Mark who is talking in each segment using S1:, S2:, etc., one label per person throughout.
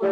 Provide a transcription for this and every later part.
S1: Good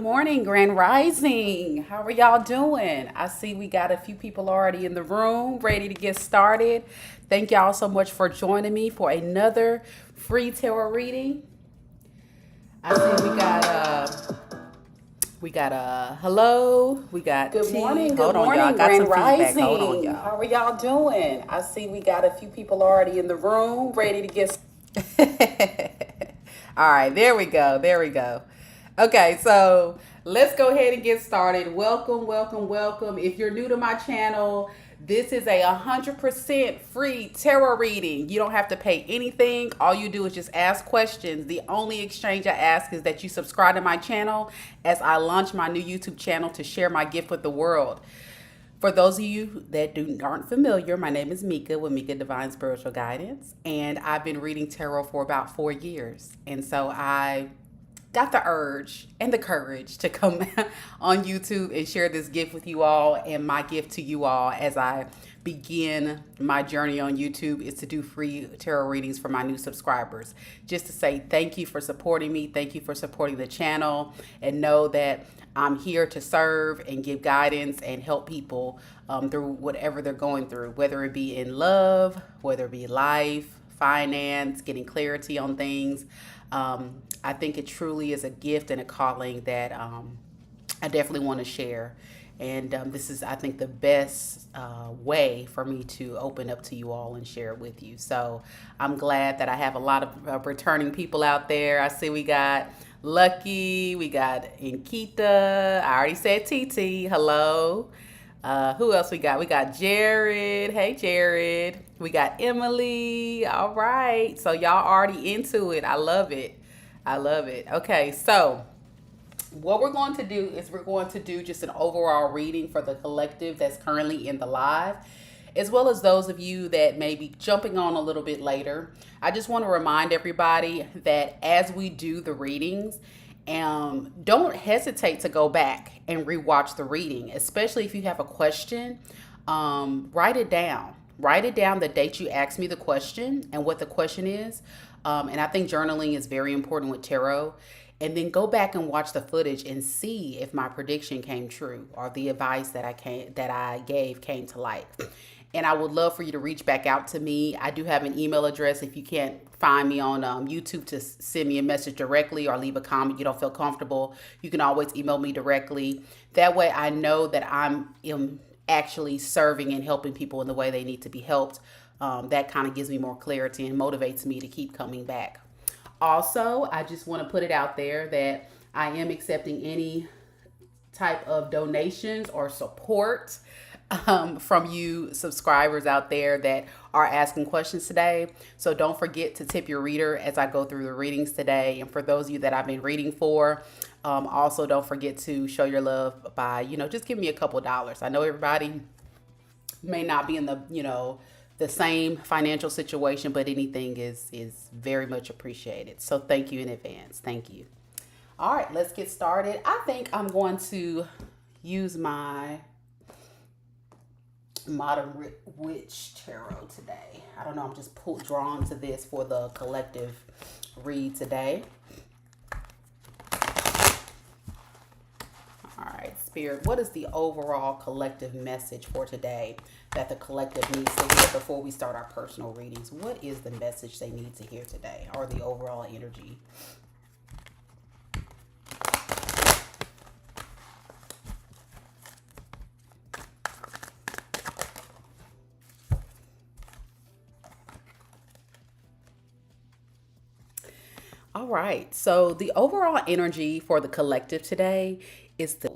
S1: morning, Grand Rising. How are y'all doing? I see we got a few people already in the room ready to get started. Thank y'all so much for joining me for another free tarot reading. I see we got hello. We got
S2: Good
S1: T.
S2: morning,
S1: Hold on, y'all. Got
S2: Grand
S1: some feedback. Hold on,
S2: Rising.
S1: y'all.
S2: How are y'all doing? I see we got a few people already in the room ready to get.
S1: All right, there we go. There we go. Okay, so let's go ahead and get started. Welcome, welcome, welcome. If you're new to my channel, this is a 100% free tarot reading. You don't have to pay anything. All you do is just ask questions. The only exchange I ask is that you subscribe to my channel as I launch my new YouTube channel to share my gift with the world. For those of you that aren't familiar, my name is Mika with Mika Divine Spiritual Guidance, and I've been reading tarot for about 4 years. And so I got the urge and the courage to come on YouTube and share this gift with you all. And my gift to you all as I begin my journey on YouTube is to do free tarot readings for my new subscribers. Just to say thank you for supporting me. Thank you for supporting the channel, and know that I'm here to serve and give guidance and help people through whatever they're going through, whether it be in love, whether it be life, finance, getting clarity on things. I think it truly is a gift and a calling that I definitely want to share. And this is, I think, the best way for me to open up to you all and share it with you. So I'm glad that I have a lot of returning people out there. I see we got Lucky, we got Inkita. I already said TT. Hello. Who else we got? We got Jared. Hey, Jared. We got Emily. All right. So y'all already into it. I love it. I love it. Okay. So what we're going to do is we're going to do just an overall reading for the collective that's currently in the live, as well as those of you that may be jumping on a little bit later. I just want to remind everybody that as we do the readings, don't hesitate to go back and rewatch the reading, especially if you have a question. Write it down. Write it down, the date you asked me the question and what the question is. And I think journaling is very important with tarot. And then go back and watch the footage and see if my prediction came true or the advice that I gave came to light. And I would love for you to reach back out to me. I do have an email address if you can't find me on YouTube to send me a message directly or leave a comment. You don't feel comfortable, you can always email me directly. That way I know that I'm actually serving and helping people in the way they need to be helped. That kind of gives me more clarity and motivates me to keep coming back. Also, I just want to put it out there that I am accepting any type of donations or support from you subscribers out there that are asking questions today. So don't forget to tip your reader as I go through the readings today. And for those of you that I've been reading for, also don't forget to show your love by, just give me a couple dollars. I know everybody may not be in the same financial situation, but anything is very much appreciated. So thank you in advance. Thank you. All right, let's get started. I think I'm going to use my Modern Witch Tarot today. I don't know, I'm just drawn to this for the collective read today. All right, Spirit, what is the overall collective message for today that the collective needs to hear before we start our personal readings? What is the message they need to hear today, or the overall energy? All right, so the overall energy for the collective today is the...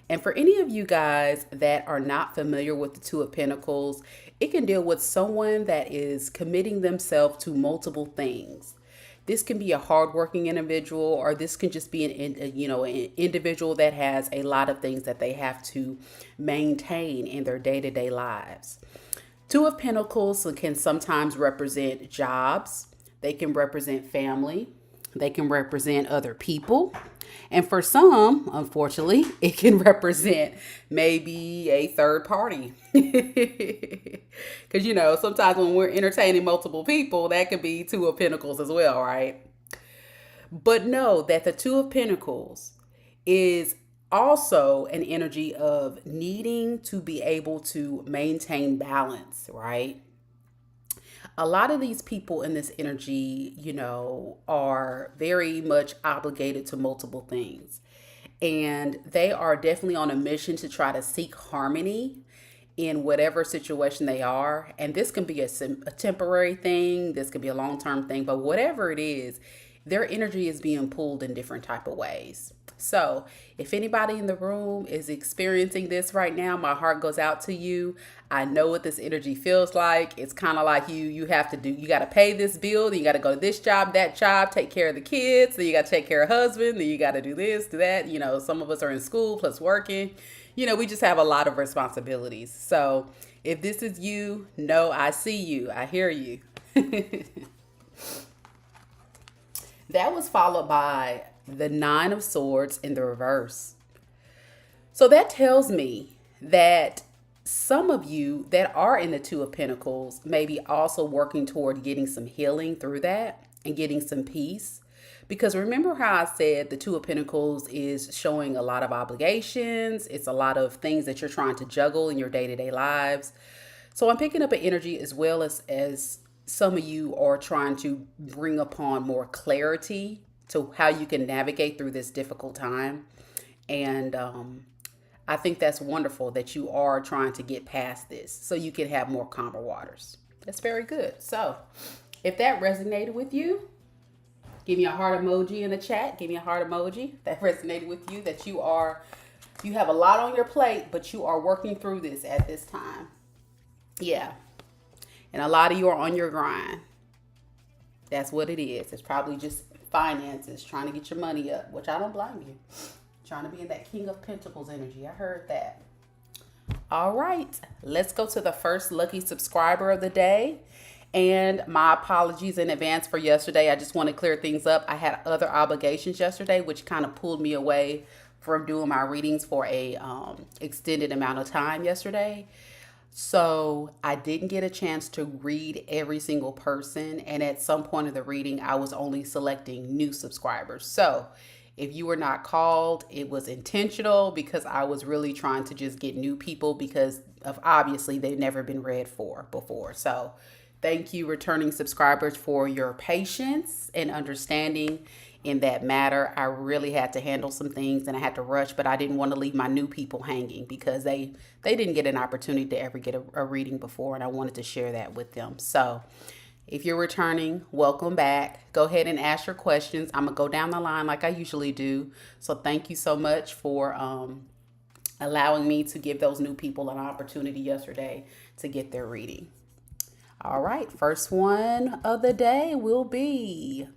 S1: And for any of you guys that are not familiar with the Two of Pentacles, it can deal with someone that is committing themselves to multiple things. This can be a hardworking individual, or this can just be an individual that has a lot of things that they have to maintain in their day-to-day lives. Two of Pentacles can sometimes represent jobs They can represent family. They can represent other people. And for some, unfortunately, it can represent maybe a third party. Because, sometimes when we're entertaining multiple people, that could be Two of Pentacles as well, right? But know that the Two of Pentacles is also an energy of needing to be able to maintain balance, right? A lot of these people in this energy, are very much obligated to multiple things. And they are definitely on a mission to try to seek harmony in whatever situation they are. And this can be a temporary thing, this could be a long-term thing, but whatever it is, their energy is being pulled in different type of ways. So if anybody in the room is experiencing this right now, my heart goes out to you. I know what this energy feels like. It's kind of like you got to pay this bill, then you got to go to this job, that job, take care of the kids, then you got to take care of husband, then you got to do this, do that. Some of us are in school plus working. We just have a lot of responsibilities. So if this is you, know I see you. I hear you. That was followed by the Nine of Swords in the reverse. So that tells me that some of you that are in the Two of Pentacles may be also working toward getting some healing through that and getting some peace. Because remember how I said the Two of Pentacles is showing a lot of obligations. It's a lot of things that you're trying to juggle in your day-to-day lives. So I'm picking up an energy as well as some of you are trying to bring upon more clarity to how you can navigate through this difficult time. And I think that's wonderful that you are trying to get past this so you can have more calmer waters. That's very good. So if that resonated with you, give me a heart emoji in the chat. Give me a heart emoji that resonated with you, that you have a lot on your plate, but you are working through this at this time. Yeah. And a lot of you are on your grind. That's what it is. It's probably just finances, trying to get your money up, which I don't blame you. Trying to be in that King of Pentacles energy. I heard that. All right. Let's go to the first lucky subscriber of the day. And my apologies in advance for yesterday. I just want to clear things up. I had other obligations yesterday, which kind of pulled me away from doing my readings for a extended amount of time yesterday. So I didn't get a chance to read every single person. And at some point of the reading, I was only selecting new subscribers. So if you were not called, it was intentional because I was really trying to just get new people because of obviously they've never been read for before. So thank you, returning subscribers, for your patience and understanding in that matter. I really had to handle some things and I had to rush, but I didn't want to leave my new people hanging because they didn't get an opportunity to ever get a reading before, and I wanted to share that with them. So if you're returning, welcome back. Go ahead and ask your questions. I'm going to go down the line like I usually do. So thank you so much for allowing me to give those new people an opportunity yesterday to get their reading. All right, first one of the day will be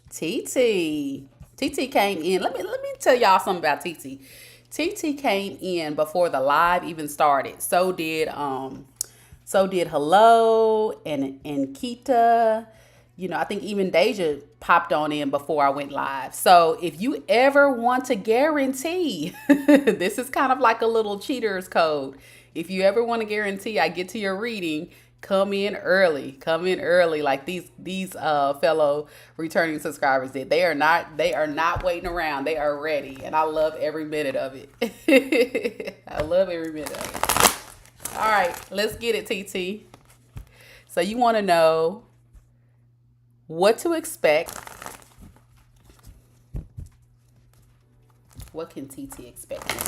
S1: TT. TT came in. Let me tell y'all something about TT. TT came in before the live even started. So did Hello and Kita. I think even Deja popped on in before I went live. So if you ever want to guarantee, this is kind of like a little cheater's code. If you ever want to guarantee I get to your reading, come in early. Come in early, like these fellow returning subscribers did. They are not waiting around. They are ready, and I love every minute of it. I love every minute of it. All right, let's get it, TT. So you want to know what to expect. What can TT expect today?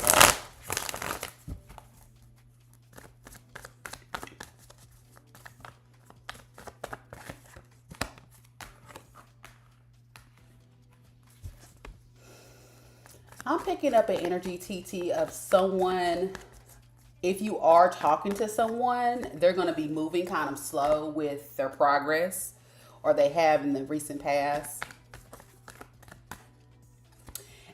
S1: I'm picking up an energy, TT, of someone. If you are talking to someone, they're going to be moving kind of slow with their progress, or they have in the recent past.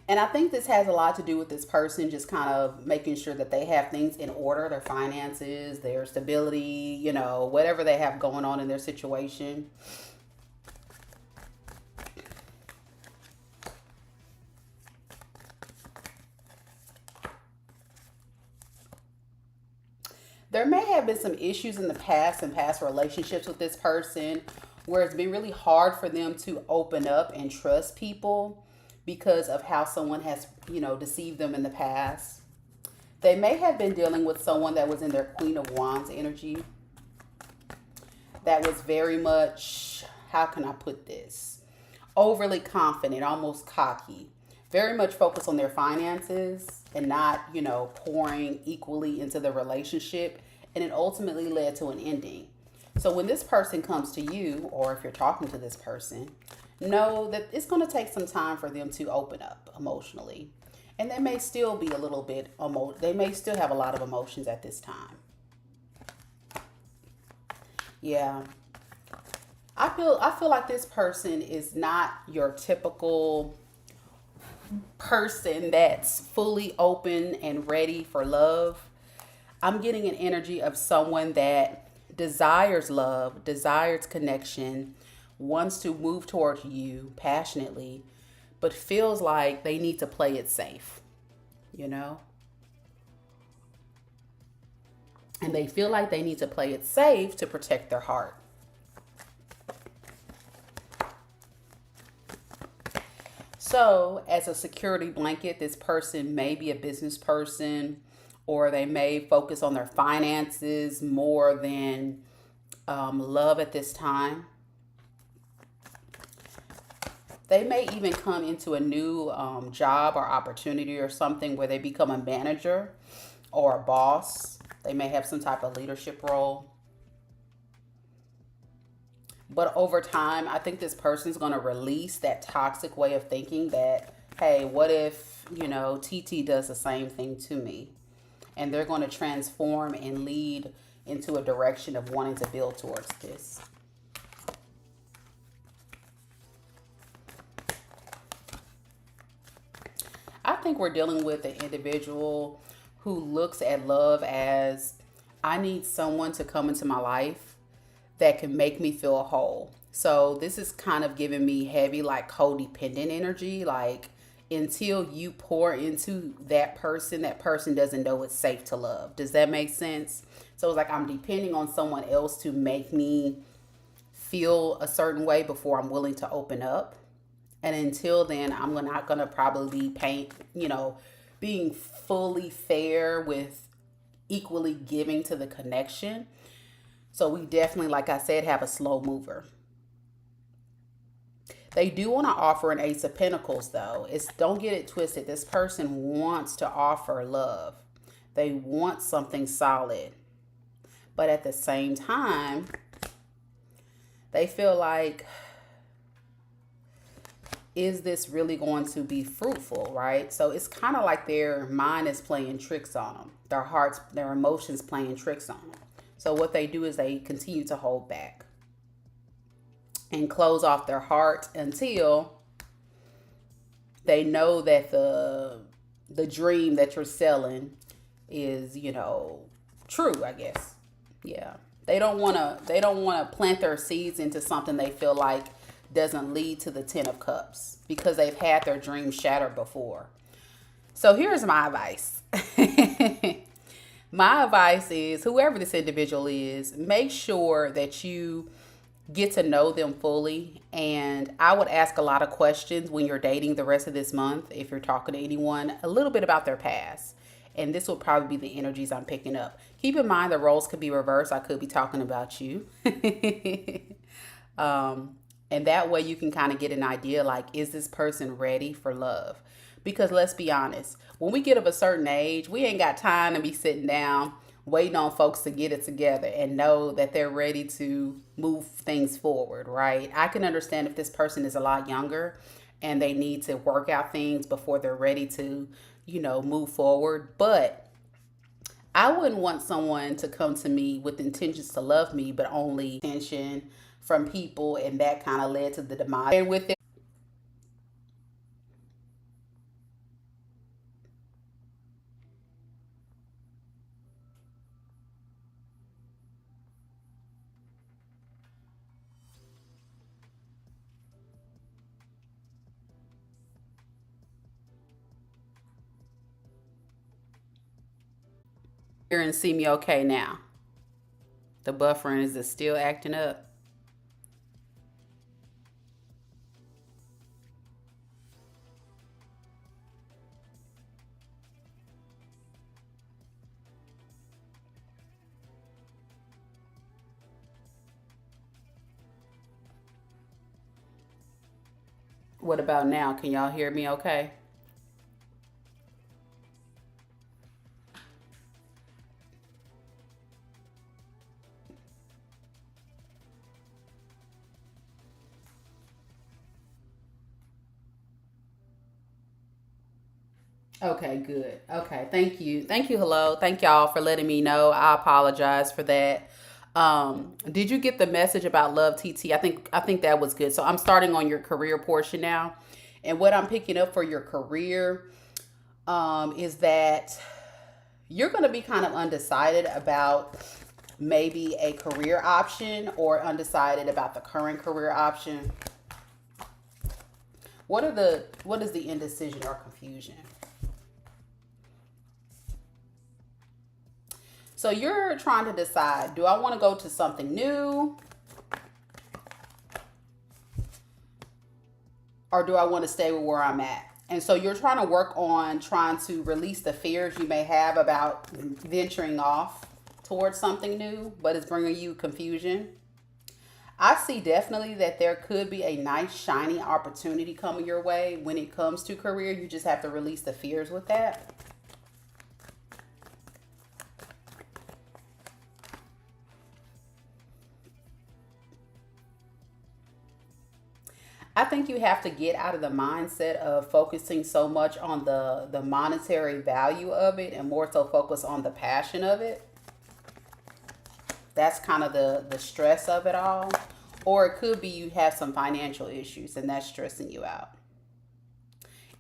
S1: And I think this has a lot to do with this person just kind of making sure that they have things in order, their finances, their stability, whatever they have going on in their situation. There may have been some issues in the past and past relationships with this person where it's been really hard for them to open up and trust people because of how someone has, deceived them in the past. They may have been dealing with someone that was in their Queen of Wands energy that was very much, how can I put this? Overly confident, almost cocky, very much focused on their finances and not, pouring equally into the relationship. And it ultimately led to an ending. So when this person comes to you, or if you're talking to this person, know that it's going to take some time for them to open up emotionally. And they may still be a little bit, they may still have a lot of emotions at this time. Yeah. I feel like this person is not your typical person that's fully open and ready for love. I'm getting an energy of someone that desires love, desires connection, wants to move towards you passionately, but feels like they need to play it safe, you know? And they feel like they need to play it safe to protect their heart. So, as a security blanket, this person may be a business person, or they may focus on their finances more than love at this time. They may even come into a new job or opportunity or something where they become a manager or a boss. They may have some type of leadership role. But over time, I think this person's going to release that toxic way of thinking that, hey, what if, TT does the same thing to me? And they're going to transform and lead into a direction of wanting to build towards this. I think we're dealing with an individual who looks at love as, I need someone to come into my life that can make me feel whole. So this is kind of giving me heavy, like codependent energy. Like until you pour into that person doesn't know it's safe to love. Does that make sense? So it's like I'm depending on someone else to make me feel a certain way before I'm willing to open up. And until then, I'm not going to probably be being fully fair with equally giving to the connection. So we definitely, like I said, have a slow mover. They do want to offer an Ace of Pentacles, though. Don't get it twisted. This person wants to offer love. They want something solid. But at the same time, they feel like, is this really going to be fruitful, right? So it's kind of like their mind is playing tricks on them. Their hearts, their emotions playing tricks on them. So what they do is they continue to hold back and close off their heart until they know that the dream that you're selling is, true, I guess. Yeah. They don't want to plant their seeds into something they feel like doesn't lead to the 10 of Cups because they've had their dreams shattered before. So here's my advice. My advice is, whoever this individual is, make sure that you get to know them fully. And I would ask a lot of questions when you're dating the rest of this month. If you're talking to anyone, a little bit about their past. And this will probably be the energies I'm picking up. Keep in mind the roles could be reversed. I could be talking about you. And that way you can kind of get an idea, like, is this person ready for love? Because let's be honest, when we get of a certain age, we ain't got time to be sitting down waiting on folks to get it together and know that they're ready to move things forward, right? I can understand if this person is a lot younger and they need to work out things before they're ready to, move forward. But I wouldn't want someone to come to me with intentions to love me, but only attention from people, and that kind of led to the demise. And with it, Hear and see me okay now. The buffering is it still acting up? What about now? Can y'all hear me okay? Okay, good. Okay, thank you. Thank you, hello. Thank y'all for letting me know. I apologize for that. Did you get the message about love TT? I think that was good. So I'm starting on your career portion now. And what I'm picking up for your career is that you're going to be kind of undecided about maybe a career option or undecided about the current career option. What is the indecision or confusion? So you're trying to decide, do I want to go to something new or do I want to stay with where I'm at? And so you're trying to work on trying to release the fears you may have about venturing off towards something new, but it's bringing you confusion. I see definitely that there could be a nice, shiny opportunity coming your way when it comes to career. You just have to release the fears with that. I think you have to get out of the mindset of focusing so much on the monetary value of it and more so focus on the passion of it. That's kind of the stress of it all. Or it could be you have some financial issues and that's stressing you out.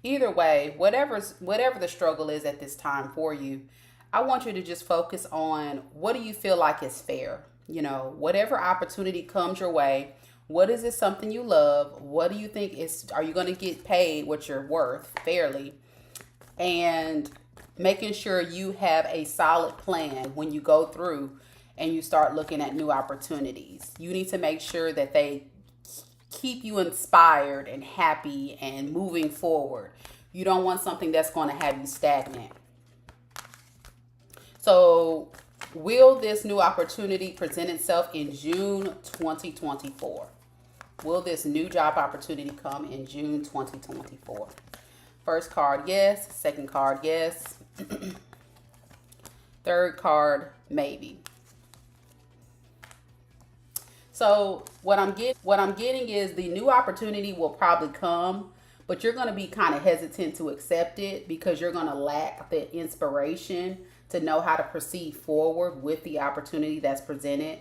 S1: Either way, whatever the struggle is at this time for you, I want you to just focus on what do you feel like is fair. Whatever opportunity comes your way, what is it something you love? What do you think is are you going to get paid what you're worth fairly? And making sure you have a solid plan when you go through and you start looking at new opportunities. You need to make sure that they keep you inspired and happy and moving forward. You don't want something that's going to have you stagnant. So, will this new opportunity present itself in June 2024? Will this new job opportunity come in June 2024? First card, yes. Second card, yes. Third card, maybe. So what I'm getting is the new opportunity will probably come, but you're going to be kind of hesitant to accept it because you're going to lack the inspiration to know how to proceed forward with the opportunity that's presented.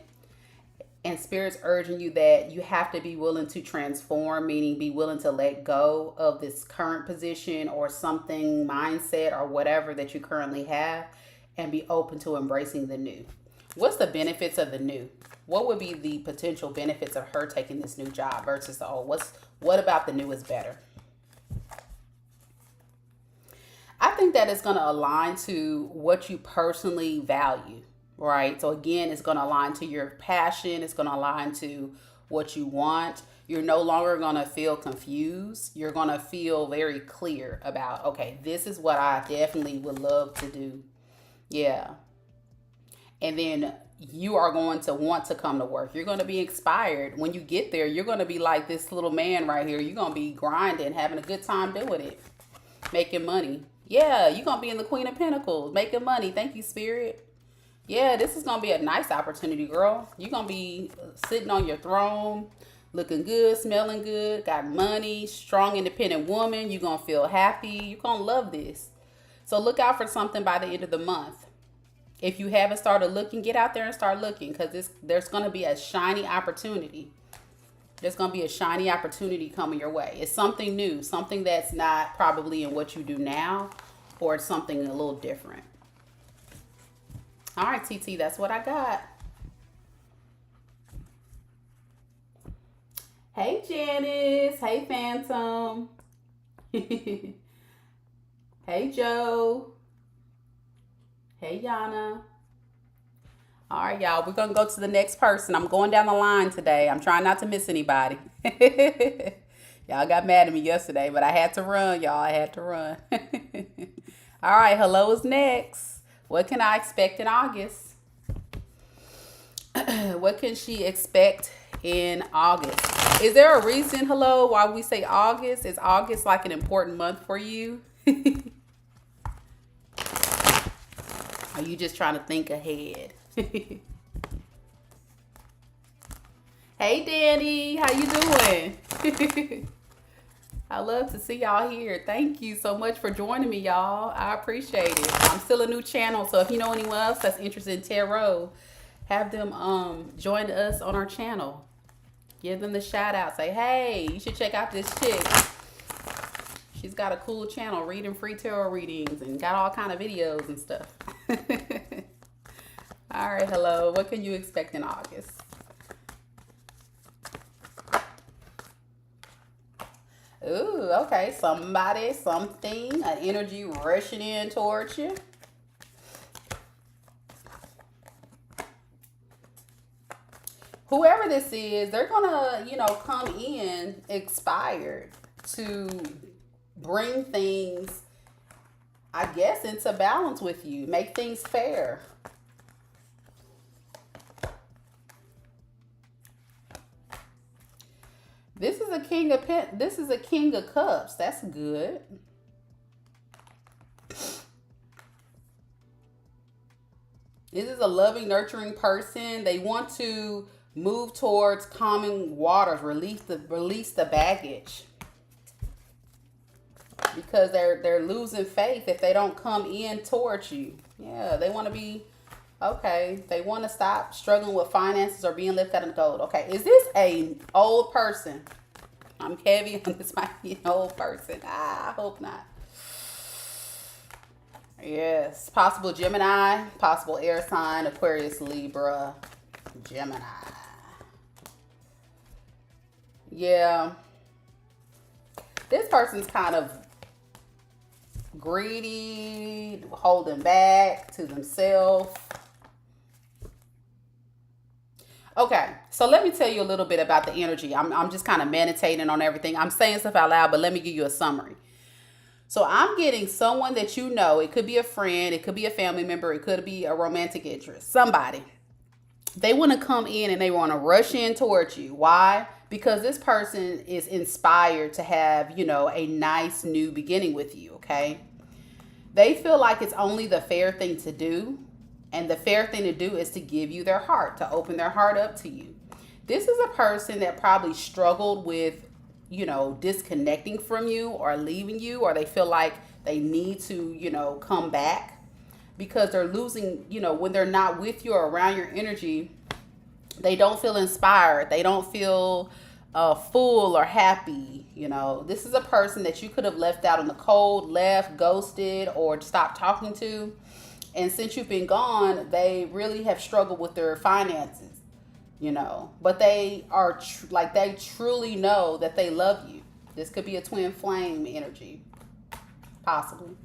S1: And spirit's urging you that you have to be willing to transform, meaning be willing to let go of this current position or something mindset or whatever that you currently have and be open to embracing the new. What's the benefits of the new? What would be the potential benefits of her taking this new job versus the old? What about the new is better? I think that it's going to align to what you personally value, right? So again, it's going to align to your passion. It's going to align to what you want. You're no longer going to feel confused. You're going to feel very clear about, okay, this is what I definitely would love to do. Yeah. And then you are going to want to come to work. You're going to be inspired. When you get there, you're going to be like this little man right here. You're going to be grinding, having a good time doing it, making money. Yeah, you're going to be in the Queen of Pentacles, making money. Thank you, Spirit. Yeah, this is going to be a nice opportunity, girl. You're going to be sitting on your throne, looking good, smelling good, got money, strong, independent woman. You're going to feel happy. You're going to love this. So look out for something by the end of the month. If you haven't started looking, get out there and start looking because there's going to be a shiny opportunity. There's going to be a shiny opportunity coming your way. It's something new, something that's not probably in what you do now, or it's something a little different. All right, TT, that's what I got. Hey, Janice. Hey, Phantom. Hey, Joe. Hey, Yana. All right, y'all. We're gonna go to the next person. I'm going down the line today. I'm trying not to miss anybody. Y'all got mad at me yesterday, but I had to run, y'all. I had to run. All right, hello is next. What can I expect in August? What can she expect in August? Is there a reason, hello, why we say August? Is August like an important month for you? Are you just trying to think ahead? Hey, Danny, how you doing? I love to see y'all here. Thank you so much for joining me, y'all. I appreciate it. I'm still a new channel, so if you know anyone else that's interested in tarot, have them join us on our channel. Give them the shout out. Say, hey, you should check out this chick. She's got a cool channel, reading free tarot readings and got all kind of videos and stuff. All right, hello. What can you expect in August? Ooh, okay. Somebody, something, an energy rushing in towards you. Whoever this is, they're gonna, come in expired to bring things, I guess, into balance with you, make things fair. This is a this is a king of cups. That's good. This is a loving, nurturing person. They want to move towards calming waters, release the baggage. Because they're losing faith if they don't come in towards you. Yeah, they want to be okay. They want to stop struggling with finances or being left out in the cold. Okay, is this a old person? I'm heavy on this might be an old person. I hope not. Yes, possible Gemini, possible air sign, Aquarius, Libra, Gemini. Yeah, this person's kind of greedy, holding back to themselves. Okay, so let me tell you a little bit about the energy. I'm just kind of meditating on everything. I'm saying stuff out loud, but let me give you a summary. So I'm getting someone that you know. It could be a friend, it could be a family member, it could be a romantic interest, somebody. They want to come in and they want to rush in towards you. Why? Because this person is inspired to have, a nice new beginning with you, okay? They feel like it's only the fair thing to do. And the fair thing to do is to give you their heart, to open their heart up to you. This is a person that probably struggled with, disconnecting from you or leaving you, or they feel like they need to, come back because they're losing, when they're not with you or around your energy, they don't feel inspired. They don't feel full or happy. This is a person that you could have left out in the cold, left, ghosted, or stopped talking to. And since you've been gone, they really have struggled with their finances, But they are they truly know that they love you. This could be a twin flame energy, possibly.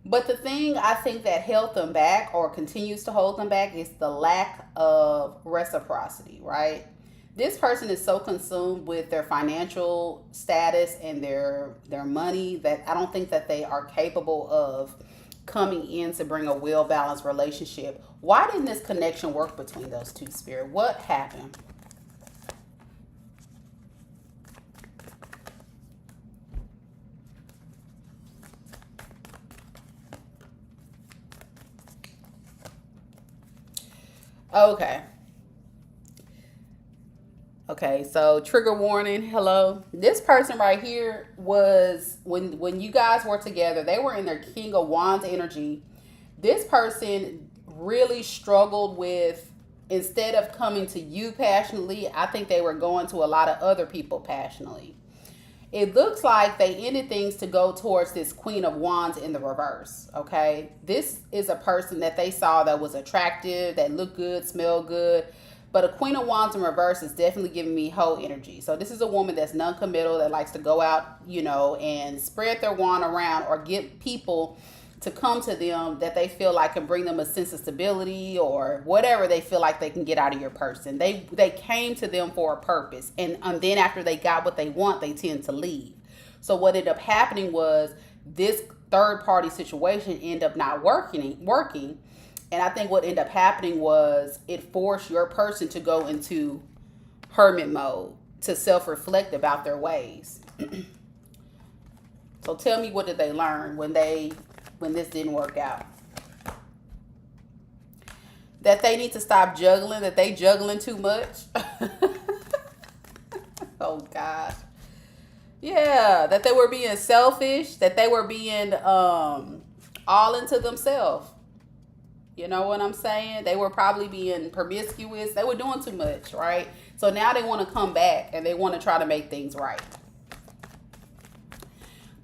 S1: But the thing I think that held them back or continues to hold them back is the lack of reciprocity, right? This person is so consumed with their financial status and their money that I don't think that they are capable of coming in to bring a well-balanced relationship. Why didn't this connection work between those two, Spirit? What happened? Okay. Okay, so trigger warning. Hello. This person right here was when you guys were together, they were in their King of Wands energy. This person really struggled with, instead of coming to you passionately, I think they were going to a lot of other people passionately. It looks like they ended things to go towards this Queen of Wands in the reverse, okay? This is a person that they saw that was attractive, that looked good, smelled good. But a Queen of Wands in reverse is definitely giving me hoe energy. So this is a woman that's non-committal, that likes to go out, and spread their wand around or get people to come to them that they feel like can bring them a sense of stability or whatever they feel like they can get out of your person. They came to them for a purpose, and then after they got what they want, they tend to leave. So what ended up happening was this third party situation ended up not working. And I think what ended up happening was it forced your person to go into hermit mode, to self-reflect about their ways. So tell me, what did they learn when this didn't work out? That they need to stop juggling, that they juggling too much. Oh gosh. Yeah, that they were being selfish, that they were being all into themselves. You know what I'm saying? They were probably being promiscuous. They were doing too much, right? So now they want to come back and they want to try to make things right.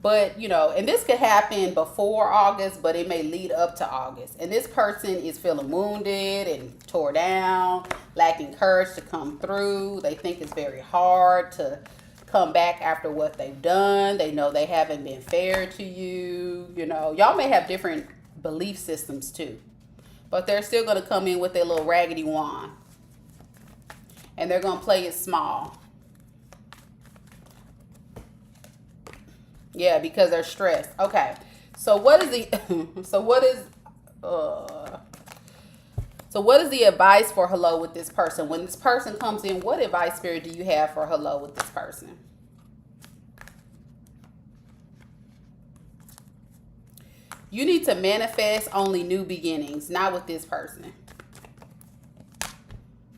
S1: But, and this could happen before August, but it may lead up to August. And this person is feeling wounded and tore down, lacking courage to come through. They think it's very hard to come back after what they've done. They know they haven't been fair to you. Y'all may have different belief systems too. But they're still going to come in with their little raggedy wand. And they're going to play it small. Yeah, because they're stressed. Okay. So what is the advice for hello with this person? When this person comes in, what advice, Spirit, do you have for hello with this person? You need to manifest only new beginnings, not with this person.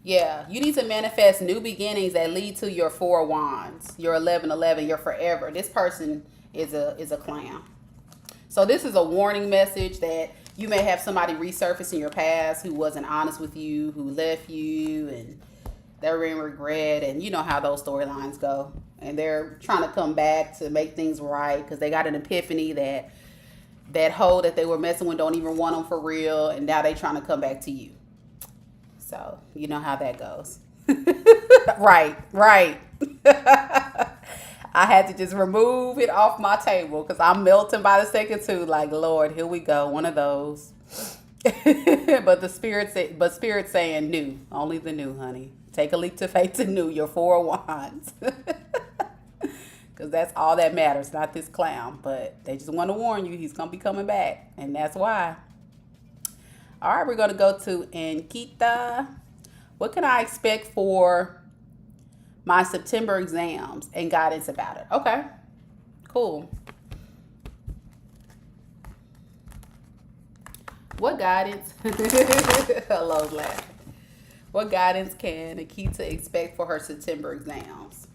S1: Yeah, you need to manifest new beginnings that lead to your 4 wands, your 1111, your forever. This person is a clown. So this is a warning message that you may have somebody resurface in your past who wasn't honest with you, who left you, and they're in regret, and you know how those storylines go. And they're trying to come back to make things right because they got an epiphany that hoe that they were messing with don't even want them for real, and now they trying to come back to you. So you know how that goes. Right. I had to just remove it off my table because I'm melting by the second too. Like, Lord, here we go, one of those. But Spirit saying new, only the new, honey. Take a leap to faith to new, your 4 wands. Because that's all that matters, not this clown. But they just want to warn you, he's going to be coming back. And that's why. All right, we're going to go to Ankita. What can I expect for my September exams and guidance about it? Okay, cool. What guidance? Hello, laugh. What guidance can Ankita expect for her September exams?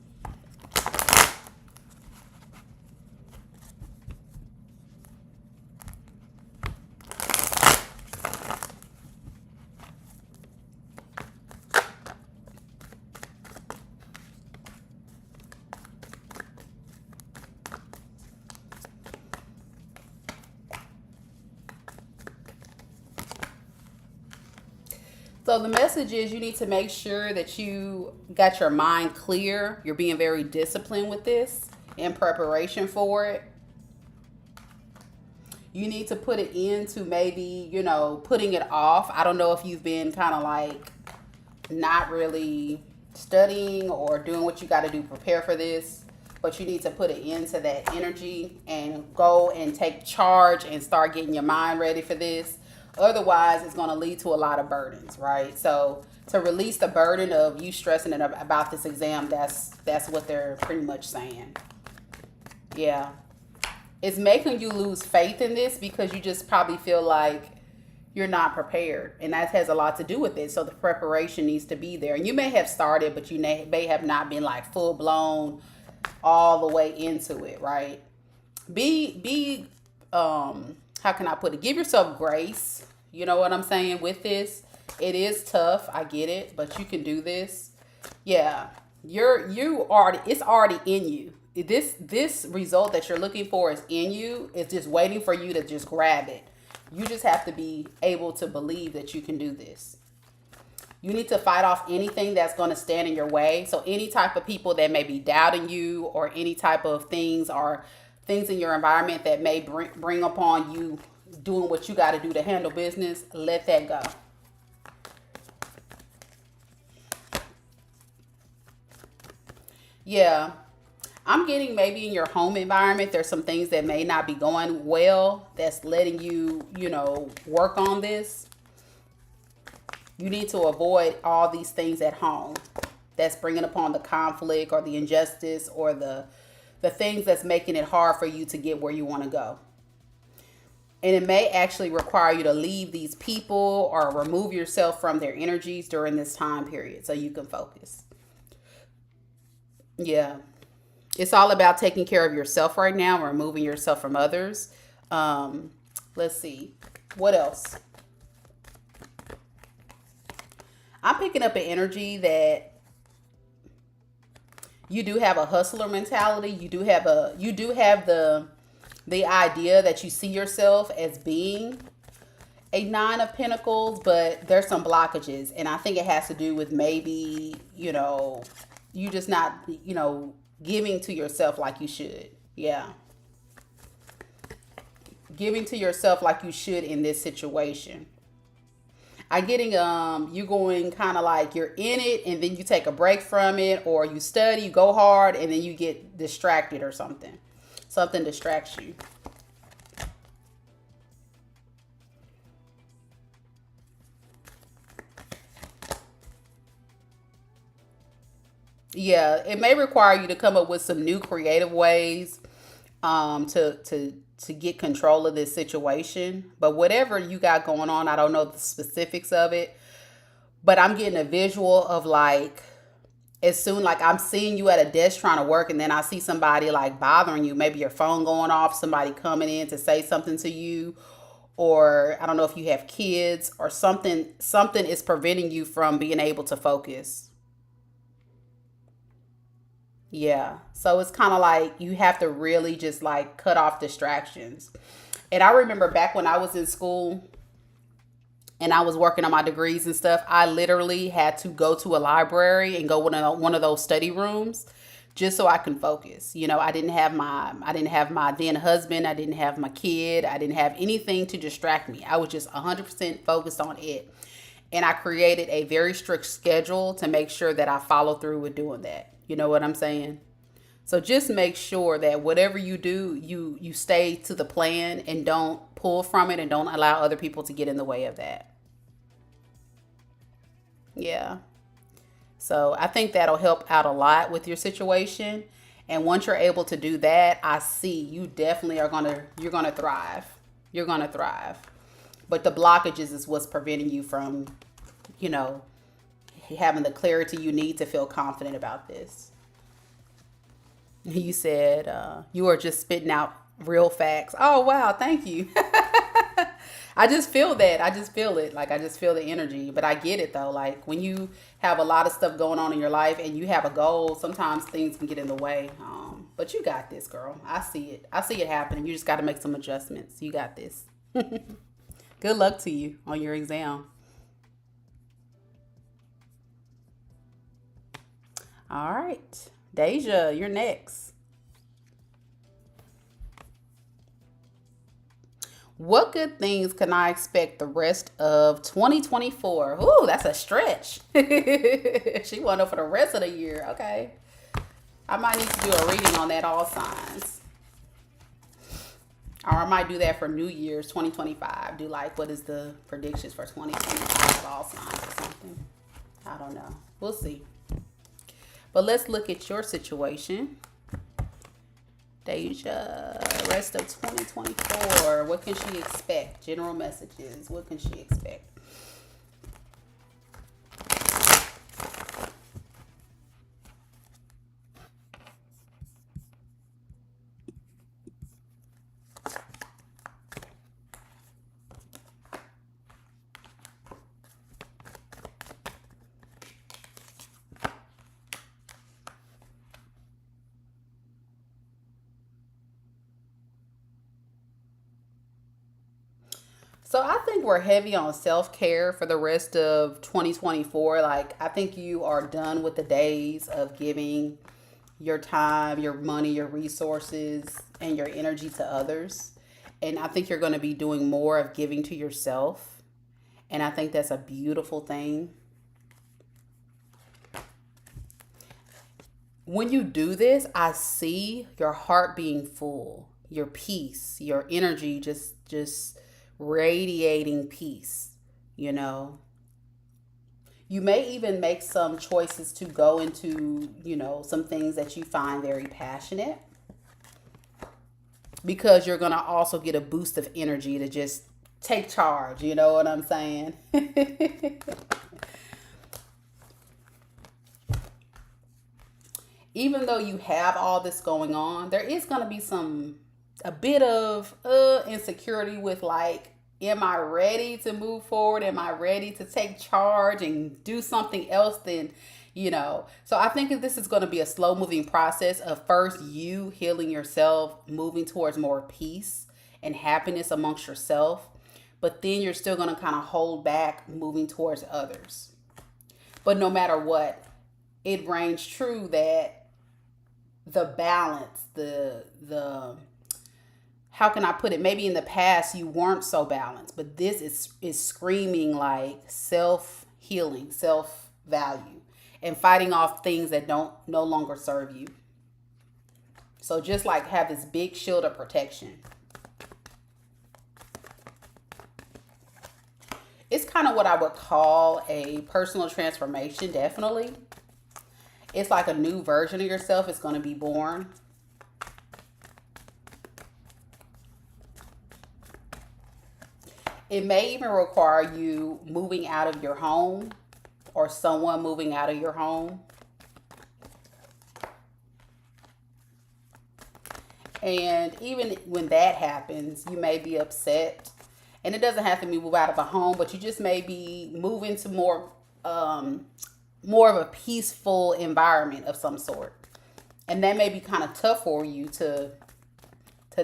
S1: So the message is you need to make sure that you got your mind clear. You're being very disciplined with this in preparation for it. You need to put it into maybe, putting it off. I don't know if you've been kind of like not really studying or doing what you got to do to prepare for this. But you need to put it into that energy and go and take charge and start getting your mind ready for this. Otherwise, it's going to lead to a lot of burdens, right? So to release the burden of you stressing about this exam, that's what they're pretty much saying. Yeah. It's making you lose faith in this because you just probably feel like you're not prepared. And that has a lot to do with it. So the preparation needs to be there. And you may have started, but you may have not been like full blown all the way into it, right? How can I put it? Give yourself grace. You know what I'm saying with this? It is tough. I get it, but you can do this. Yeah. It's already in you. This result that you're looking for is in you. It's just waiting for you to just grab it. You just have to be able to believe that you can do this. You need to fight off anything that's going to stand in your way. So any type of people that may be doubting you, or any type of things or things in your environment that may bring upon you, doing what you got to do to handle business, let that go. Yeah. I'm getting maybe in your home environment, there's some things that may not be going well that's letting you, work on this. You need to avoid all these things at home that's bringing upon the conflict or the injustice or the things that's making it hard for you to get where you want to go. And it may actually require you to leave these people or remove yourself from their energies during this time period so you can focus. Yeah. It's all about taking care of yourself right now, removing yourself from others. Um, let's see. What else? I'm picking up an energy that you do have a hustler mentality. You do have the idea that you see yourself as being a nine of pentacles, but there's some blockages, and I think it has to do with maybe you just not giving to yourself like you should. Yeah, giving to yourself like you should in this situation. I getting you going kind of like you're in it and then you take a break from it, or you study, you go hard, and then you get distracted or something. Something distracts you. Yeah, it may require you to come up with some new creative ways to get control of this situation. But whatever you got going on, I don't know the specifics of it, but I'm getting a visual of like as soon like I'm seeing you at a desk trying to work, and then I see somebody like bothering you, maybe your phone going off, somebody coming in to say something to you, or I don't know if you have kids or something is preventing you from being able to focus. Yeah. So it's kind of like you have to really just like cut off distractions. And I remember back when I was in school and I was working on my degrees and stuff, I literally had to go to a library and go in one of those study rooms just so I can focus. I didn't have my then husband, I didn't have my kid, I didn't have anything to distract me. I was just 100% focused on it. And I created a very strict schedule to make sure that I follow through with doing that. You know what I'm saying? So just make sure that whatever you do, you stay to the plan and don't pull from it and don't allow other people to get in the way of that. Yeah. So I think that'll help out a lot with your situation. And once you're able to do that, I see you definitely you're gonna thrive. You're gonna thrive. But the blockages is what's preventing you from, you know, having the clarity you need to feel confident about this. You said you are just spitting out real facts. Oh wow, thank you. I just feel that. I just feel it. Like I just feel the energy. But I get it though. Like when you have a lot of stuff going on in your life and you have a goal, sometimes things can get in the way. But you got this, girl. I see it. I see it happening. You just got to make some adjustments. You got this. Good luck to you on your exam. All right. Deja, you're next. What good things can I expect the rest of 2024? Ooh, that's a stretch. She want to know for the rest of the year. Okay. I might need to do a reading on that, all signs. Or I might do that for New Year's 2025. Do like, what is the predictions for 2025 all signs or something? I don't know. We'll see. But let's look at your situation. Deja, rest of 2024. What can she expect? General messages. What can she expect? So I think we're heavy on self-care for the rest of 2024. Like I think you are done with the days of giving your time, your money, your resources, and your energy to others. And I think you're going to be doing more of giving to yourself. And I think that's a beautiful thing. When you do this, I see your heart being full, your peace, your energy just radiating peace, you know. You may even make some choices to go into, some things that you find very passionate, because you're going to also get a boost of energy to just take charge, you know what I'm saying? Even though you have all this going on, there is going to be a bit of insecurity with, like, am I ready to move forward? Am I ready to take charge and do something else than, So I think that this is going to be a slow moving process of first you healing yourself, moving towards more peace and happiness amongst yourself. But then you're still going to kind of hold back moving towards others. But no matter what, it reigns true that the balance, the how can I put it? Maybe in the past you weren't so balanced, but this is screaming like self healing, self value, and fighting off things that don't no longer serve you. So just like have this big shield of protection. It's kind of what I would call a personal transformation, definitely. It's like a new version of yourself is going to be born. It may even require you moving out of your home or someone moving out of your home. And even when that happens, you may be upset. And it doesn't have to be move out of a home, but you just may be moving to more of a peaceful environment of some sort. And that may be kind of tough for you to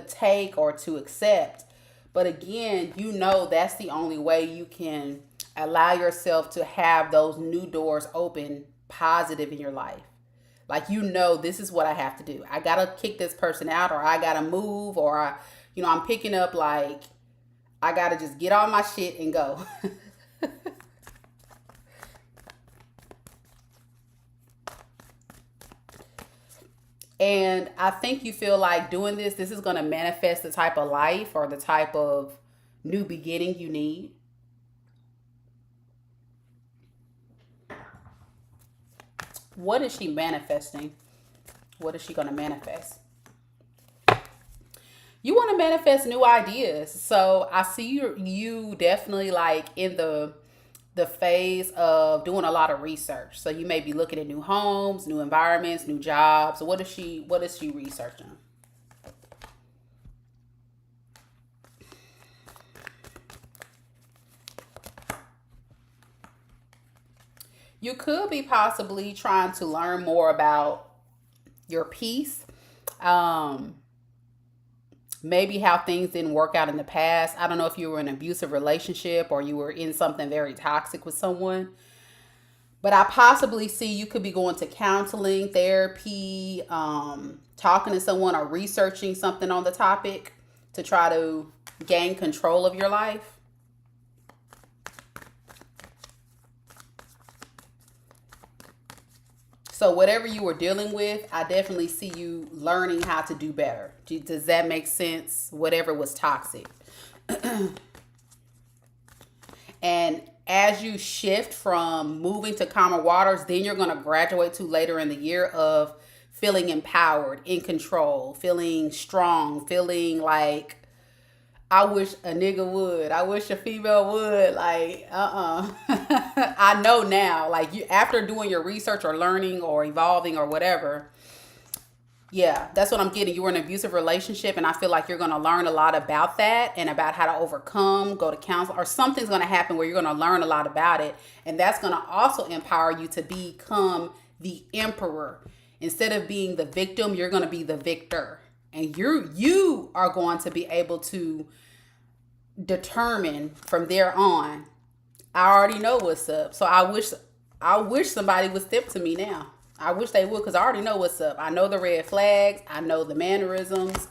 S1: take or to accept. But again, that's the only way you can allow yourself to have those new doors open positive in your life. Like, this is what I have to do. I got to kick this person out, or I got to move, or I'm picking up, like, I got to just get all my shit and go. And I think you feel like doing this is going to manifest the type of life or the type of new beginning you need. What is she manifesting? What is she going to manifest? You want to manifest new ideas. So I see you definitely like in the phase of doing a lot of research. So you may be looking at new homes, new environments, new jobs. What is she researching? You could be possibly trying to learn more about your peace. Um, Maybe how things didn't work out in the past. I don't know if you were in an abusive relationship or you were in something very toxic with someone. But I possibly see you could be going to counseling, therapy, talking to someone or researching something on the topic to try to gain control of your life. So whatever you were dealing with, I definitely see you learning how to do better. Does that make sense? Whatever was toxic. And as you shift from moving to calmer waters, then you're going to graduate to later in the year of feeling empowered, in control, feeling strong, feeling like I wish a nigga would. I wish a female would. Like, I know now. Like, you after doing your research or learning or evolving or whatever. Yeah, that's what I'm getting. You were in an abusive relationship, and I feel like you're going to learn a lot about that and about how to overcome, go to counsel, or something's going to happen where you're going to learn a lot about it. And that's going to also empower you to become the emperor. Instead of being the victim, you're going to be the victor. And you are going to be able to determine from there on, I already know what's up. So I wish somebody would step to me now. I wish they would, because I already know what's up. I know the red flags. I know the mannerisms.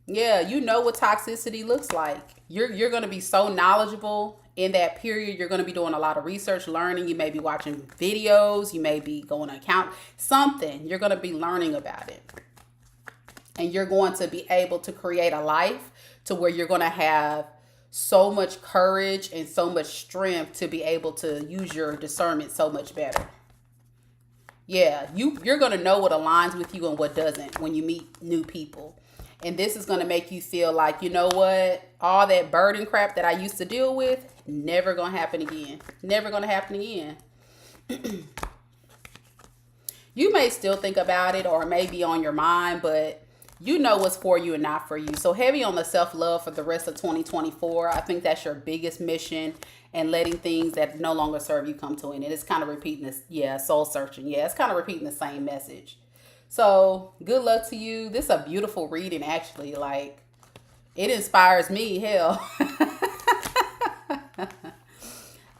S1: Yeah, you know what toxicity looks like. You're going to be so knowledgeable in that period. You're going to be doing a lot of research, learning. You may be watching videos. You may be going to account something. You're going to be learning about it, and you're going to be able to create a life to where you're going to have so much courage and so much strength to be able to use your discernment so much better. Yeah, you're gonna know what aligns with you and what doesn't when you meet new people. And this is gonna make you feel like, you know what, all that burden crap that I used to deal with, never gonna happen again. Never gonna happen again. You may still think about it or it may be on your mind, but you know what's for you and not for you. So heavy on the self-love for the rest of 2024. I think that's your biggest mission, and letting things that no longer serve you come to an end. It's kind of repeating this, yeah, soul searching. Yeah, it's kind of repeating the same message. So good luck to you. This is a beautiful reading, actually. Like, it inspires me. Hell.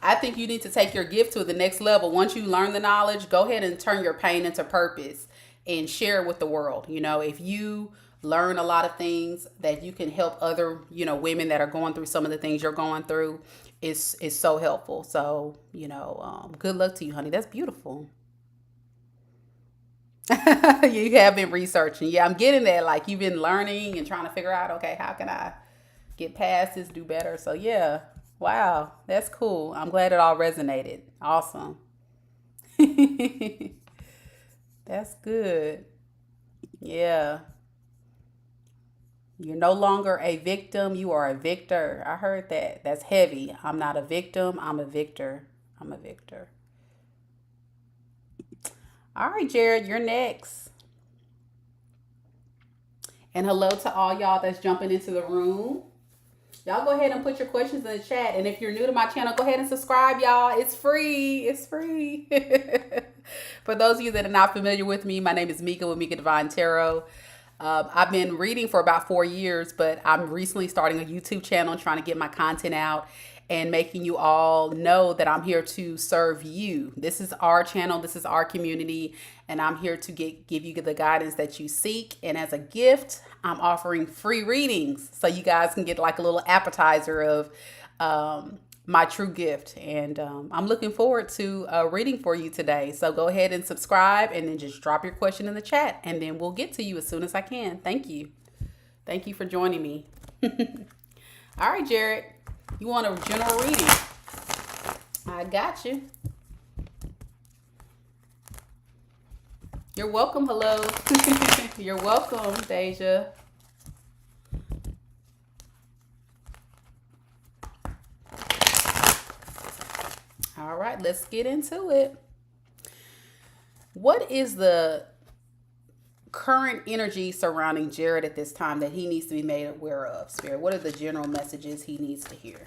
S1: I think you need to take your gift to the next level. Once you learn the knowledge, go ahead and turn your pain into purpose and share it with the world. You know, if you learn a lot of things that you can help other, women that are going through some of the things you're going through, is so helpful. So, good luck to you, honey. That's beautiful. You have been researching. Yeah, I'm getting that. Like, you've been learning and trying to figure out, okay, how can I get past this, do better? So, yeah. Wow, that's cool. I'm glad it all resonated. Awesome. That's good. Yeah. You're no longer a victim. You are a victor. I heard that. That's heavy. I'm not a victim. I'm a victor. I'm a victor. All right, Jared, you're next. And hello to all y'all that's jumping into the room. Y'all go ahead and put your questions in the chat. And if you're new to my channel, go ahead and subscribe, y'all. It's free. It's free. For those of you that are not familiar with me, my name is Mika with Mika Divine Tarot. I've been reading for about 4 years, but I'm recently starting a YouTube channel and trying to get my content out and making you all know that I'm here to serve you. This is our channel. This is our community. And I'm here to give you the guidance that you seek. And as a gift, I'm offering free readings so you guys can get like a little appetizer of my true gift. And I'm looking forward to reading for you today. So go ahead and subscribe and then just drop your question in the chat. And then we'll get to you as soon as I can. Thank you. Thank you for joining me. All right, Jared. You want a general reading? I got you. You're welcome. Hello. You're welcome, Deja. All right, let's get into it. What is the current energy surrounding Jared at this time that he needs to be made aware of, Spirit? What are the general messages he needs to hear?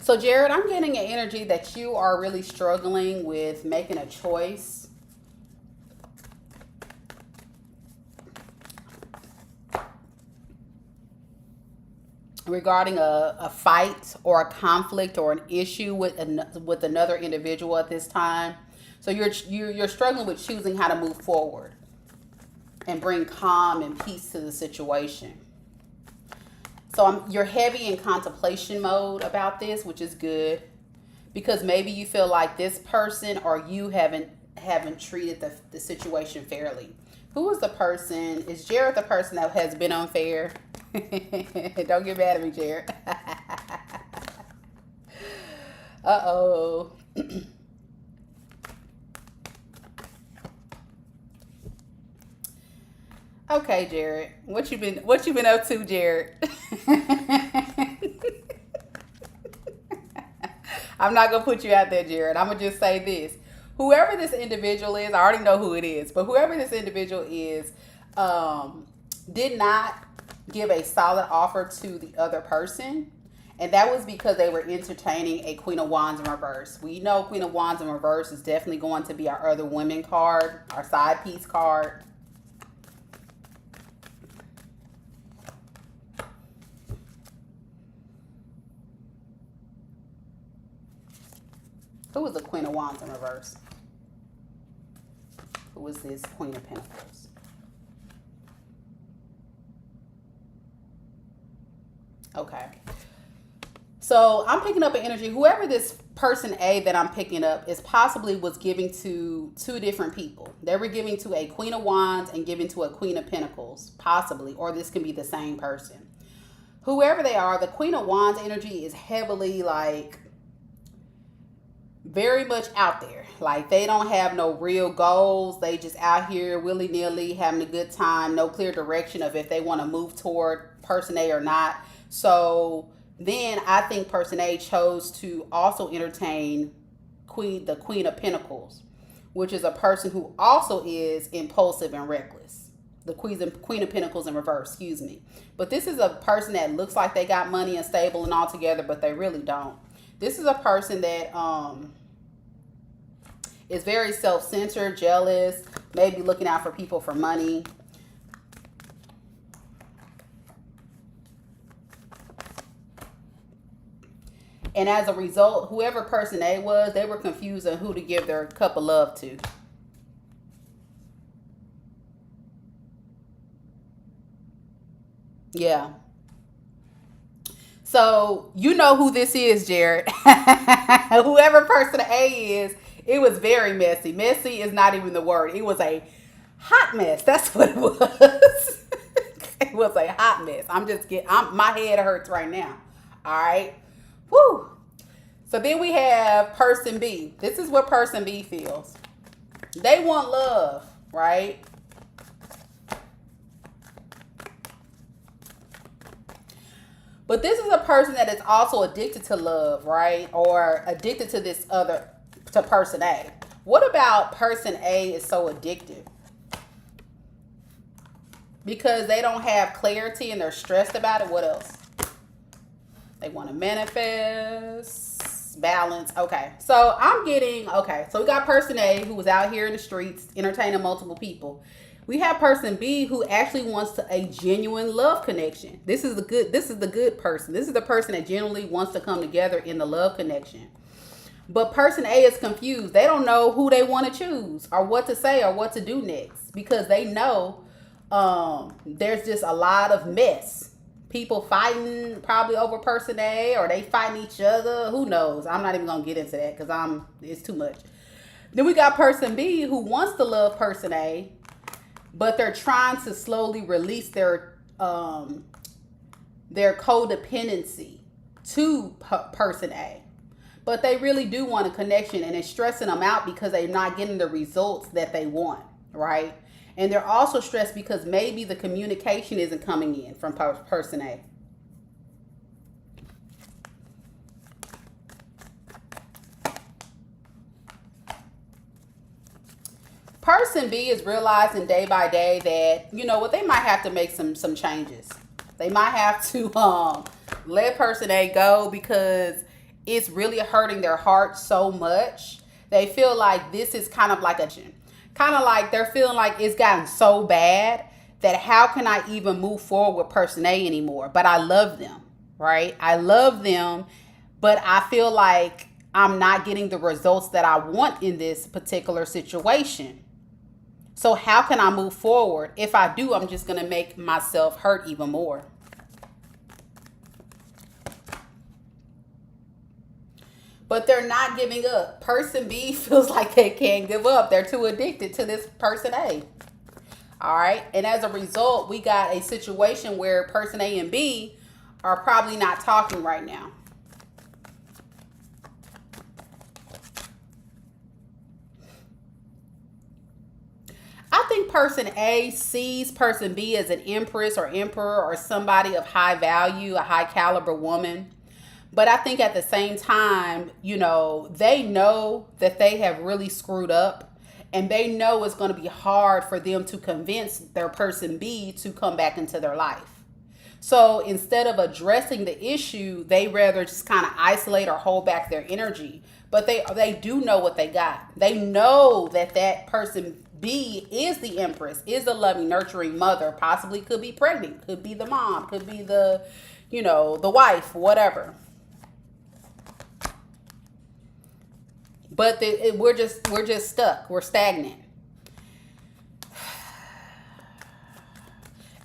S1: So, Jared, I'm getting an energy that you are really struggling with making a choice. Regarding a fight or a conflict or an issue with another individual at this time. So you're struggling with choosing how to move forward and bring calm and peace to the situation. So you're heavy in contemplation mode about this, which is good, because maybe you feel like this person or you haven't treated the situation fairly. Who is the person? Is Jared the person that has been unfair? Don't get mad at me, Jared. Uh-oh. Okay, Jared. What you been up to, Jared? I'm not gonna put you out there, Jared. I'm gonna just say this. Whoever this individual is, I already know who it is, but whoever this individual is, did not give a solid offer to the other person. And that was because they were entertaining a Queen of Wands in reverse. We know Queen of Wands in reverse is definitely going to be our other women card, our side piece card. Who was the Queen of Wands in reverse? Who was this Queen of Pentacles? Okay. So I'm picking up an energy. Whoever this person A that I'm picking up is possibly was giving to two different people. They were giving to a Queen of Wands and giving to a Queen of Pentacles, possibly. Or this can be the same person. Whoever they are, the Queen of Wands energy is heavily like very much out there. Like they don't have no real goals. They just out here willy-nilly having a good time. No clear direction of if they want to move toward person A or not. So then I think person A chose to also entertain the Queen of Pentacles, which is a person who also is impulsive and reckless. The Queen of Pentacles in reverse, excuse me. But this is a person that looks like they got money and stable and all together, but they really don't. This is a person that is very self-centered, jealous, maybe looking out for people for money. And as a result, whoever person A was, they were confused on who to give their cup of love to. Yeah. So, you know who this is, Jared. Whoever person A is, it was very messy. Messy is not even the word. It was a hot mess. That's what it was. It was a hot mess. My head hurts right now. All right. Woo. So then we have person B. This is what person B feels. They want love, right? But this is a person that is also addicted to love, right? Or addicted to to person A. What about person A is so addictive? Because they don't have clarity and they're stressed about it. What else? They want to manifest, balance. Okay. So so we got person A who was out here in the streets entertaining multiple people. We have person B who actually wants a genuine love connection. This is the good person. This is the person that genuinely wants to come together in the love connection. But person A is confused. They don't know who they want to choose or what to say or what to do next because they know there's just a lot of mess. People fighting probably over person A, or they fighting each other. Who knows? I'm not even gonna get into that because it's too much. Then we got person B who wants to love person A, but they're trying to slowly release their codependency to person A. But they really do want a connection, and it's stressing them out because they're not getting the results that they want, right? And they're also stressed because maybe the communication isn't coming in from person A. Person B is realizing day by day that, you know what, they might have to make some changes. They might have to let person A go because it's really hurting their heart so much. They feel like this is kind of like they're feeling like it's gotten so bad that how can I even move forward with person A anymore? But I love them, right? I love them, but I feel like I'm not getting the results that I want in this particular situation. So how can I move forward? If I do, I'm just going to make myself hurt even more. But they're not giving up. Person B feels like they can't give up. They're too addicted to this person A. All right. And as a result, we got a situation where person A and B are probably not talking right now. I think person A sees person B as an empress or emperor or somebody of high value, a high caliber woman. But I think at the same time, you know, they know that they have really screwed up, and they know it's going to be hard for them to convince their person B to come back into their life. So instead of addressing the issue, they rather just kind of isolate or hold back their energy. But they do know what they got. They know that that person B is the empress, is a loving, nurturing mother, possibly could be pregnant, could be the mom, could be the, the wife, whatever. But we're just stuck. We're stagnant.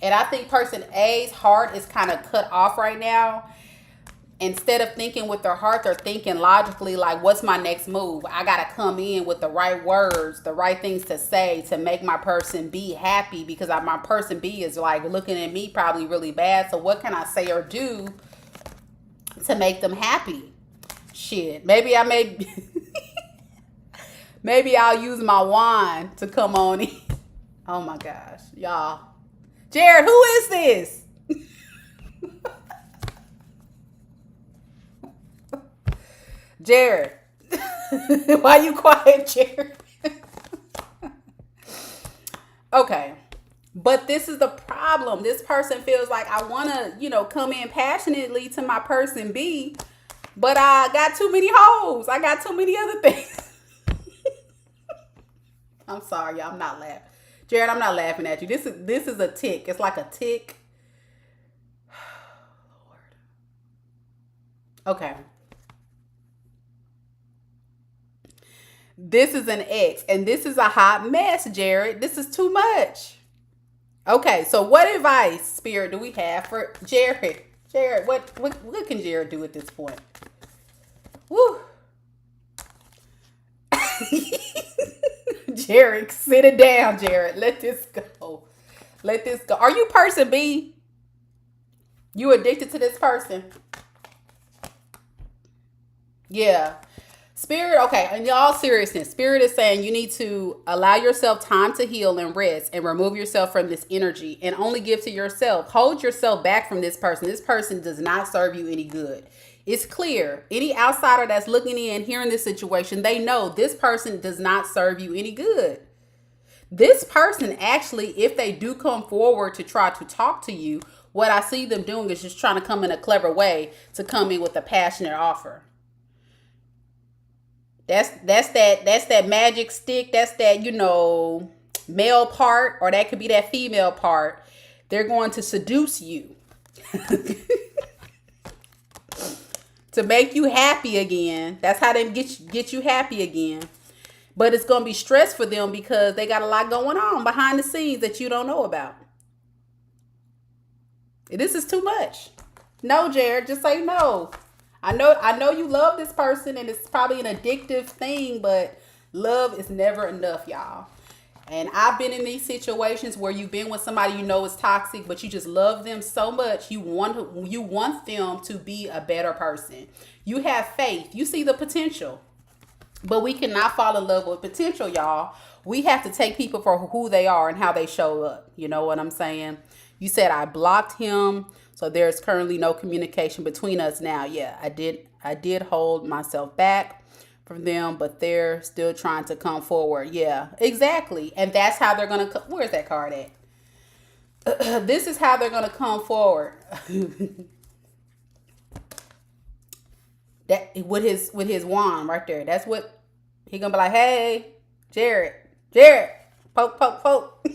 S1: And I think person A's heart is kind of cut off right now. Instead of thinking with their heart, they're thinking logically, like, what's my next move? I got to come in with the right words, the right things to say to make my person B happy, because my person B is like looking at me probably really bad. So what can I say or do to make them happy? Shit. Maybe maybe I'll use my wand to come on in. Oh my gosh, y'all. Jared, who is this? Jared. Why you quiet, Jared? Okay. But this is the problem. This person feels like I want to, come in passionately to my person B, but I got too many hoes. I got too many other things. I'm sorry, y'all. I'm not laughing. Jared, I'm not laughing at you. This is a tick. It's like a tick. Lord. Okay. This is an X, and this is a hot mess, Jared. This is too much. Okay, so what advice, Spirit, do we have for Jared? Jared, what can Jared do at this point? Woo. Jared, sit it down, Jared. Let this go. Let this go. Are you person B? You addicted to this person? Yeah. Spirit, okay, in all seriousness, Spirit is saying you need to allow yourself time to heal and rest and remove yourself from this energy and only give to yourself. Hold yourself back from this person. This person does not serve you any good. It's clear. Any outsider that's looking in, hearing this situation, they know this person does not serve you any good. This person actually, if they do come forward to try to talk to you, what I see them doing is just trying to come in a clever way to come in with a passionate offer. That's that magic stick. That's that, male part, or that could be that female part. They're going to seduce you to make you happy again. That's how they get you happy again. But it's going to be stress for them because they got a lot going on behind the scenes that you don't know about. This is too much. No, Jared, just say no. I know you love this person and it's probably an addictive thing, but love is never enough, y'all. And I've been in these situations where you've been with somebody you know is toxic, but you just love them so much. You want them to be a better person. You have faith. You see the potential. But we cannot fall in love with potential, y'all. We have to take people for who they are and how they show up. You know what I'm saying? You said I blocked him. So there's currently no communication between us now. Yeah, I did hold myself back from them, but they're still trying to come forward. Yeah, exactly. And that's how they're going to where's that card at? This is how they're going to come forward. That with his wand right there. That's what he going to be like, "Hey, Jared, poke poke poke."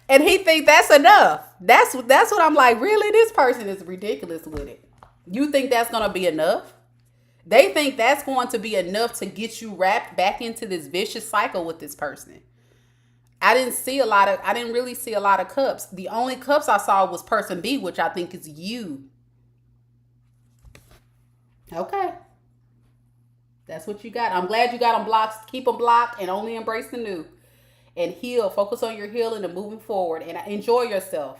S1: And he think that's enough. That's what I'm like, really? This person is ridiculous with it. You think that's going to be enough? They think that's going to be enough to get you wrapped back into this vicious cycle with this person. I didn't really see a lot of cups. The only cups I saw was person B, which I think is you. Okay. That's what you got. I'm glad you got them blocked. Keep them blocked and only embrace the new. And heal. Focus on your healing and moving forward. And enjoy yourself.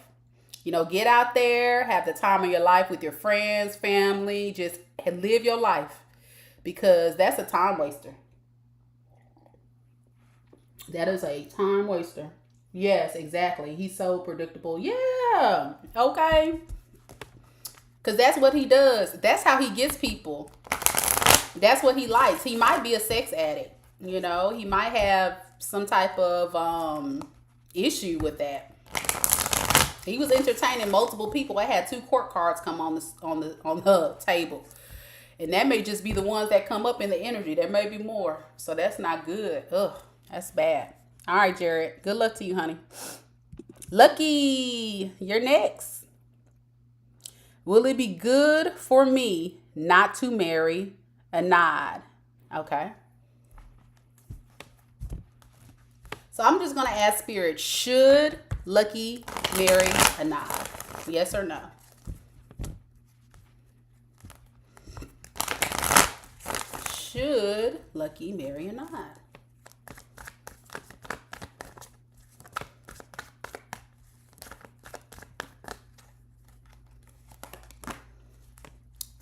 S1: Get out there. Have the time of your life with your friends, family. Just live your life. Because that's a time waster. That is a time waster. Yes, exactly. He's so predictable. Yeah. Okay. Because that's what he does. That's how he gets people. That's what he likes. He might be a sex addict. He might have some type of issue with that. He was entertaining multiple people. I had 2 court cards come on the table. And that may just be the ones that come up in the energy. There may be more. So that's not good. Ugh, that's bad. All right, Jared. Good luck to you, honey. Lucky, you're next. Will it be good for me not to marry a nod? Okay. So I'm just going to ask Spirit, should Lucky marry a nod? Yes or no? Should Lucky marry a nod?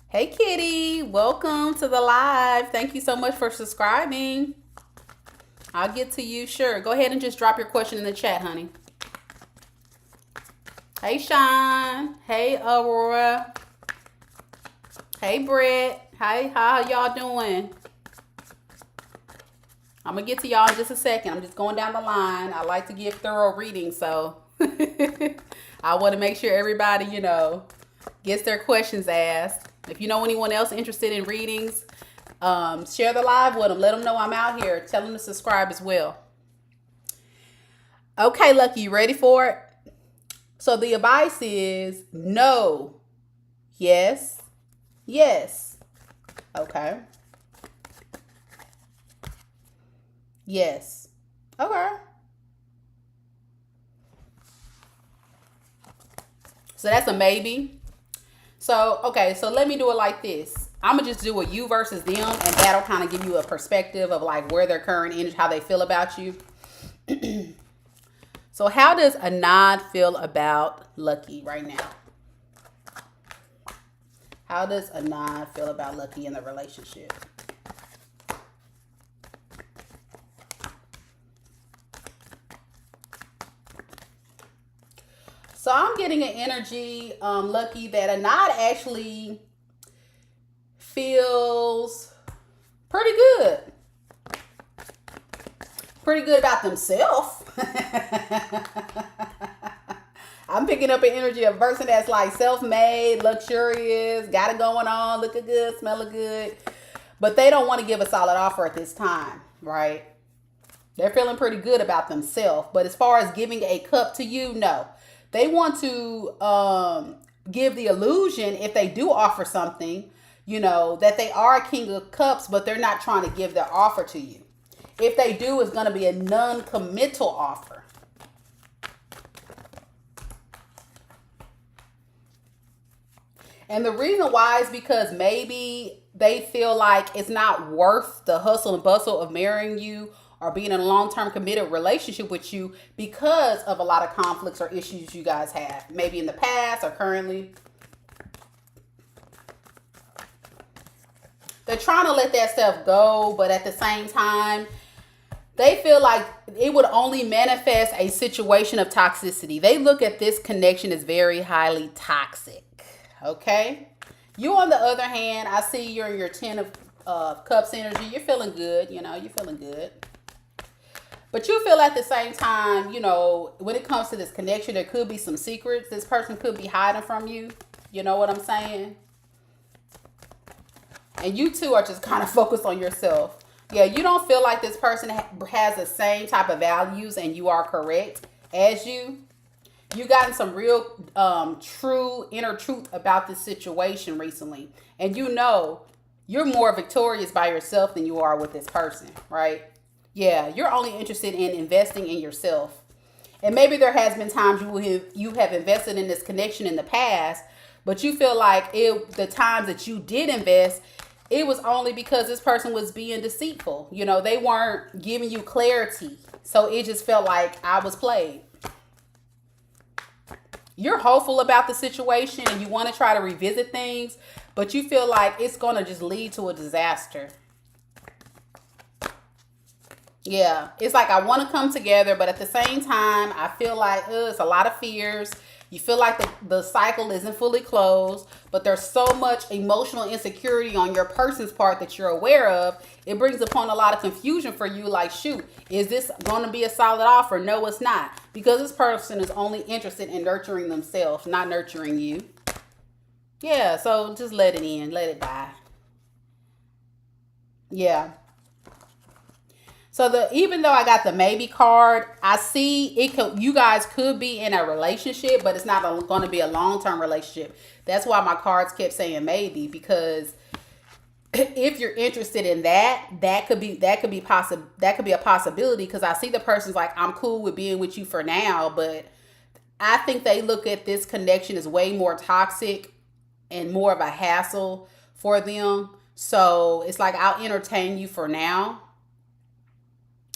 S1: Hey, Kitty. Welcome to the live. Thank you so much for subscribing. I'll get to you. Sure. Go ahead and just drop your question in the chat, honey. Hey, Sean. Hey, Aurora. Hey, Brett. Hi, how y'all doing? I'm going to get to y'all in just a second. I'm just going down the line. I like to give thorough readings, so I want to make sure everybody, gets their questions asked. If you know anyone else interested in readings, share the live with them. Let them know I'm out here. Tell them to subscribe as well. Okay, Lucky, you ready for it? So the advice is no, yes, yes. Okay. Yes. Okay. So that's a maybe. So, okay, so let me do it like this. I'm going to just do a you versus them, and that'll kind of give you a perspective of like where their current energy, how they feel about you. So how does a nod feel about Lucky right now? How does a nod feel about Lucky in the relationship? So I'm getting an energy, Lucky, that a nod actually feels pretty good. Pretty good about themselves. I'm picking up an energy of a person that's like self-made, luxurious, got it going on, looking good, smelling good. But they don't want to give a solid offer at this time, right? They're feeling pretty good about themselves. But as far as giving a cup to you, no. They want to give the illusion, if they do offer something, that they are a king of cups, but they're not trying to give their offer to you. If they do, it's going to be a non-committal offer. And the reason why is because maybe they feel like it's not worth the hustle and bustle of marrying you or being in a long-term committed relationship with you because of a lot of conflicts or issues you guys have, maybe in the past or currently. They're trying to let that stuff go, but at the same time, they feel like it would only manifest a situation of toxicity. They look at this connection as very highly toxic, okay? You, on the other hand, I see you're in your 10 of Cups energy. You're feeling good, you're feeling good. But you feel at the same time, when it comes to this connection, there could be some secrets. This person could be hiding from you. You know what I'm saying? And you two are just kind of focused on yourself. Yeah, you don't feel like this person has the same type of values and you are correct as you. You gotten some real true inner truth about this situation recently. And you're more victorious by yourself than you are with this person, right? Yeah, you're only interested in investing in yourself. And maybe there has been times you have invested in this connection in the past, but you feel like the times that you did invest, it was only because this person was being deceitful. They weren't giving you clarity. So it just felt like I was played. You're hopeful about the situation and you want to try to revisit things, but you feel like it's going to just lead to a disaster. Yeah, it's like I want to come together, but at the same time, I feel like it's a lot of fears. You feel like the cycle isn't fully closed, but there's so much emotional insecurity on your person's part that you're aware of. It brings upon a lot of confusion for you. Like, shoot, is this going to be a solid offer? No, it's not. because this person is only interested in nurturing themselves, not nurturing you. Yeah, so just let it in, let it die. Yeah. So the even though I got the maybe card, I see it could you guys could be in a relationship, but it's not going to be a long-term relationship. That's why my cards kept saying maybe, because if you're interested in that, that could be a possibility, because I see the person's like, I'm cool with being with you for now, but I think they look at this connection as way more toxic and more of a hassle for them. So it's like, I'll entertain you for now.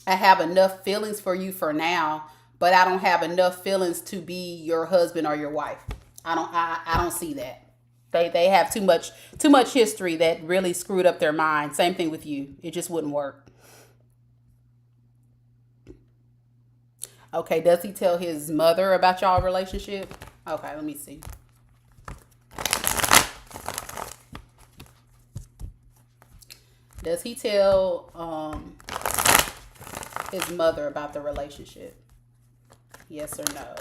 S1: I have enough feelings for you for now, but I don't have enough feelings to be your husband or your wife. I don't see that. They have too much history that really screwed up their mind. Same thing with you. It just wouldn't work. Okay, does he tell his mother about y'all relationship? Okay, let me see. Does he tell his mother about the relationship? Yes or no?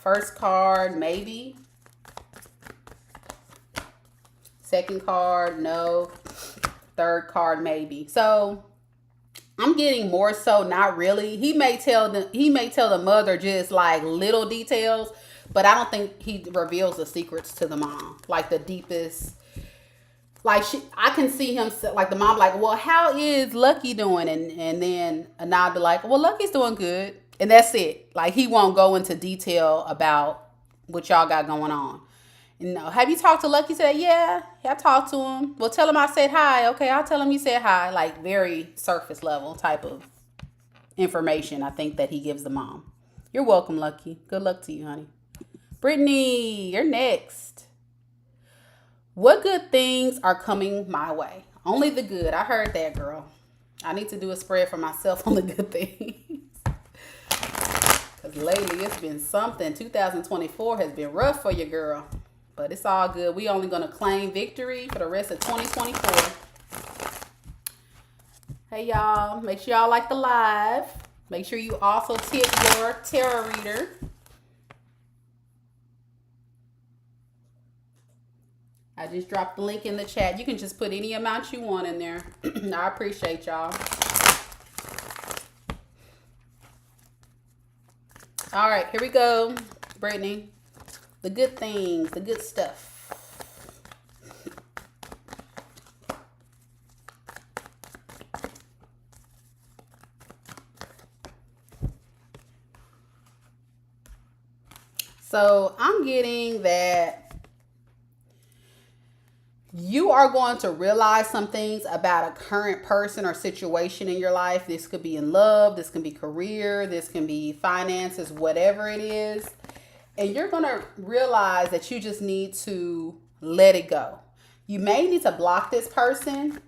S1: First card, maybe. Second card, no. Third card, maybe. So I'm getting more so not really. He may tell the mother just like little details, but I don't think he reveals the secrets to the mom, like the deepest. Like I can see him like the mom, like, well, how is Lucky doing? And then Anad be like, well, Lucky's doing good, and that's it. Like he won't go into detail about what y'all got going on. No, have you talked to Lucky today? Yeah, I talked to him. Well, tell him I said hi. Okay, I'll tell him you said hi. Like very surface level type of information, I think, that he gives the mom. You're welcome, Lucky. Good luck to you, honey. Brittany, you're next. What good things are coming my way? Only the good. I heard that, girl. I need to do a spread for myself on the good things. Because lately it's been something. 2024 has been rough for you, girl. But it's all good. We only going to claim victory for the rest of 2024. Hey, y'all. Make sure y'all like the live. Make sure you also tip your tarot reader. I just dropped the link in the chat. You can just put any amount you want in there. I appreciate y'all. All right, here we go, Brittany. The good things, the good stuff. So I'm getting that you are going to realize some things about a current person or situation in your life. This could be in love, this can be career, this can be finances, whatever it is. And you're going to realize that you just need to let it go. You may need to block this person,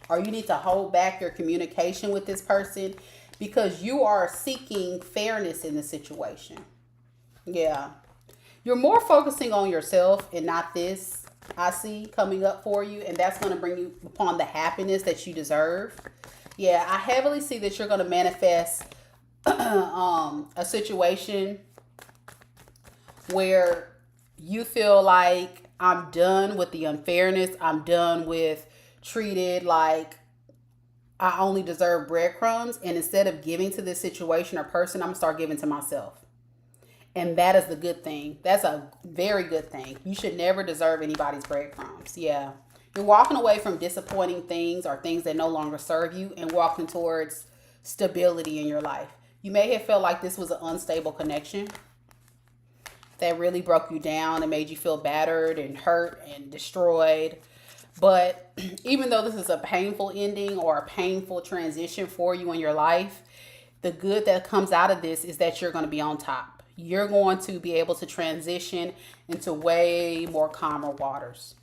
S1: or you need to hold back your communication with this person, because you are seeking fairness in the situation. Yeah. You're more focusing on yourself and not this, I see, coming up for you. And that's going to bring you upon the happiness that you deserve. Yeah, I heavily see that you're going to manifest a situation where you feel like, I'm done with the unfairness. I'm done with treated like I only deserve breadcrumbs. And instead of giving to this situation or person, I'm going to start giving to myself. And that is the good thing. That's a very good thing. You should never deserve anybody's breadcrumbs. Yeah. You're walking away from disappointing things or things that no longer serve you and walking towards stability in your life. You may have felt like this was an unstable connection that really broke you down and made you feel battered and hurt and destroyed. But even though this is a painful ending or a painful transition for you in your life, the good that comes out of this is that you're going to be on top. You're going to be able to transition into way more calmer waters.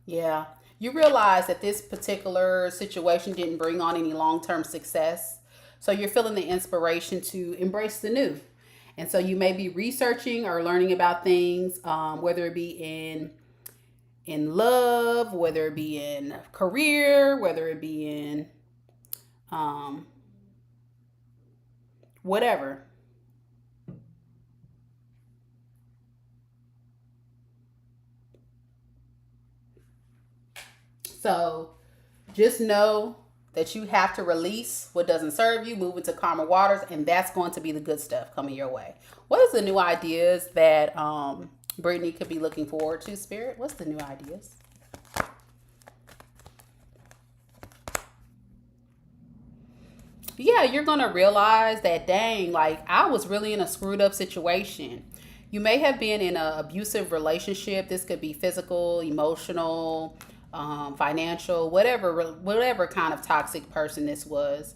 S1: Yeah. You realize that this particular situation didn't bring on any long-term success. So you're feeling the inspiration to embrace the new. And so you may be researching or learning about things, whether it be in love, whether it be in career, whether it be in whatever. So just know that you have to release what doesn't serve you, move into calmer waters, and that's going to be the good stuff coming your way. What is the new ideas that Brittany could be looking forward to, Spirit? What's the new ideas? Yeah, you're going to realize that, dang, like I was really in a screwed up situation. You may have been in an abusive relationship. This could be physical, emotional, financial, whatever kind of toxic person this was.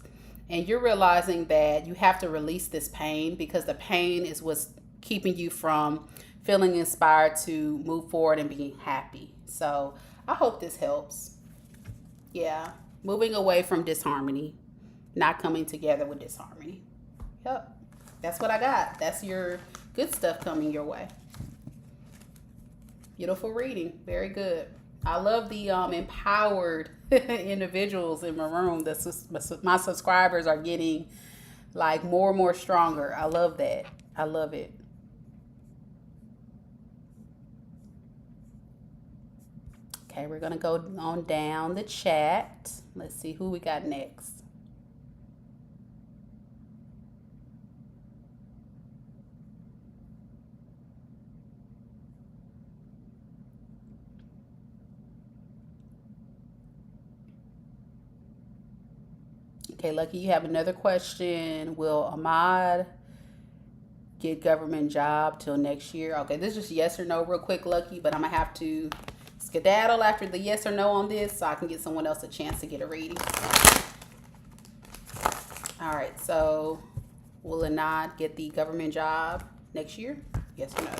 S1: And you're realizing that you have to release this pain because the pain is what's keeping you from feeling inspired to move forward and being happy. So I hope this helps. Yeah, moving away from disharmony, not coming together with disharmony. Yep. That's what I got. That's your good stuff coming your way. Beautiful reading. Very good. I love the empowered individuals in my room. My subscribers are getting like more and more stronger. I love that. I love it. Okay, we're going to go on down the chat. Let's see who we got next. Okay, Lucky, you have another question. Will Ahmad get government job till next year? Okay, this is just yes or no real quick, Lucky, but I'm going to have to skedaddle after the yes or no on this so I can get someone else a chance to get a reading. All right, so will Ahmad get the government job next year? Yes or no?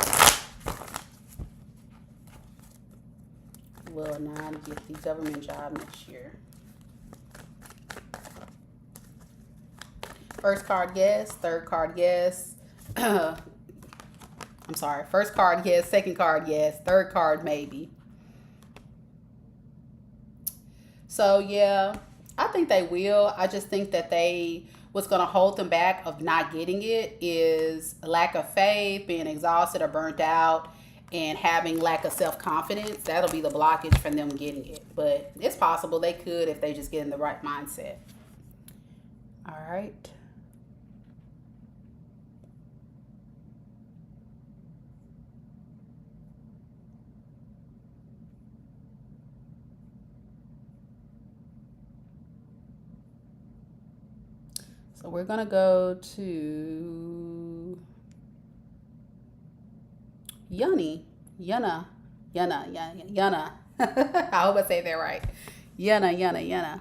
S1: Will Ahmad get the government job next year? First card, yes. Third card, yes. I'm sorry. First card, yes. Second card, yes. Third card, maybe. So, yeah, I think they will. I just think that what's going to hold them back of not getting it is lack of faith, being exhausted or burnt out, and having lack of self-confidence. That'll be the blockage from them getting it. But it's possible they could if they just get in the right mindset. All right. So we're going to go to Yana. I hope I say that right. Yana.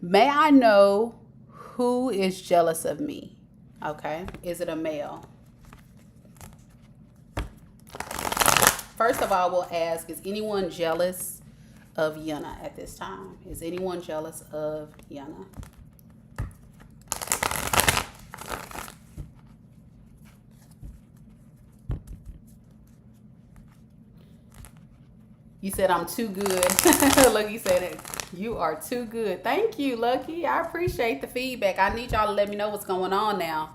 S1: May I know who is jealous of me? Okay. Is it a male? First of all, we'll ask, is anyone jealous of Yana at this time? Is anyone jealous of Yana? You said I'm too good. Lucky said it. You are too good. Thank you, Lucky. I appreciate the feedback. I need y'all to let me know what's going on now.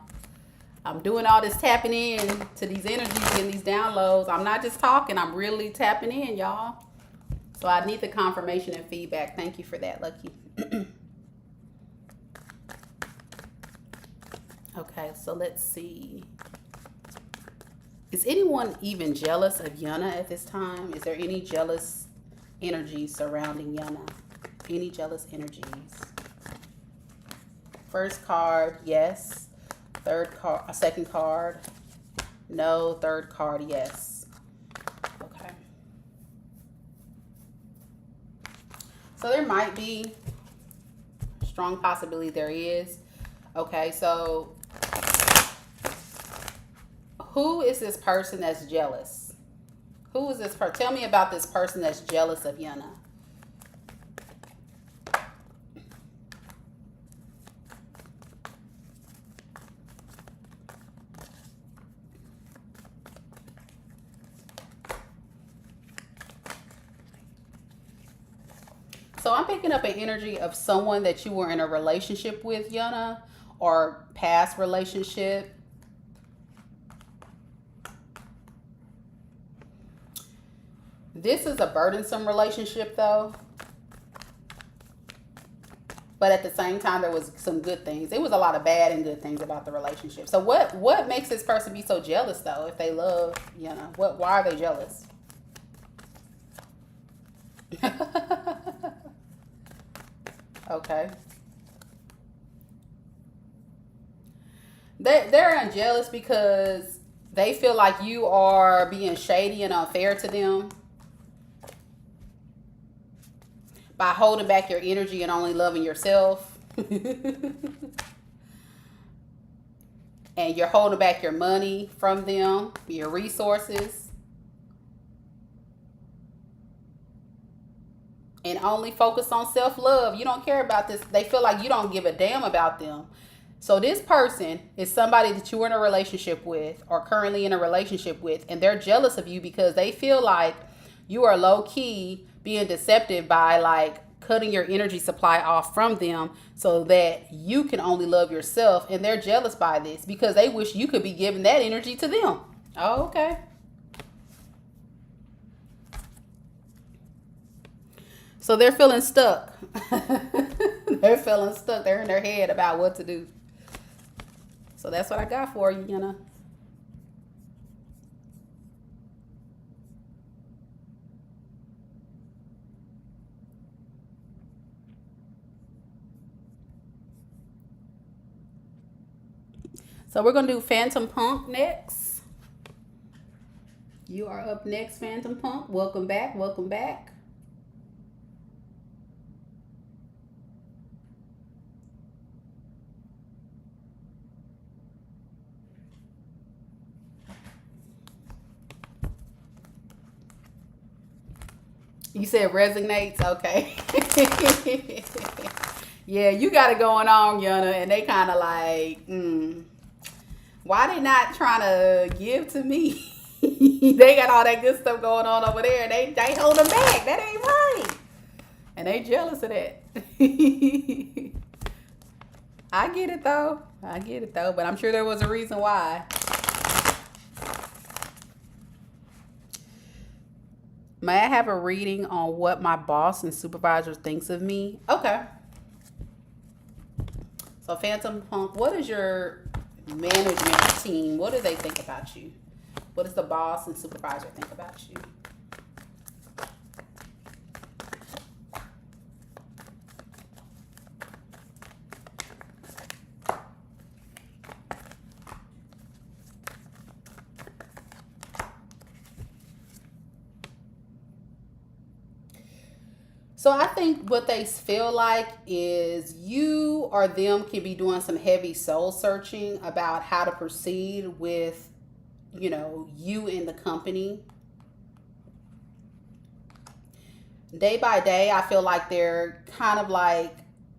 S1: I'm doing all this tapping in to these energies and these downloads. I'm not just talking. I'm really tapping in, y'all. So I need the confirmation and feedback. Thank you for that, Lucky. Okay, so let's see. Is anyone even jealous of Yana at this time? Is there any jealous energy surrounding Yana? Any jealous energies? First card, yes. Second card, no. Third card, yes. Okay. So there might be strong possibility there is. Okay, so who is this person that's jealous? Who is this person? Tell me about this person that's jealous of Yana. So I'm picking up an energy of someone that you were in a relationship with, Yana, or past relationship. This is a burdensome relationship though. But at the same time, there was some good things. It was a lot of bad and good things about the relationship. So what makes this person be so jealous though? If they love, you know, why are they jealous? Okay. They're jealous because they feel like you are being shady and unfair to them by holding back your energy and only loving yourself. And you're holding back your money from them, your resources, and only focus on self-love. You don't care about this. They feel like you don't give a damn about them. So this person is somebody that you're in a relationship with or currently in a relationship with, and they're jealous of you because they feel like you are low-key being deceptive by like cutting your energy supply off from them so that you can only love yourself. And they're jealous by this because they wish you could be giving that energy to them. Oh, okay. So they're feeling stuck. They're feeling stuck. They're in their head about what to do. So that's what I got for you, you know. So we're going to do Phantom Punk next. You are up next, Phantom Punk. Welcome back. Welcome back. You said resonates? Okay. Yeah, you got it going on, Yana, and they kind of like, why they not trying to give to me? They got all that good stuff going on over there, and they hold them back. That ain't right. And they jealous of that. I get it though. I get it though, but I'm sure there was a reason why. May I have a reading on what my boss and supervisor thinks of me? Okay. So Phantom Punk, what is your management team? What do they think about you? What does the boss and supervisor think about you? So I think what they feel like is you or them can be doing some heavy soul searching about how to proceed with, you know, you in the company. Day by day, I feel like they're kind of like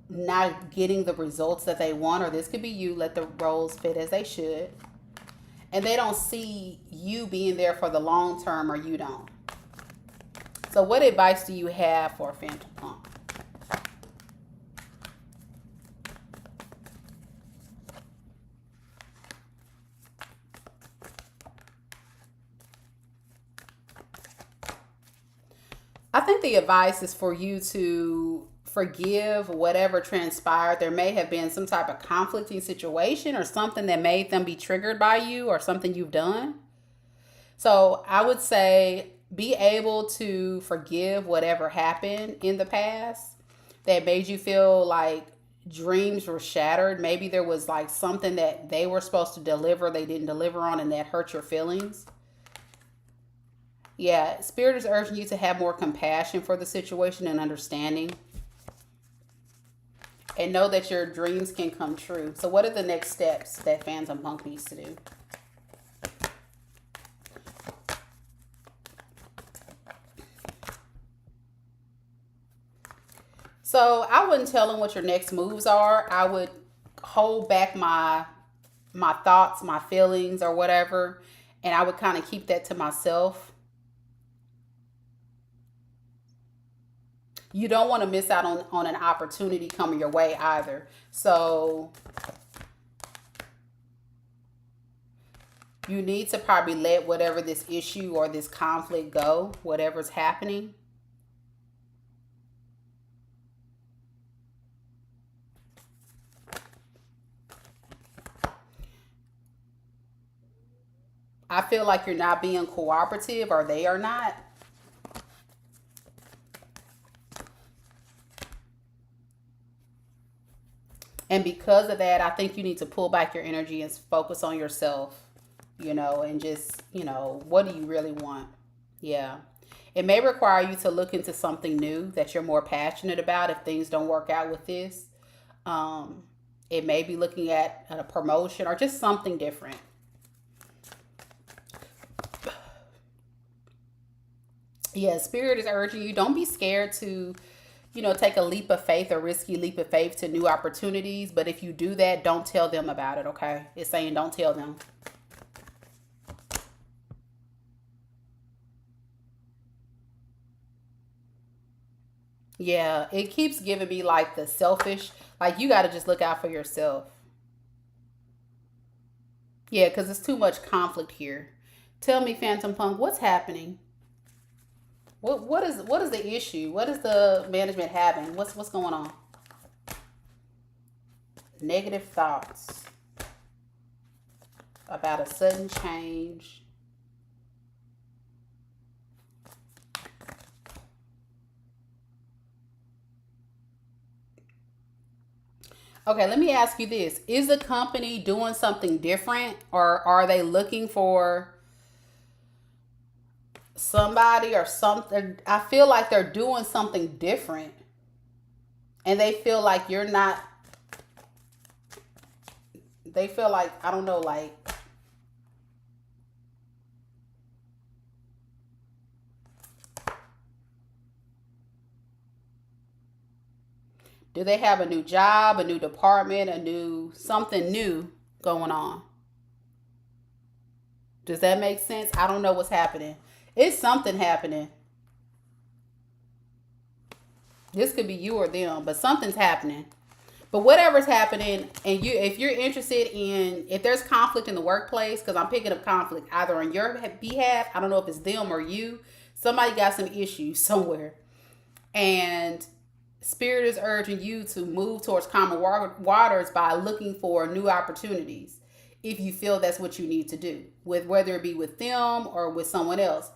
S1: not getting the results that they want, or this could be you, let the roles fit as they should. And they don't see you being there for the long term, or you don't. So what advice do you have for Phantom Punk? I think the advice is for you to forgive whatever transpired. There may have been some type of conflicting situation or something that made them be triggered by you or something you've done. So I would say be able to forgive whatever happened in the past that made you feel like dreams were shattered. Maybe there was like something that they were supposed to deliver, they didn't deliver on, and that hurt your feelings. Yeah, Spirit is urging you to have more compassion for the situation and understanding. And know that your dreams can come true. So, what are the next steps that Phantom Punk needs to do? So, I wouldn't tell them what your next moves are. I would hold back my thoughts, my feelings, or whatever, and I would kind of keep that to myself. You don't want to miss out on an opportunity coming your way either. So You need to probably let whatever this issue or this conflict go, whatever's happening. I feel like you're not being cooperative, or they are not. And because of that, I think you need to pull back your energy and focus on yourself, and just, what do you really want? Yeah. It may require you to look into something new that you're more passionate about if things don't work out with this. Um, it may be looking at a promotion or just something different. Yeah, Spirit is urging you, don't be scared to, take a leap of faith, a risky leap of faith to new opportunities. But if you do that, don't tell them about it, okay? It's saying don't tell them. Yeah, it keeps giving me like the selfish, like you got to just look out for yourself. Yeah, because it's too much conflict here. Tell me, Phantom Punk, what's happening? What is the issue? What is the management having? What's going on? Negative thoughts about a sudden change. Okay, let me ask you this. Is the company doing something different, or are they looking for somebody or something? I feel like they're doing something different, and they feel like you're not, they feel like, I don't know, like, do they have a new job, a new department, a new something new going on? Does that make sense? I don't know what's happening. It's something happening. This could be you or them, but something's happening. But whatever's happening, and if you're interested in, if there's conflict in the workplace, because I'm picking up conflict either on your behalf, I don't know if it's them or you, somebody got some issues somewhere. And Spirit is urging you to move towards calmer waters by looking for new opportunities if you feel that's what you need to do, with whether it be with them or with someone else.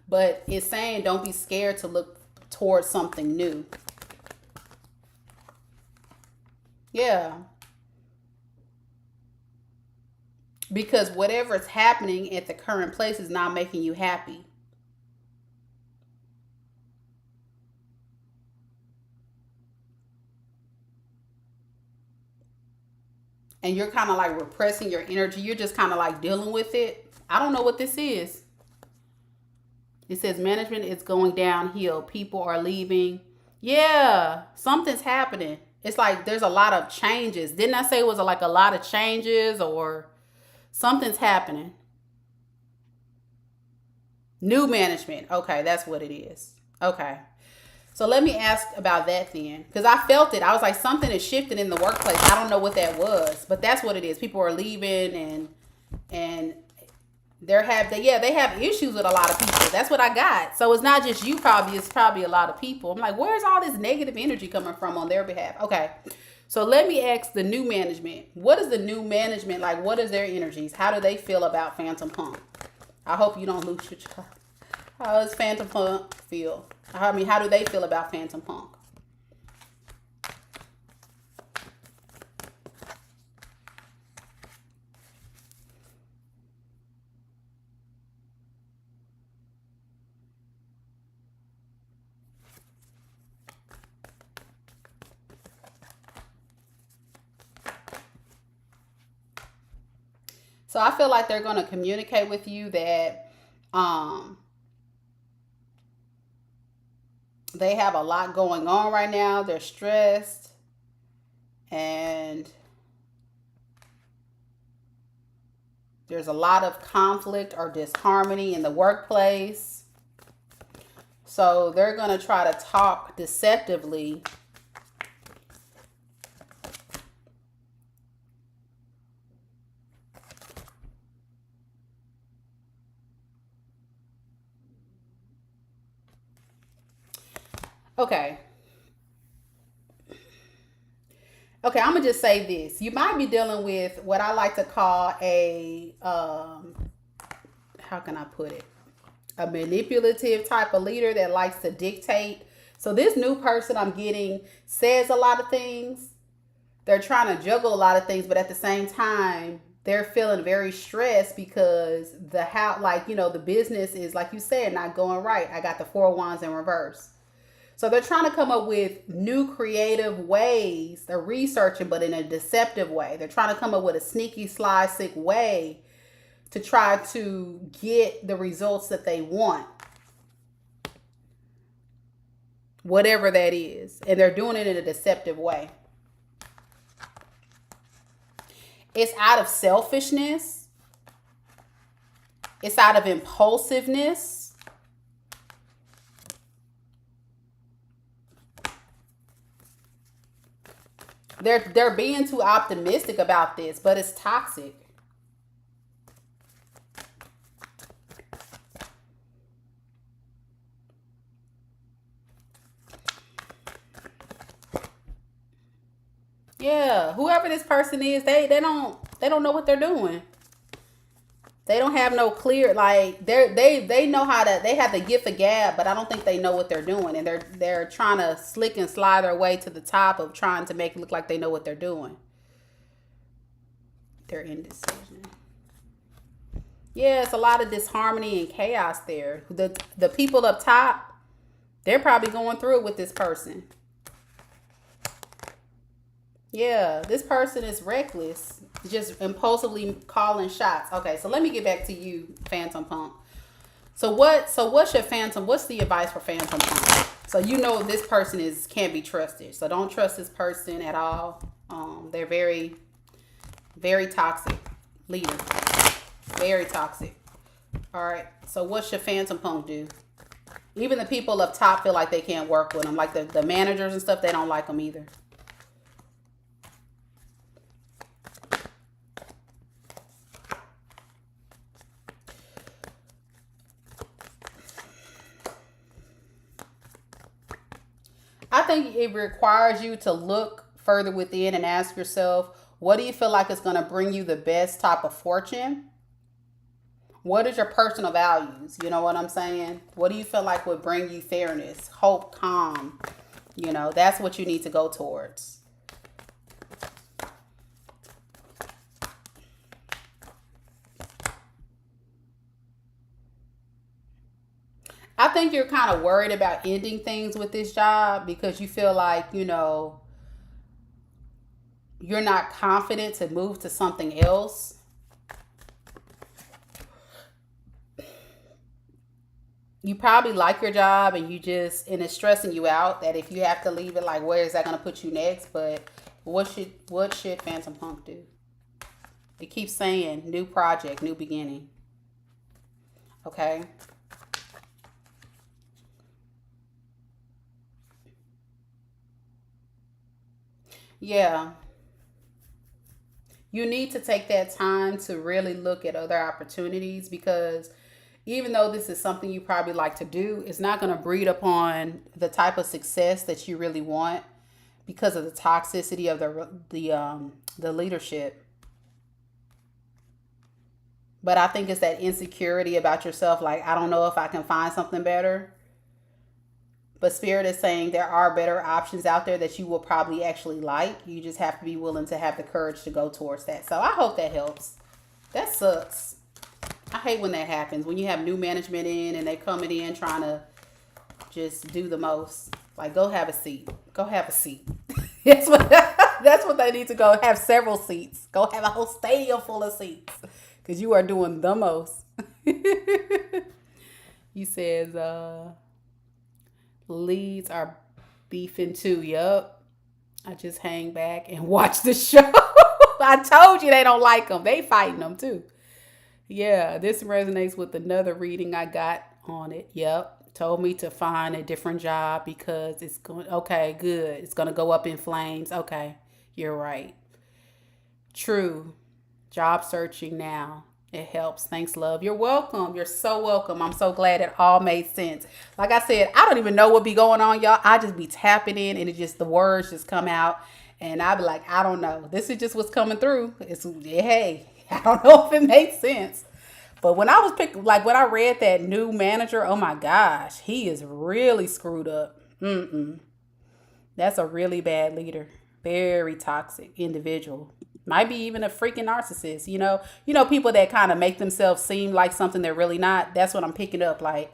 S1: But it's saying don't be scared to look towards something new. Yeah, because whatever is happening at the current place is not making you happy. And you're kind of like repressing your energy. You're just kind of like dealing with it. I don't know what this is. It says management is going downhill. People are leaving. Yeah, something's happening. It's like there's a lot of changes. Didn't I say it was like a lot of changes, or something's happening? New management. Okay, that's what it is. Okay. So let me ask about that then, because I felt it. I was like, something is shifting in the workplace. I don't know what that was, but that's what it is. People are leaving, and they have issues with a lot of people. That's what I got. So it's not just you. Probably it's probably a lot of people. I'm like, where's all this negative energy coming from on their behalf? Okay. So let me ask the new management. What is the new management like? What is their energies? How do they feel about Phantom Punk? I hope you don't lose your job. How does Phantom Punk feel? I mean, how do they feel about Phantom Punk? So I feel like they're going to communicate with you that um, they have a lot going on right now. They're stressed, and there's a lot of conflict or disharmony in the workplace. So they're going to try to talk deceptively Okay. Okay, I'm gonna just say this. You might be dealing with what I like to call a how can I put it? A manipulative type of leader that likes to dictate. So this new person I'm getting says a lot of things. They're trying to juggle a lot of things, but at the same time, they're feeling very stressed because the how like, the business is, like you said, not going right. I got the four of wands in reverse. So they're trying to come up with new creative ways. They're researching, but in a deceptive way. They're trying to come up with a sneaky, sly, sick way to try to get the results that they want, whatever that is. And they're doing it in a deceptive way. It's out of selfishness, it's out of impulsiveness. They're being too optimistic about this, but it's toxic. Yeah, whoever this person is, they don't know what they're doing. They don't have no clear, like they know how to, they have the gift of gab, but I don't think they know what they're doing, and they're trying to slick and slide their way to the top of trying to make it look like they know what they're doing. Their indecision. Yeah, it's a lot of disharmony and chaos there. The people up top, they're probably going through it with this person. Yeah, this person is reckless, just impulsively calling shots. Okay, so let me get back to you, Phantom Punk. So what's your Phantom? What's the advice for Phantom Punk? So you know this person is can't be trusted. So don't trust this person at all. They're very, very toxic leader. Very toxic. All right. So what's your Phantom Punk do? Even the people up top feel like they can't work with them. Like the managers and stuff, they don't like them either. I think it requires you to look further within and ask yourself, what do you feel like is going to bring you the best type of fortune? What is your personal values? You know what I'm saying? What do you feel like would bring you fairness, hope, calm? That's what you need to go towards. I think you're kind of worried about ending things with this job because you feel like, you're not confident to move to something else. You probably like your job and and it's stressing you out that if you have to leave it, like, where is that going to put you next? But what should Phantom Punk do? It keeps saying new project, new beginning. Okay. Yeah. You need to take that time to really look at other opportunities because even though this is something you probably like to do, it's not going to breed upon the type of success that you really want because of the toxicity of the leadership. But I think it's that insecurity about yourself, like, I don't know if I can find something better. But Spirit is saying there are better options out there that you will probably actually like. You just have to be willing to have the courage to go towards that. So I hope that helps. That sucks. I hate when that happens. When you have new management in and they coming in trying to just do the most. Like, go have a seat. Go have a seat. That's what they need to go have several seats. Go have a whole stadium full of seats. Because you are doing the most. He says, leads are beefing too. Yup. I just hang back and watch the show. I told you they don't like them. They fighting them too. Yeah, this resonates with another reading I got on it. Yep. Told me to find a different job because it's going, okay, good. It's going to go up in flames. Okay, you're right. True. Job searching now. It helps. Thanks, love. You're welcome. You're so welcome. I'm so glad it all made sense. Like I said, I don't even know what be going on, y'all. I just be tapping in and it just, the words just come out. And I be like, I don't know. This is just what's coming through. It's, hey, I don't know if it makes sense. But when I was like when I read that new manager, oh my gosh, he is really screwed up. Mm-mm. That's a really bad leader. Very toxic individual. Might be even a freaking narcissist, you know. You know, people that kind of make themselves seem like something they're really not. That's what I'm picking up. Like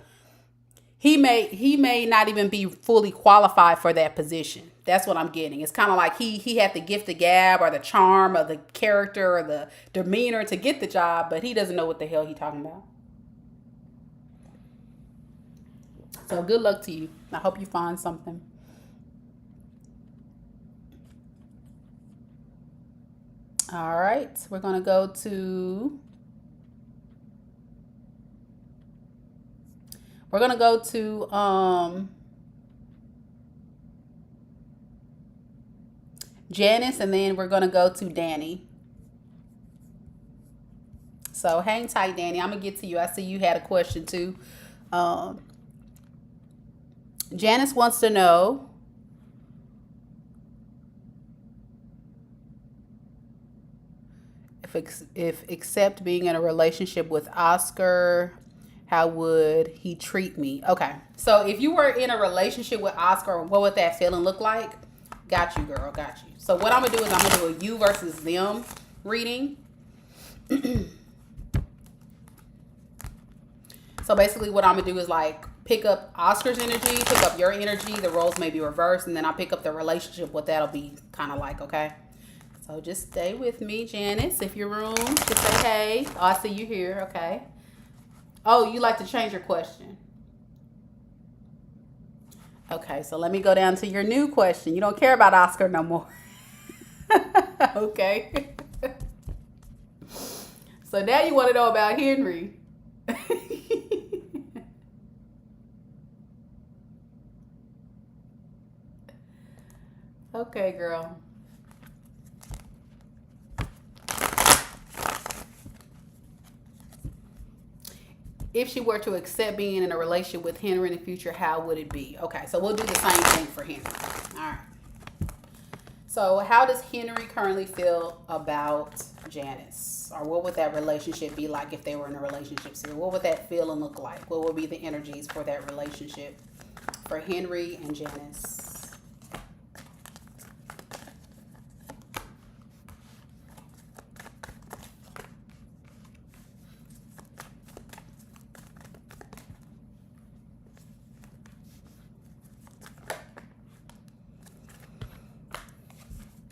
S1: he may not even be fully qualified for that position. That's what I'm getting. It's kind of like he had the gift of gab or the charm or the character or the demeanor to get the job, but he doesn't know what the hell he's talking about. So good luck to you. I hope you find something. All right, we're gonna go to Janice, and then we're gonna go to Danny. So hang tight, Danny. I'm gonna get to you. I see you had a question too. Um, Janice wants to know if except being in a relationship with Oscar, how would he treat me? Okay, so if you were in a relationship with Oscar, what would that feeling look like? Got you, girl. Got you. So what I'm gonna do is I'm gonna do a you versus them reading. So basically what I'm gonna do is like pick up Oscar's energy, pick up your energy, the roles may be reversed, and then I'll pick up the relationship, what that'll be kind of like, okay? So just stay with me, Janice. If you're room, just say hey. Oh, I see you here, okay. Oh, you like to change your question. Okay, so let me go down to your new question. You don't care about Oscar no more. Okay. So now you want to know about Henry. Okay, girl. If she were to accept being in a relationship with Henry in the future, how would it be? Okay, so we'll do the same thing for Henry. All right. So how does Henry currently feel about Janice? Or what would that relationship be like if they were in a relationship? So what would that feel and look like? What would be the energies for that relationship for Henry and Janice?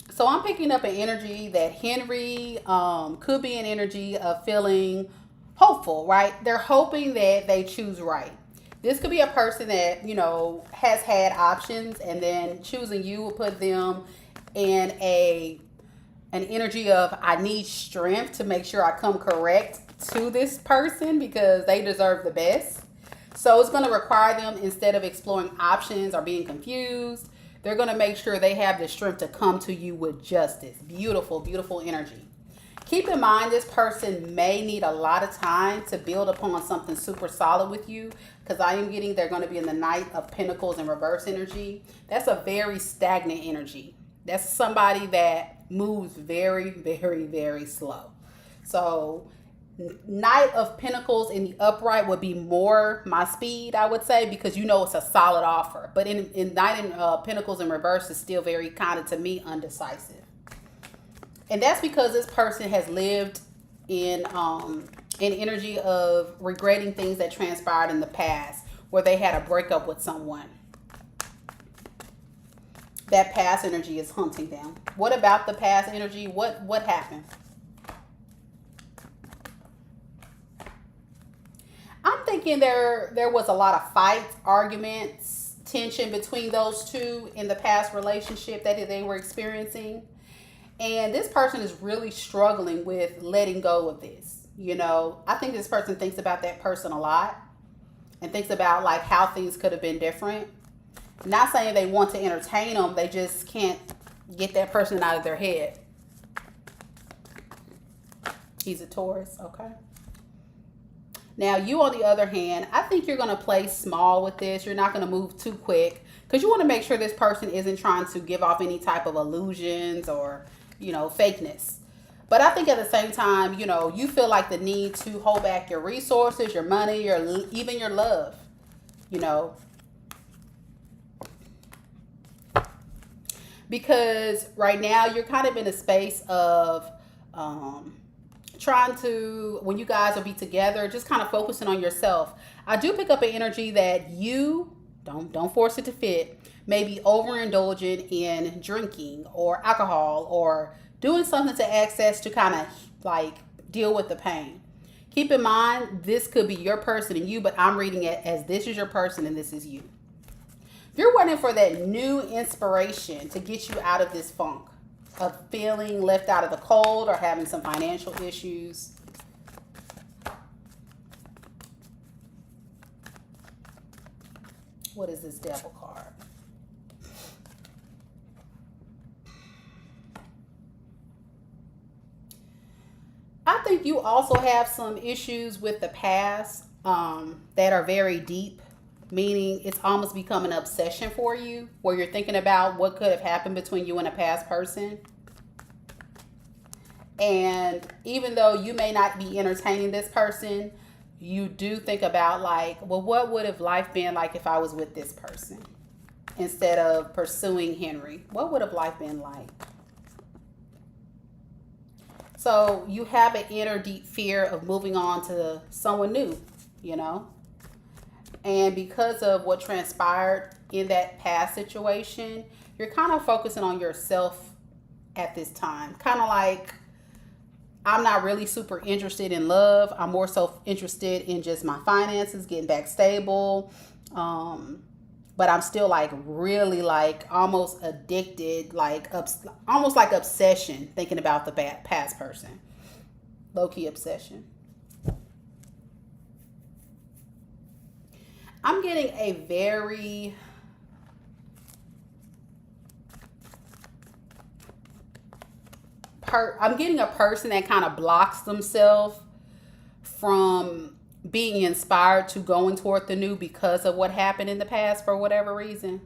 S1: So I'm picking up an energy that Henry could be an energy of feeling hopeful, right? They're hoping that they choose right. This could be a person that, you know, has had options and then choosing you will put them in an energy of I need strength to make sure I come correct to this person because they deserve the best. So it's going to require them, instead of exploring options or being confused, they're going to make sure they have the strength to come to you with justice. Beautiful, beautiful energy. Keep in mind, this person may need a lot of time to build upon something super solid with you, because I am getting they're going to be in the Knight of Pentacles in reverse energy. That's a very stagnant energy. That's somebody that moves very, very, very slow. So Knight of Pentacles in the upright would be more my speed, I would say, because you know it's a solid offer. But in Knight in Pentacles in reverse is still very kind of, to me, undecisive. And that's because this person has lived in energy of regretting things that transpired in the past, where they had a breakup with someone. That past energy is haunting them. What about the past energy? What happened? I'm thinking there was a lot of fights, arguments, tension between those two in the past relationship that they were experiencing. And this person is really struggling with letting go of this. You know, I think this person thinks about that person a lot and thinks about like how things could have been different. Not saying they want to entertain them, they just can't get that person out of their head. He's a Taurus, okay. Now, you on the other hand, I think you're going to play small with this. You're not going to move too quick because you want to make sure this person isn't trying to give off any type of illusions or, fakeness. But I think at the same time, you feel like the need to hold back your resources, your money, even your love, you know, because right now you're kind of in a space of trying to, when you guys will be together, just kind of focusing on yourself. I do pick up an energy that you don't force it to fit, maybe overindulgent in drinking or alcohol or doing something to access to kind of like deal with the pain. Keep in mind, this could be your person and you, but I'm reading it as this is your person and this is you. You're waiting for that new inspiration to get you out of this funk of feeling left out of the cold or having some financial issues. What is this devil card? I think you also have some issues with the past that are very deep, meaning it's almost become an obsession for you where you're thinking about what could have happened between you and a past person. And even though you may not be entertaining this person, you do think about like, well, what would have life been like if I was with this person instead of pursuing Henry? What would have life been like? So you have an inner deep fear of moving on to someone new, And because of what transpired in that past situation, you're kind of focusing on yourself at this time. Kind of like, I'm not really super interested in love. I'm more so interested in just my finances, getting back stable. But I'm still like really like almost addicted, like almost like obsession, thinking about the past person. Low-key obsession. I'm getting a very I'm getting a person that kind of blocks themselves from being inspired to going toward the new because of what happened in the past for whatever reason.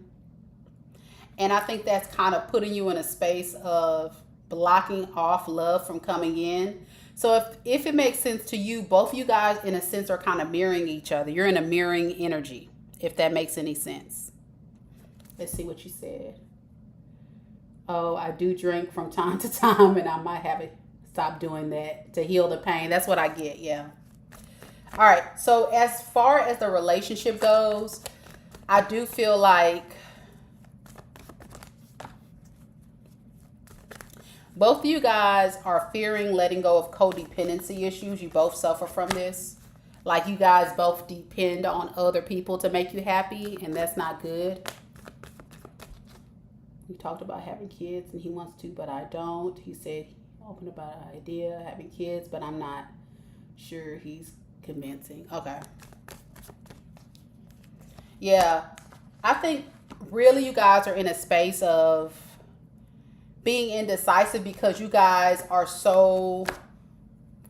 S1: And I think that's kind of putting you in a space of blocking off love from coming in. So if it makes sense to you, both of you guys in a sense are kind of mirroring each other. You're in a mirroring energy, if that makes any sense. Let's see what you said. Oh, I do drink from time to time and I might have to stop doing that to heal the pain. That's what I get, yeah. All right, so as far as the relationship goes, I do feel like both of you guys are fearing letting go of codependency issues. You both suffer from this. Like you guys both depend on other people to make you happy, and that's not good. We talked about having kids, and he wants to, but I don't. He said open about the idea of having kids, but I'm not sure he's convincing. Okay. Yeah. I think really you guys are in a space of being indecisive because you guys are so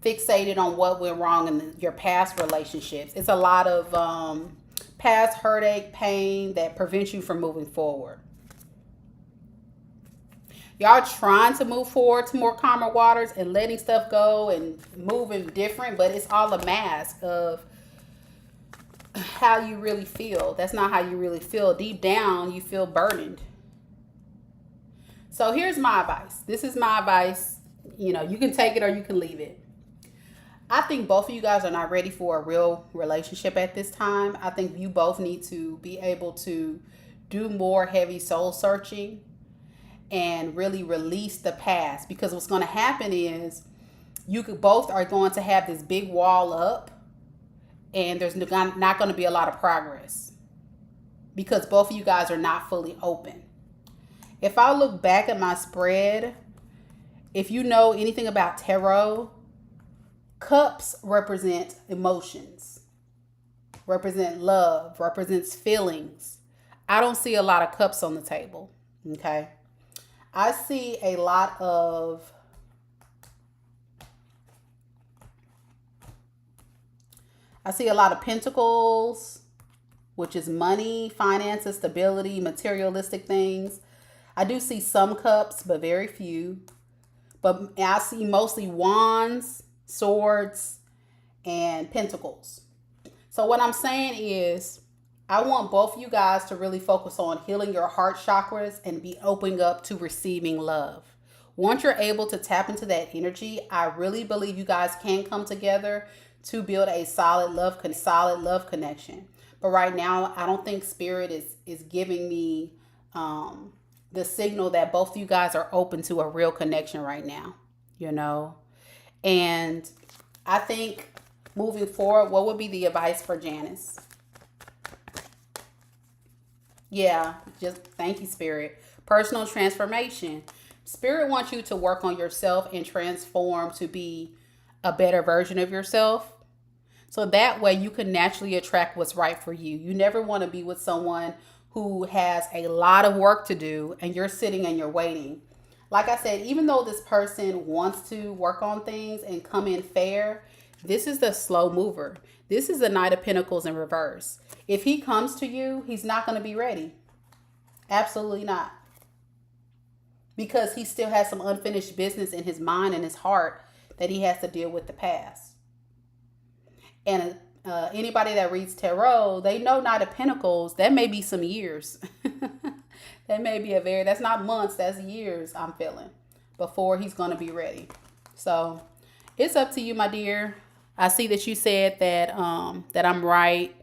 S1: fixated on what went wrong in your past relationships. It's a lot of past heartache, pain that prevents you from moving forward. Y'all trying to move forward to more calmer waters and letting stuff go and moving different, but it's all a mask of how you really feel. That's not how you really feel. Deep down, you feel burdened. So here's my advice. This is my advice. You can take it or you can leave it. I think both of you guys are not ready for a real relationship at this time. I think you both need to be able to do more heavy soul searching and really release the past, because what's going to happen is you both are going to have this big wall up and there's not going to be a lot of progress because both of you guys are not fully open. If I look back at my spread, if you know anything about tarot, cups represent emotions, represent love, represents feelings. I don't see a lot of cups on the table, okay? I see a lot of I see a lot of pentacles, which is money, finances, stability, materialistic things. I do see some cups, but very few. But I see mostly wands, swords, and pentacles. So what I'm saying is, I want both of you guys to really focus on healing your heart chakras and be opening up to receiving love. Once you're able to tap into that energy, I really believe you guys can come together to build a solid love connection. But right now, I don't think spirit is giving me the signal that both of you guys are open to a real connection right now, you know? And I think moving forward, what would be the advice for Janice? Yeah, just thank you, Spirit. Personal transformation. Spirit wants you to work on yourself and transform to be a better version of yourself. So that way you can naturally attract what's right for you. You never want to be with someone who has a lot of work to do and you're sitting and you're waiting. Like I said, even though this person wants to work on things and come in fair, this is the slow mover. This is the Knight of Pentacles in reverse. If he comes to you, he's not going to be ready. Absolutely not. Because he still has some unfinished business in his mind and his heart that he has to deal with the past. And anybody that reads tarot, they know Knight of Pentacles, that may be some years. That may be that's not months, that's years, I'm feeling, before he's going to be ready. So it's up to you, my dear. I see that you said that that I'm right.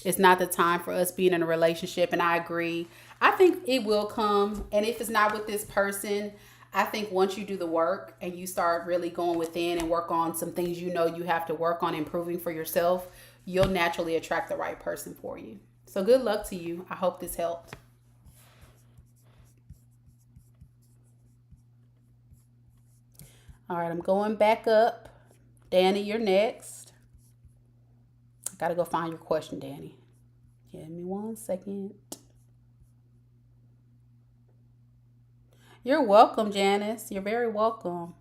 S1: It's not the time for us being in a relationship, and I agree. I think it will come, and if it's not with this person, I think once you do the work and you start really going within and work on some things you know you have to work on improving for yourself, you'll naturally attract the right person for you. So good luck to you. I hope this helped. All right, I'm going back up. Danny, you're next. I gotta go find your question, Danny. Give me 1 second. You're welcome, Janice. You're very welcome.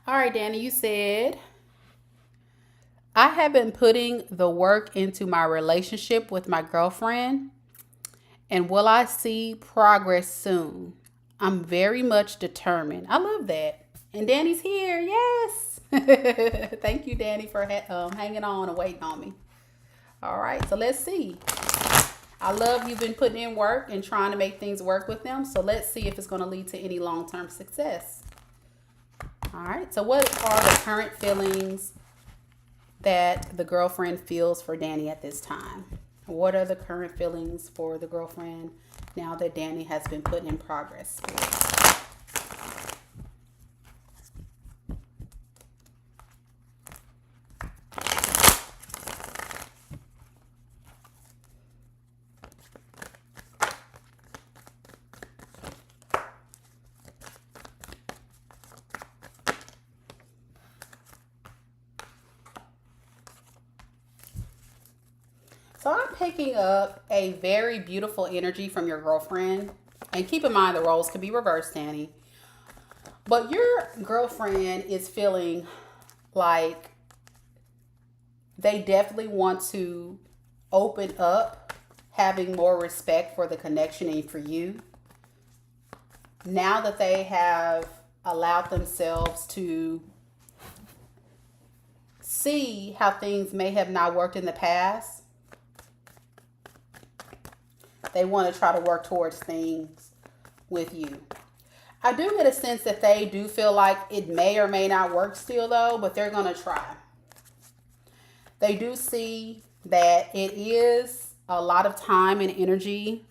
S1: All right, Danny, you said, I have been putting the work into my relationship with my girlfriend, and will I see progress soon? I'm very much determined. I love that. And Danny's here. Yes. Thank you, Danny, for hanging on and waiting on me. All right, so let's see. I love you've been putting in work and trying to make things work with them. So let's see if it's going to lead to any long-term success. All right, so what are the current feelings that the girlfriend feels for Danny at this time? What are the current feelings for the girlfriend now that Danny has been put in progress? So I'm picking up a very beautiful energy from your girlfriend. And keep in mind the roles could be reversed, Danny. But your girlfriend is feeling like they definitely want to open up, having more respect for the connection and for you. Now that they have allowed themselves to see how things may have not worked in the past, they want to try to work towards things with you. I do get a sense that they do feel like it may or may not work still though, but they're going to try. They do see that it is a lot of time and energy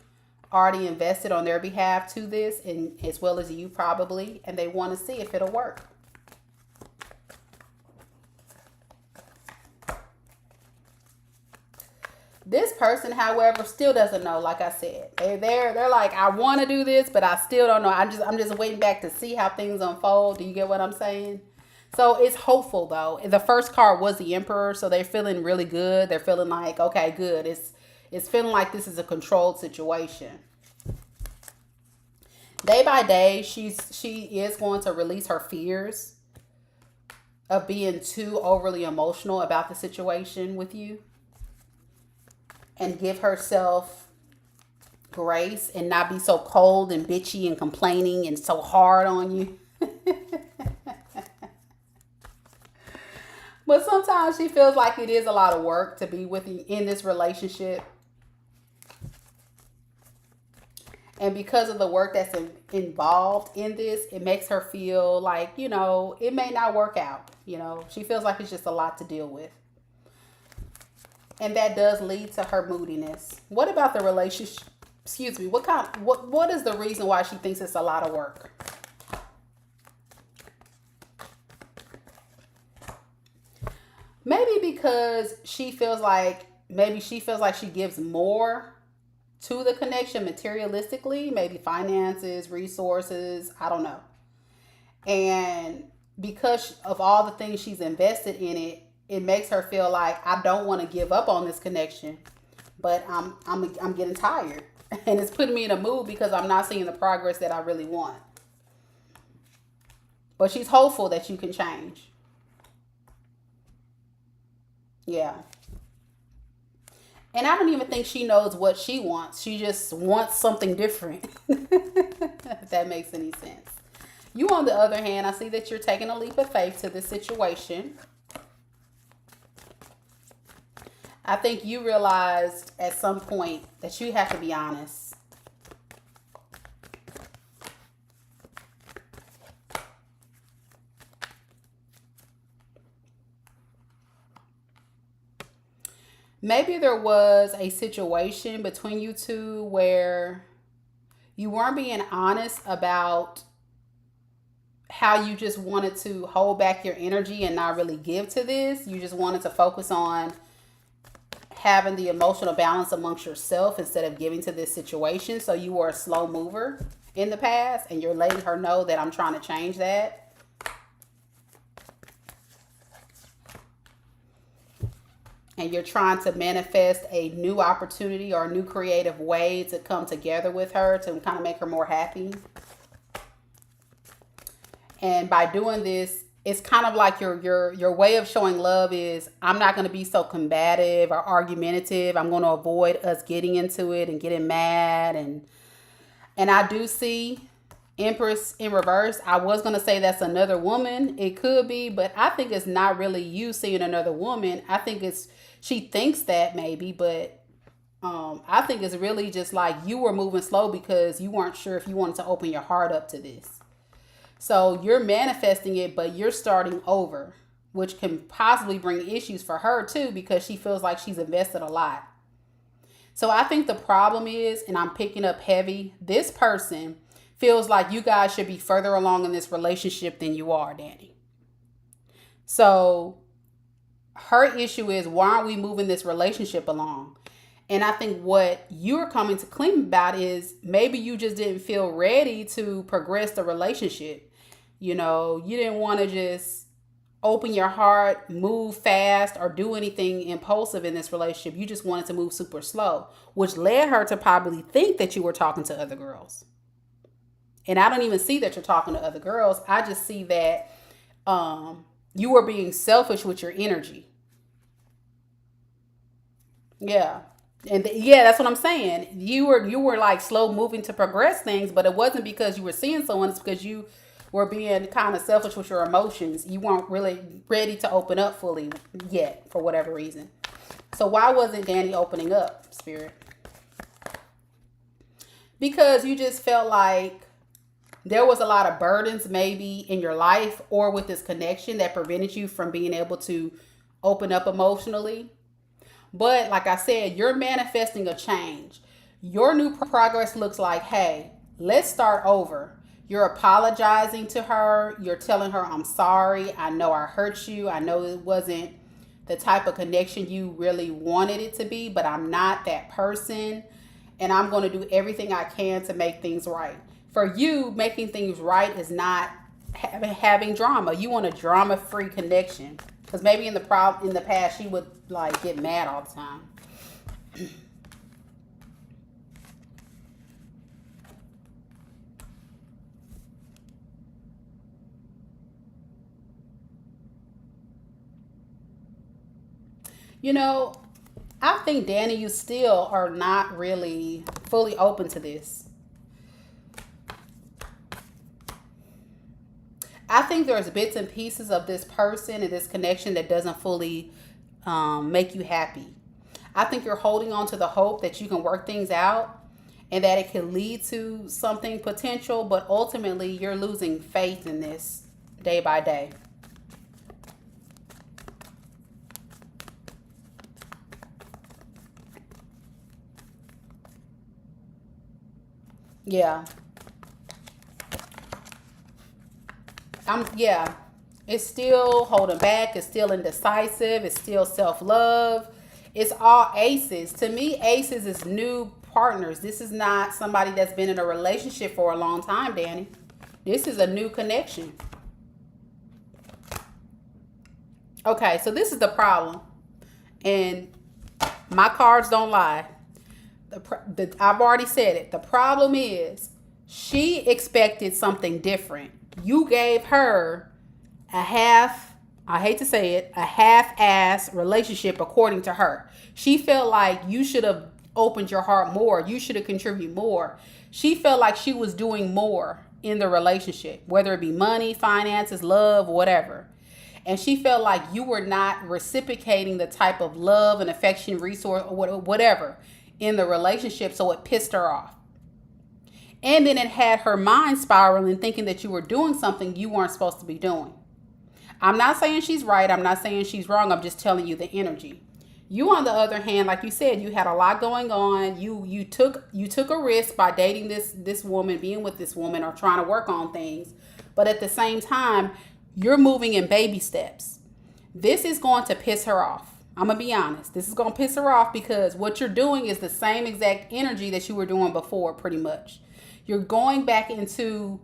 S1: already invested on their behalf to this, and as well as you probably, and they want to see if it'll work. This person, however, still doesn't know. Like I said, they're like, I want to do this, but I still don't know. I'm just waiting back to see how things unfold. Do you get what I'm saying? So it's hopeful though. The first card was the Emperor, so they're feeling really good. They're feeling like, okay, good. It's feeling like this is a controlled situation. Day by day, she is going to release her fears of being too overly emotional about the situation with you, and give herself grace and not be so cold and bitchy and complaining and so hard on you. But sometimes she feels like it is a lot of work to be with you in this relationship. And because of the work that's involved in this, it makes her feel like, it may not work out. She feels like it's just a lot to deal with. And that does lead to her moodiness. What about the relationship? Excuse me. What is the reason why she thinks it's a lot of work? Maybe because maybe she feels like she gives more to the connection materialistically, maybe finances, resources, I don't know. And because of all the things she's invested in it, it makes her feel like I don't want to give up on this connection, but I'm getting tired. And it's putting me in a mood because I'm not seeing the progress that I really want. But she's hopeful that you can change. Yeah. And I don't even think she knows what she wants. She just wants something different. If that makes any sense. You, on the other hand, I see that you're taking a leap of faith to this situation. I think you realized at some point that you have to be honest. Maybe there was a situation between you two where you weren't being honest about how you just wanted to hold back your energy and not really give to this. You just wanted to focus on having the emotional balance amongst yourself instead of giving to this situation. So you were a slow mover in the past, and you're letting her know that I'm trying to change that. And you're trying to manifest a new opportunity or a new creative way to come together with her to kind of make her more happy. And by doing this, it's kind of like your way of showing love is, I'm not going to be so combative or argumentative. I'm going to avoid us getting into it and getting mad. And I do see Empress in reverse. I was going to say that's another woman. It could be, but I think it's not really you seeing another woman. I think she thinks that maybe, but I think it's really just like you were moving slow because you weren't sure if you wanted to open your heart up to this. So you're manifesting it, but you're starting over, which can possibly bring issues for her too, because she feels like she's invested a lot. So I think the problem is, and I'm picking up heavy, this person feels like you guys should be further along in this relationship than you are, Danny. So her issue is, why aren't we moving this relationship along? And I think what you're coming to claim about is maybe you just didn't feel ready to progress the relationship. You didn't want to just open your heart, move fast, or do anything impulsive in this relationship. You just wanted to move super slow, which led her to probably think that you were talking to other girls. And I don't even see that you're talking to other girls. I just see that you were being selfish with your energy. Yeah. And yeah, that's what I'm saying. You were like slow moving to progress things, but it wasn't because you were seeing someone. It's because you were being kind of selfish with your emotions. You weren't really ready to open up fully yet for whatever reason. So why wasn't Danny opening up, Spirit? Because you just felt like there was a lot of burdens maybe in your life or with this connection that prevented you from being able to open up emotionally. But like I said, you're manifesting a change. Your new progress looks like, hey, let's start over. You're apologizing to her. You're telling her, I'm sorry. I know I hurt you. I know it wasn't the type of connection you really wanted it to be, but I'm not that person. And I'm going to do everything I can to make things right. For you, making things right is not having drama. You want a drama-free connection. Because maybe in the past, she would like get mad all the time. You know, I think Danny, you still are not really fully open to this. I think there's bits and pieces of this person and this connection that doesn't fully make you happy. I think you're holding on to the hope that you can work things out and that it can lead to something potential, but ultimately you're losing faith in this day by day. Yeah. Yeah. It's still holding back, it's still indecisive, it's still self-love. It's all aces. To me, aces is new partners. This is not somebody that's been in a relationship for a long time, Danny. This is a new connection. Okay, so this is the problem. And my cards don't lie. I've already said it. The problem is she expected something different. You gave her a half, I hate to say it, a half-ass relationship according to her. She felt like you should have opened your heart more. You should have contributed more. She felt like she was doing more in the relationship, whether it be money, finances, love, whatever. And she felt like you were not reciprocating the type of love and affection, resource, or whatever in the relationship, so it pissed her off. And then it had her mind spiraling, thinking that you were doing something you weren't supposed to be doing. I'm not saying she's right. I'm not saying she's wrong. I'm just telling you the energy. You, on the other hand, like you said, you had a lot going on. You took a risk by dating this woman, being with this woman, or trying to work on things. But at the same time, you're moving in baby steps. This is going to piss her off. I'm going to be honest. This is going to piss her off because what you're doing is the same exact energy that you were doing before, pretty much. You're going back into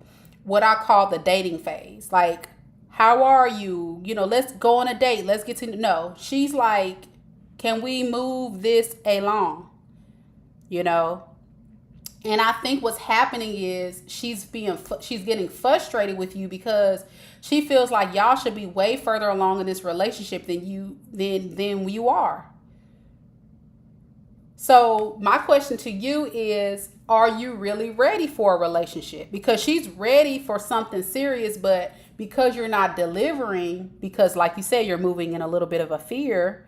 S1: what I call the dating phase. Like, how are you? You know, let's go on a date. Let's get to know. She's like, can we move this along? You know? And I think what's happening is she's getting frustrated with you because she feels like y'all should be way further along in this relationship than you are. So my question to you is, are you really ready for a relationship? Because she's ready for something serious, but because you're not delivering, because like you said, you're moving in a little bit of a fear,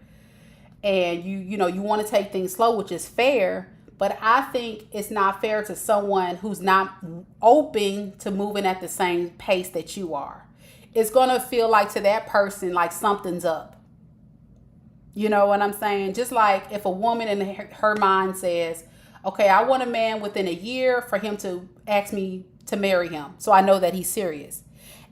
S1: and you want to take things slow, which is fair. But I think it's not fair to someone who's not open to moving at the same pace that you are. It's going to feel like to that person like something's up. You know what I'm saying? Just like if a woman in her mind says, okay, I want a man within a year for him to ask me to marry him, so I know that he's serious.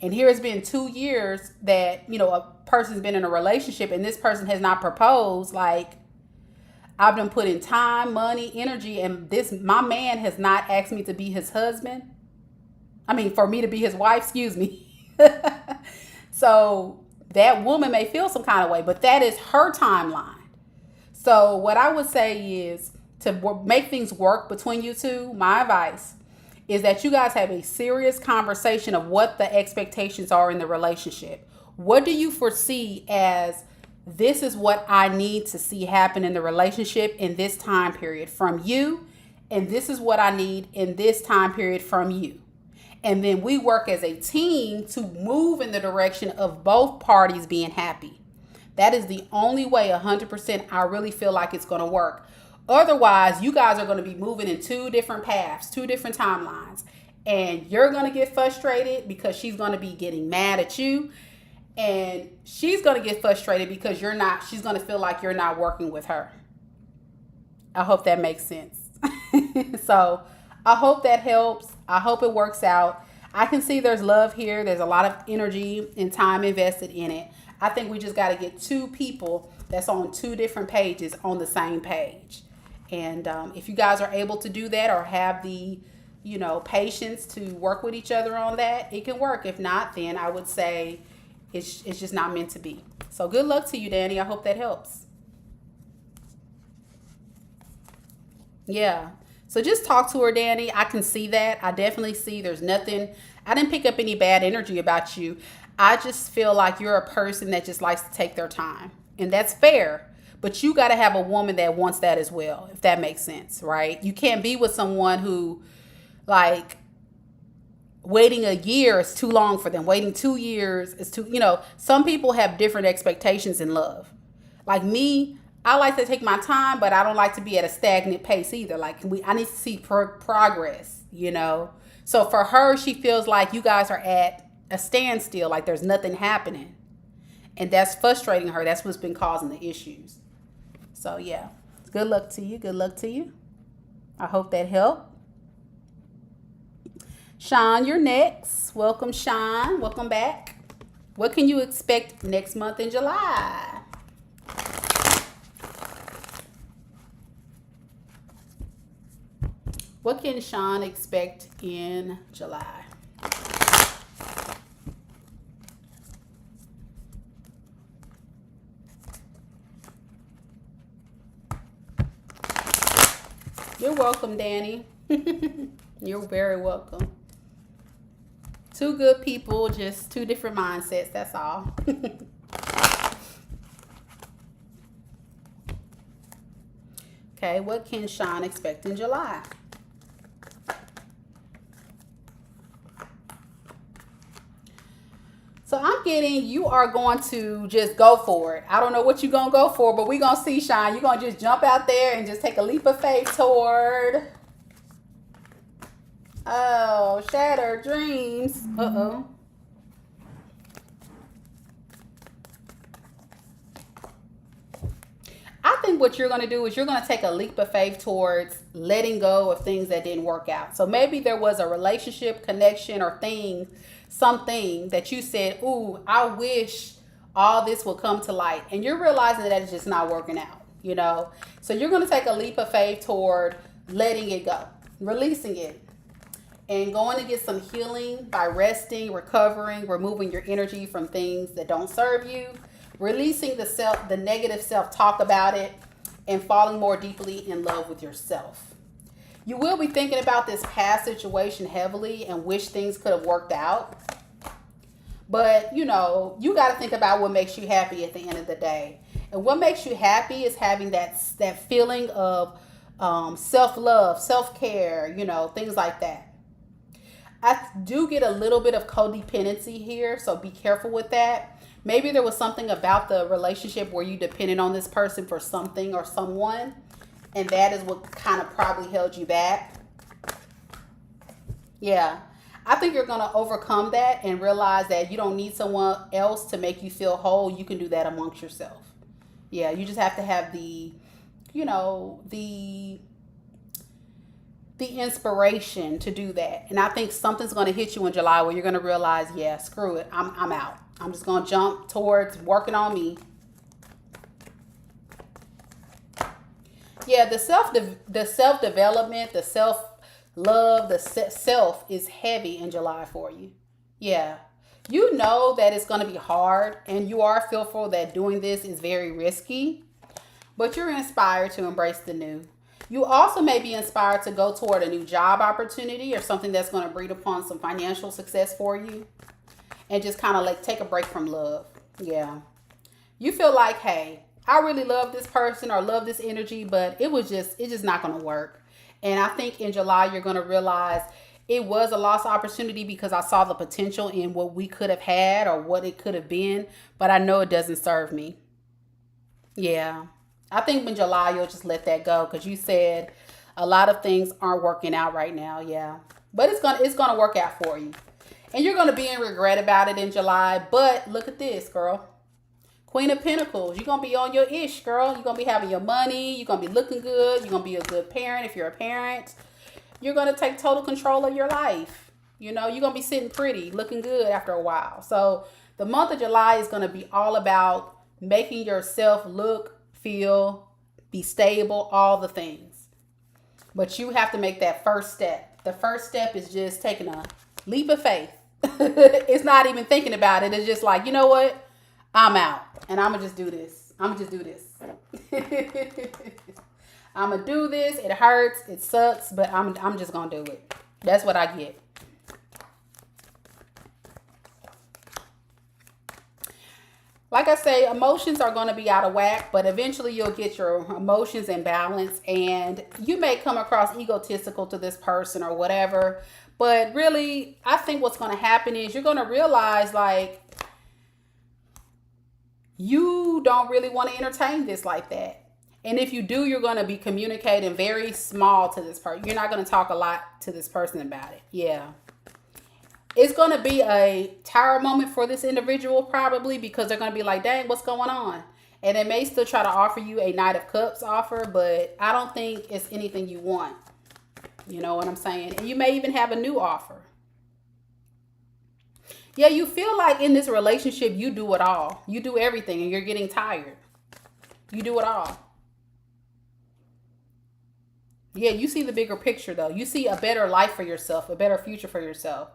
S1: And here it's been 2 years that, a person's been in a relationship and this person has not proposed. Like, I've been putting time, money, energy, and my man has not asked me to be his husband. I mean, for me to be his wife, excuse me. So that woman may feel some kind of way, but that is her timeline. So what I would say is, to make things work between you two, my advice is that you guys have a serious conversation of what the expectations are in the relationship. What do you foresee as, this is what I need to see happen in the relationship in this time period from you, and this is what I need in this time period from you. And then we work as a team to move in the direction of both parties being happy. That is the only way 100% I really feel like it's going to work. Otherwise, you guys are going to be moving in two different paths, two different timelines. And you're going to get frustrated because she's going to be getting mad at you. And she's going to get frustrated because she's going to feel like you're not working with her. I hope that makes sense. So I hope that helps. I hope it works out. I can see there's love here. There's a lot of energy and time invested in it. I think we just got to get two people that's on two different pages on the same page. And if you guys are able to do that, or have the, patience to work with each other on that, it can work. If not, then I would say it's just not meant to be. So good luck to you, Danny. I hope that helps. Yeah. So just talk to her, Danny. I can see that. I definitely see there's nothing. I didn't pick up any bad energy about you. I just feel like you're a person that just likes to take their time. And that's fair. But you got to have a woman that wants that as well, if that makes sense, right? You can't be with someone who, like, waiting a year is too long for them. Waiting 2 years is too, some people have different expectations in love. Like me, I like to take my time, but I don't like to be at a stagnant pace either. Like I need to see progress, So for her, she feels like you guys are at a standstill, like there's nothing happening. And that's frustrating her. That's what's been causing the issues. So yeah, good luck to you. Good luck to you. I hope that helped. Sean, you're next. Welcome, Sean. Welcome back. What can you expect next month in July? What can Sean expect in July? You're welcome, Danny. You're very welcome. Two good people, just two different mindsets, that's all. Okay, what can Sean expect in July? So I'm getting you are going to just go for it. I don't know what you're going to go for, but we're going to see, Sean. You're going to just jump out there and just take a leap of faith toward... Oh, shattered dreams. Uh-oh. I think what you're going to do is you're going to take a leap of faith towards letting go of things that didn't work out. So maybe there was a relationship, connection, or something that you said, ooh, I wish all this would come to light. And you're realizing that it's just not working out, So you're going to take a leap of faith toward letting it go, releasing it, and going to get some healing by resting, recovering, removing your energy from things that don't serve you, releasing the negative self-talk about it, and falling more deeply in love with yourself. You will be thinking about this past situation heavily and wish things could have worked out. But, you got to think about what makes you happy at the end of the day. And what makes you happy is having that feeling of self-love, self-care, things like that. I do get a little bit of codependency here, so be careful with that. Maybe there was something about the relationship where you depended on this person for something or someone, and that is what kind of probably held you back. Yeah. I think you're going to overcome that and realize that you don't need someone else to make you feel whole. You can do that amongst yourself. Yeah, you just have to have the inspiration to do that. And I think something's going to hit you in July where you're going to realize, yeah, screw it. I'm out. I'm just going to jump towards working on me. Yeah, the self-development, the self-love, the self is heavy in July for you. Yeah. You know that it's going to be hard, and you are fearful that doing this is very risky, but you're inspired to embrace the new. You also may be inspired to go toward a new job opportunity or something that's going to breed upon some financial success for you, and just kind of like take a break from love. Yeah. You feel like, hey, I really love this person or love this energy, but it's just not going to work. And I think in July, you're going to realize it was a lost opportunity because I saw the potential in what we could have had or what it could have been, but I know it doesn't serve me. Yeah. I think in July, you'll just let that go because you said a lot of things aren't working out right now. Yeah. But it's gonna work out for you. And you're going to be in regret about it in July. But look at this, girl. Queen of Pentacles. You're going to be on your ish, girl. You're going to be having your money. You're going to be looking good. You're going to be a good parent if you're a parent. You're going to take total control of your life. You're going to be sitting pretty, looking good after a while. So the month of July is going to be all about making yourself look, feel, be stable, all the things. But you have to make that first step. The first step is just taking a leap of faith. It's not even thinking about it. It's just like, you know what? I'm out. And I'm going to just do this. I'm going to just do this. I'm going to do this. It hurts. It sucks. But I'm just going to do it. That's what I get. Like I say, emotions are going to be out of whack, but eventually you'll get your emotions in balance, and you may come across egotistical to this person or whatever. But really, I think what's going to happen is you're going to realize like you don't really want to entertain this like that. And if you do, you're going to be communicating very small to this person. You're not going to talk a lot to this person about it. Yeah. It's going to be a tower moment for this individual probably, because they're going to be like, dang, what's going on? And they may still try to offer you a Knight of Cups offer, but I don't think it's anything you want. You know what I'm saying? And you may even have a new offer. Yeah, you feel like in this relationship, you do it all. You do everything and you're getting tired. You do it all. Yeah, you see the bigger picture though. You see a better life for yourself, a better future for yourself.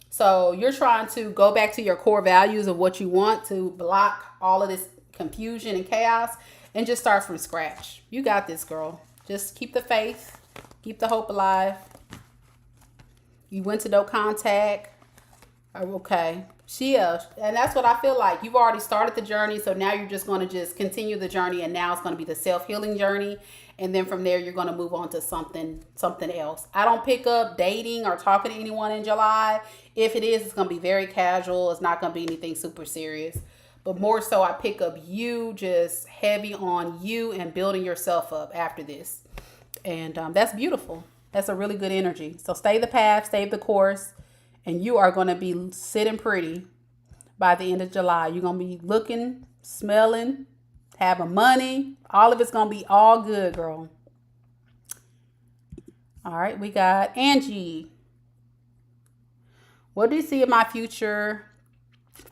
S1: So you're trying to go back to your core values of what you want, to block all of this confusion and chaos and just start from scratch. You got this, girl. Just keep the faith, keep the hope alive. You went to no contact. Okay. And that's what I feel like. You've already started the journey, so now you're just going to just continue the journey, and now it's going to be the self-healing journey, and then from there you're going to move on to something else. I don't pick up dating or talking to anyone in July. If it is, it's going to be very casual. It's not going to be anything super serious. But more so, I pick up you just heavy on you and building yourself up after this. And that's beautiful. That's a really good energy. So stay the path, stay the course. And you are going to be sitting pretty by the end of July. You're going to be looking, smelling, having money. All of it's going to be all good, girl. All right, we got Angie. What do you see in my future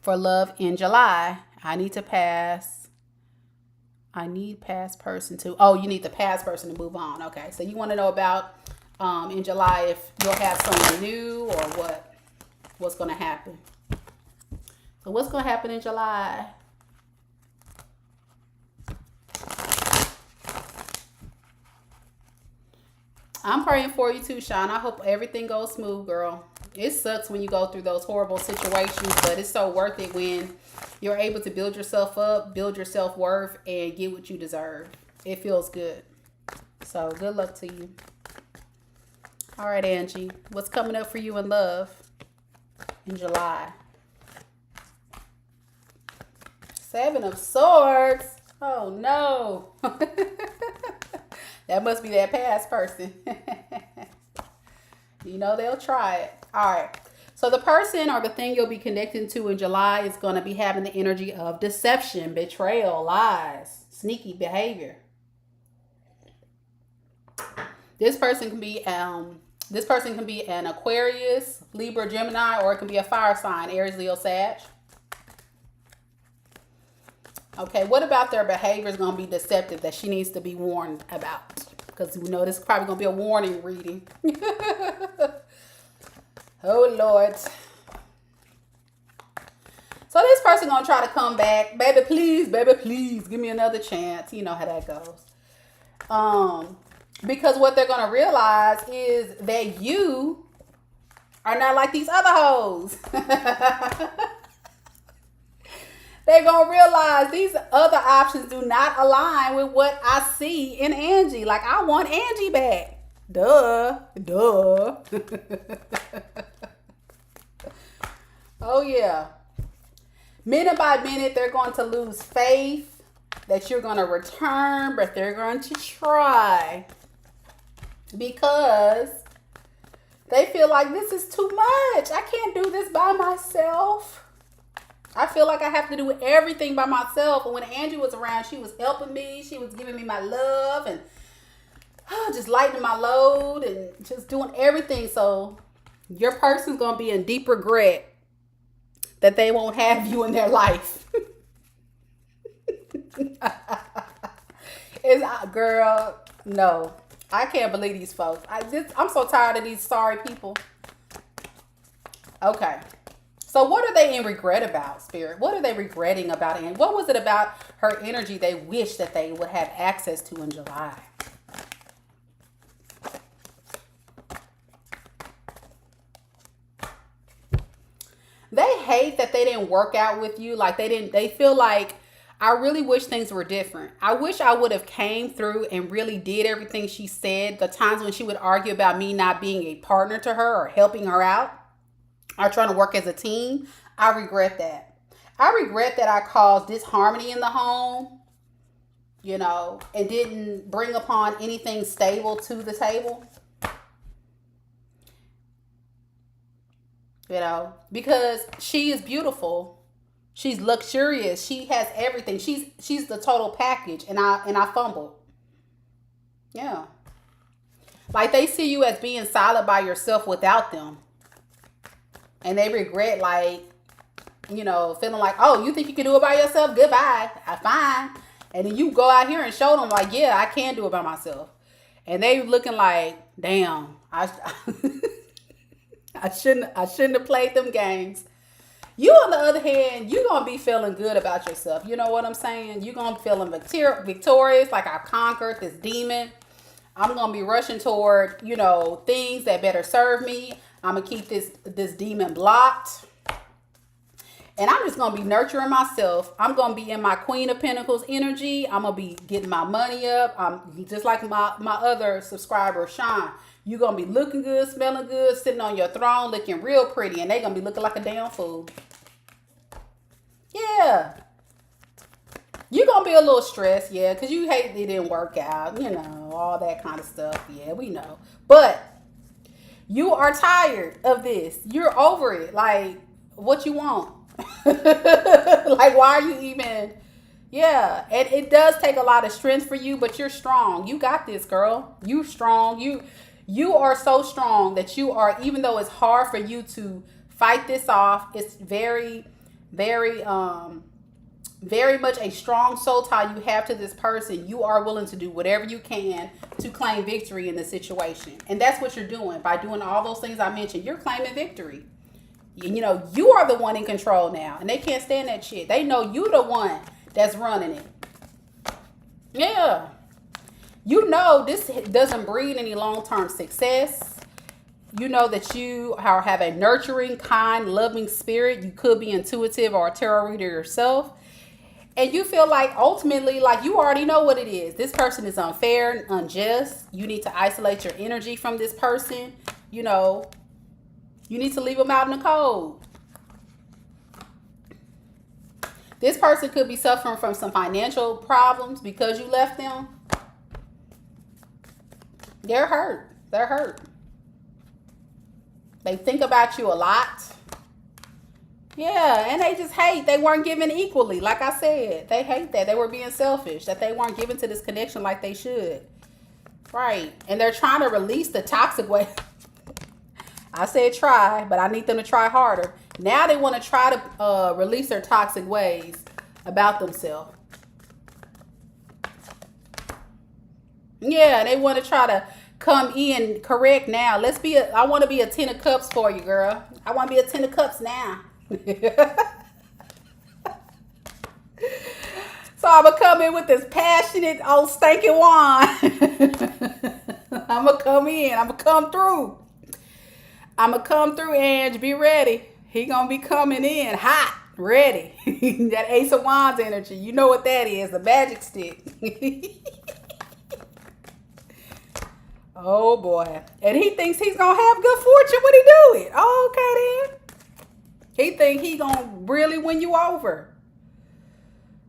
S1: for love in July? I need to pass. I need past person to. Oh, you need the past person to move on. Okay, so you want to know about in July if you'll have someone new or what? What's going to happen? So what's going to happen in July? I'm praying for you too, Sean. I hope everything goes smooth, girl. It sucks when you go through those horrible situations, but it's so worth it when you're able to build yourself up, build your self-worth, and get what you deserve. It feels good. So good luck to you. All right, Angie. What's coming up for you in love in July? 7 of Swords. Oh, no. That must be that past person. You know they'll try it. All right. So the person or the thing you'll be connecting to in July is going to be having the energy of deception, betrayal, lies, sneaky behavior. This person can be an Aquarius, Libra, Gemini, or it can be a fire sign, Aries, Leo, Sag. Okay, what about their behavior is going to be deceptive that she needs to be warned about? Because we know this is probably going to be a warning reading. Oh, Lord. So this person going to try to come back. Baby, please, give me another chance. You know how that goes. Because what they're going to realize is that you are not like these other hoes. They're going to realize these other options do not align with what I see in Angie. Like, I want Angie back. Duh. Oh, yeah. Minute by minute, they're going to lose faith that you're going to return, but they're going to try. Because they feel like this is too much. I can't do this by myself. I feel like I have to do everything by myself. And when Angie was around, she was helping me. She was giving me my love and just lightening my load and just doing everything. So your person's going to be in deep regret that they won't have you in their life. Girl, no. I can't believe these folks. I'm so tired of these sorry people. Okay. So what are they in regret about, Spirit? What are they regretting about it? And what was it about her energy they wish that they would have access to in July? They hate that they didn't work out with you. Like they feel like, I really wish things were different. I wish I would have came through and really did everything she said. The times when she would argue about me not being a partner to her or helping her out or trying to work as a team, I regret that. I regret that I caused disharmony in the home, and didn't bring upon anything stable to the table. Because she is beautiful. She's luxurious. She has everything. She's the total package, and I fumbled. Yeah. Like they see you as being solid by yourself without them. And they regret, like, feeling like, oh, you think you can do it by yourself? Goodbye. I fine. And then you go out here and show them like, yeah, I can do it by myself. And they looking like, damn, I I shouldn't have played them games. You, on the other hand, you're going to be feeling good about yourself. You know what I'm saying? You're going to be feeling victorious, like I conquered this demon. I'm going to be rushing toward, things that better serve me. I'm going to keep this demon blocked. And I'm just going to be nurturing myself. I'm going to be in my Queen of Pentacles energy. I'm going to be getting my money up. I'm just like my other subscriber, Sean. You're going to be looking good, smelling good, sitting on your throne, looking real pretty. And they're going to be looking like a damn fool. Yeah. You're going to be a little stressed, yeah, because you hate it didn't work out, all that kind of stuff. Yeah, we know. But you are tired of this. You're over it. Like, what you want? Like, why are you even... Yeah, and it does take a lot of strength for you, but you're strong. You got this, girl. You strong. You are so strong that you are, even though it's hard for you to fight this off, it's very, very, very much a strong soul tie you have to this person. You are willing to do whatever you can to claim victory in the situation. And that's what you're doing. By doing all those things I mentioned, you're claiming victory. You are the one in control now. And they can't stand that shit. They know you the one that's running it. Yeah. This doesn't breed any long-term success. You know that you have a nurturing, kind, loving spirit. You could be intuitive or a tarot reader yourself. And you feel like ultimately, like you already know what it is. This person is unfair and unjust. You need to isolate your energy from this person. You need to leave them out in the cold. This person could be suffering from some financial problems because you left them. They're hurt. They're hurt. They think about you a lot. Yeah, and they just hate. They weren't given equally. Like I said, they hate that. They were being selfish, that they weren't given to this connection like they should. Right. And they're trying to release the toxic way. I said try, but I need them to try harder. Now they want to try to release their toxic ways about themselves. Yeah, they want to try to come in correct now. I want to be a 10 of cups for you, girl. I want to be a 10 of cups now. So I'm going to come in with this passionate old stinking wine. I'm going to come in. I'm going to come through. I'm going to come through, Ange. Be ready. He going to be coming in hot, ready. That Ace of Wands energy. You know what that is. The magic stick. Oh, boy. And he thinks he's going to have good fortune when he do it. Oh, okay, then. He think he going to really win you over.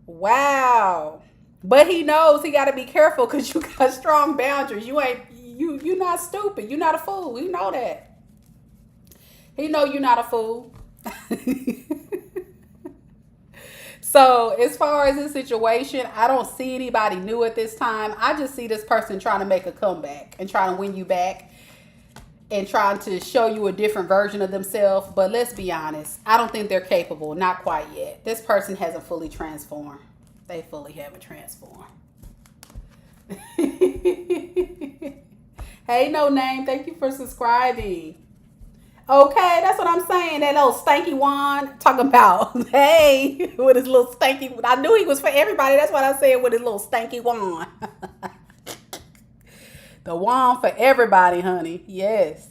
S1: Wow. But he knows he got to be careful because you got strong boundaries. You're not stupid. You're not a fool. You know that. He know you're not a fool. So as far as this situation, I don't see anybody new at this time. I just see this person trying to make a comeback and trying to win you back and trying to show you a different version of themselves. But let's be honest. I don't think they're capable. Not quite yet. This person hasn't fully transformed. They fully haven't transformed. Hey, No Name. Thank you for subscribing. Okay, that's what I'm saying. That little stanky wand talking about, hey, with his little stanky. I knew he was for everybody. That's what I said, with his little stanky wand. The wand for everybody, honey. Yes.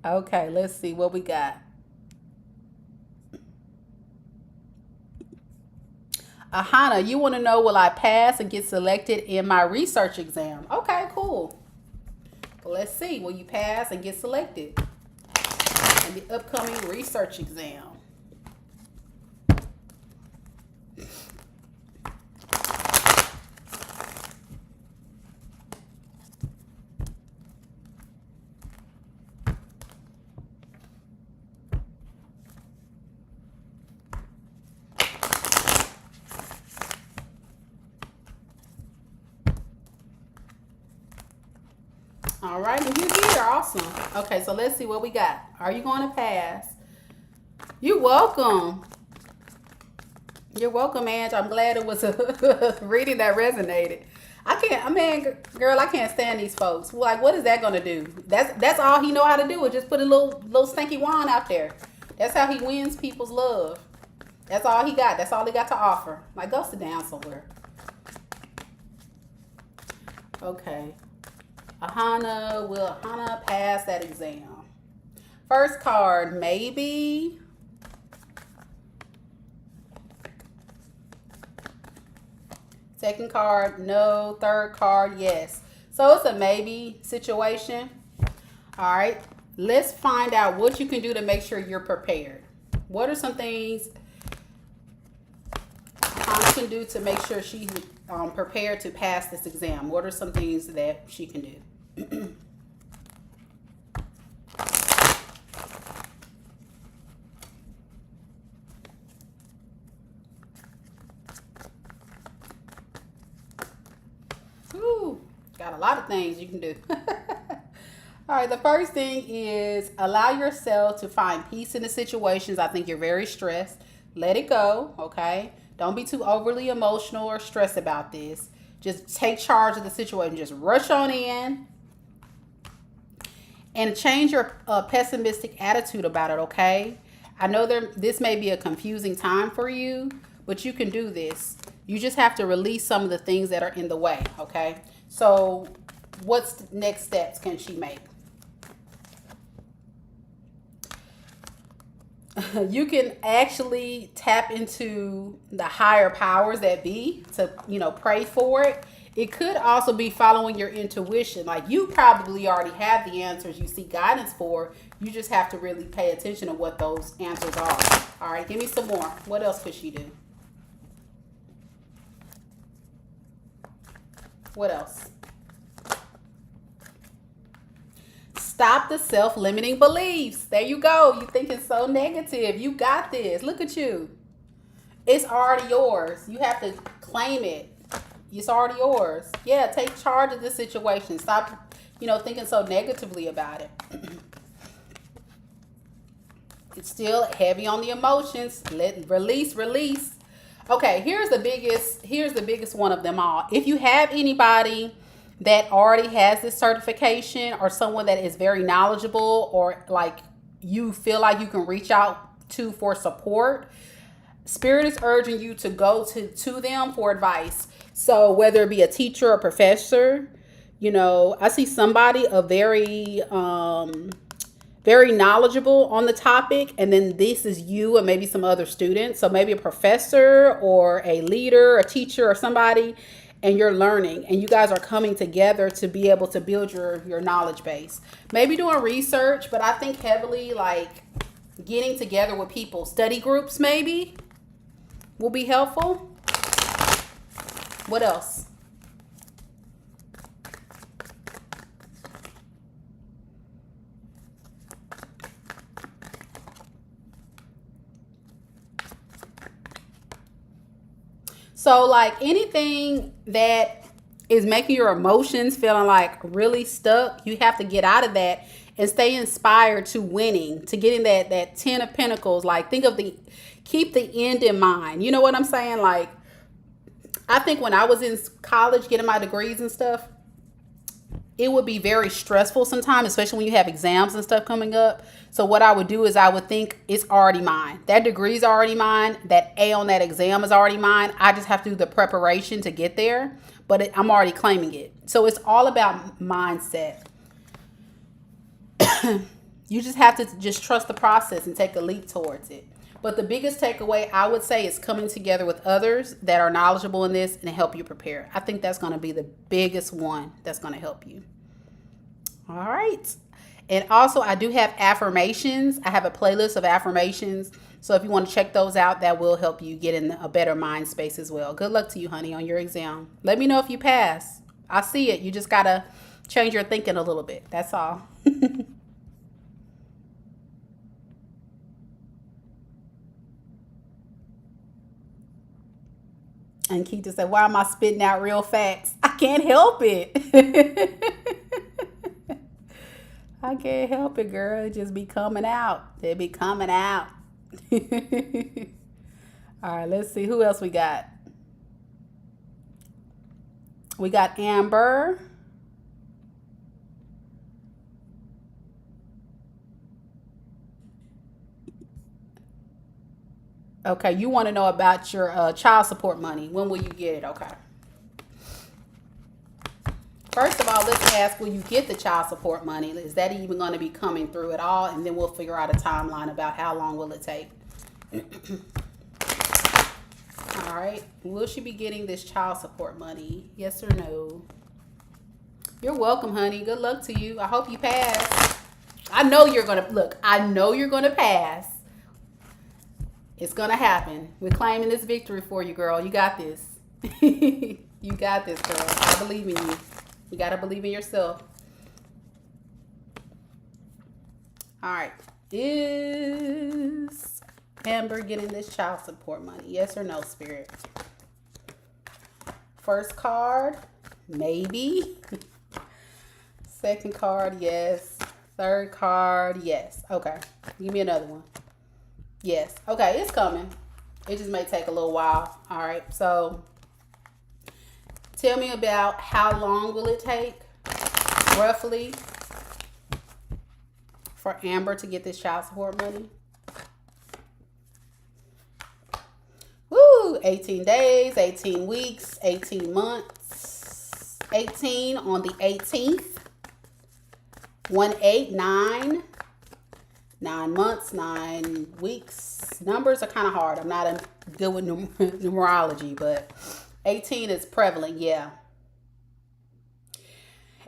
S1: Okay, let's see what we got. Ahana, you want to know, will I pass and get selected in my research exam? Okay, cool. Well, let's see. Will you pass and get selected in the upcoming research exam? All right, and you here. Awesome. Okay, so let's see what we got. Are you going to pass? You're welcome. You're welcome, Ange. I'm glad it was a reading that resonated. I can't. I mean, girl, I can't stand these folks. Like, what is that gonna do? That's all he know how to do is just put a little stinky wand out there. That's how he wins people's love. That's all he got. That's all he got to offer. Like, go sit down somewhere. Okay. Ahana, will Ahana pass that exam? First card, maybe. Second card, no. Third card, yes. So it's a maybe situation. All right. Let's find out what you can do to make sure you're prepared. What are some things Hannah can do to make sure she's prepared to pass this exam? What are some things that she can do? Ooh, got a lot of things you can do. All right, the first thing is allow yourself to find peace in the situations. I think you're very stressed. Let it go, okay? Don't be too overly emotional or stressed about this. Just take charge of the situation. Just rush on in and change your pessimistic attitude about it, okay? I know this may be a confusing time for you, but you can do this. You just have to release some of the things that are in the way, okay? So what's the next steps can she make? You can actually tap into the higher powers that be to, pray for it. It could also be following your intuition. Like, you probably already have the answers you seek guidance for. You just have to really pay attention to what those answers are. All right, give me some more. What else could she do? What else? Stop the self-limiting beliefs. There you go. You thinking so negative. You got this. Look at you. It's already yours. You have to claim it. It's already yours. Yeah, take charge of the situation. Stop, thinking so negatively about it. It's still heavy on the emotions. Release. Okay, here's the biggest one of them all. If you have anybody that already has this certification or someone that is very knowledgeable or like you feel like you can reach out to for support, Spirit is urging you to go to them for advice. So whether it be a teacher or professor, I see somebody very knowledgeable on the topic, and then this is you and maybe some other students. So maybe a professor or a leader, a teacher or somebody, and you're learning and you guys are coming together to be able to build your knowledge base. Maybe doing research, but I think heavily like getting together with people. Study groups maybe will be helpful. What else? So like anything that is making your emotions feeling like really stuck, you have to get out of that and stay inspired to winning, to getting that 10 of Pentacles. Like keep the end in mind. You know what I'm saying? Like, I think when I was in college getting my degrees and stuff, it would be very stressful sometimes, especially when you have exams and stuff coming up. So what I would do is I would think it's already mine. That degree is already mine. That A on that exam is already mine. I just have to do the preparation to get there, but I'm already claiming it. So it's all about mindset. You just have to just trust the process and take a leap towards it. But the biggest takeaway I would say is coming together with others that are knowledgeable in this and help you prepare. I think that's going to be the biggest one that's going to help you. All right. And also, I do have affirmations. I have a playlist of affirmations. So if you want to check those out, that will help you get in a better mind space as well. Good luck to you, honey, on your exam. Let me know if you pass. I see it. You just got to change your thinking a little bit. That's all. And Keita said, why am I spitting out real facts? I can't help it. I can't help it, girl. It just be coming out. They be coming out. All right, let's see. Who else we got? We got Amber. Okay, you want to know about your child support money. When will you get it? Okay. First of all, let's ask, will you get the child support money? Is that even going to be coming through at all? And then we'll figure out a timeline about how long will it take. All right. Will she be getting this child support money? Yes or no? You're welcome, honey. Good luck to you. I hope you pass. I know you're going to, look, I know you're going to pass. It's going to happen. We're claiming this victory for you, girl. You got this. You got this, girl. I believe in you. You got to believe in yourself. All right. Is Amber getting this child support money? Yes or no, Spirit? First card, maybe. Second card, yes. Third card, yes. Okay. Give me another one. Yes. Okay, it's coming. It just may take a little while. All right. So tell me about how long will it take, roughly, for Amber to get this child support money? Woo! 18 days, 18 weeks, 18 months. 18 on the 18th. 1, 8, 9. 9 months, 9 weeks. Numbers are kind of hard. I'm not good with numerology, but 18 is prevalent, yeah.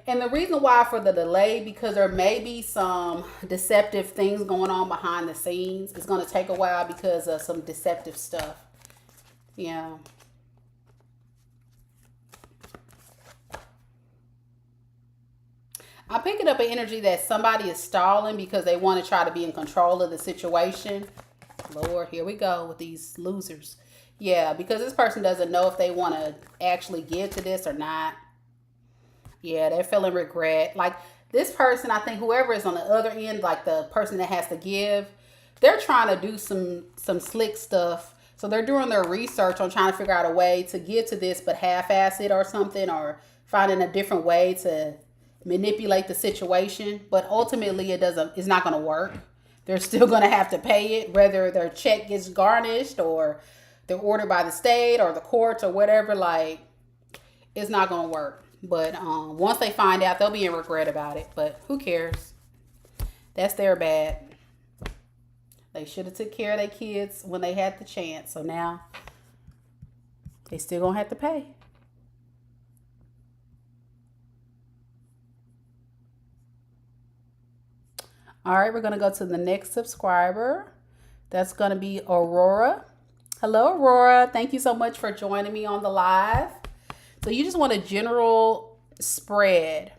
S1: And the reason why for the delay, because there may be some deceptive things going on behind the scenes. It's going to take a while because of some deceptive stuff. Yeah. I'm picking up an energy that somebody is stalling because they want to try to be in control of the situation. Lord, here we go with these losers. Yeah, because this person doesn't know if they want to actually give to this or not. Yeah, they're feeling regret. Like this person, I think whoever is on the other end, like the person that has to give, they're trying to do some slick stuff. So they're doing their research on trying to figure out a way to give to this, but half-ass it or something, or finding a different way to manipulate the situation. But ultimately it's not going to work. They're still going to have to pay it, whether their check gets garnished or they're ordered by the state or the courts or whatever. Like, it's not going to work. But once they find out, they'll be in regret about it. But who cares? That's their bad. They should have took care of their kids when they had the chance. So now they still going to have to pay. All right, we're going to go to the next subscriber. That's going to be Aurora. Hello, Aurora. Thank you so much for joining me on the live. So you just want a general spread.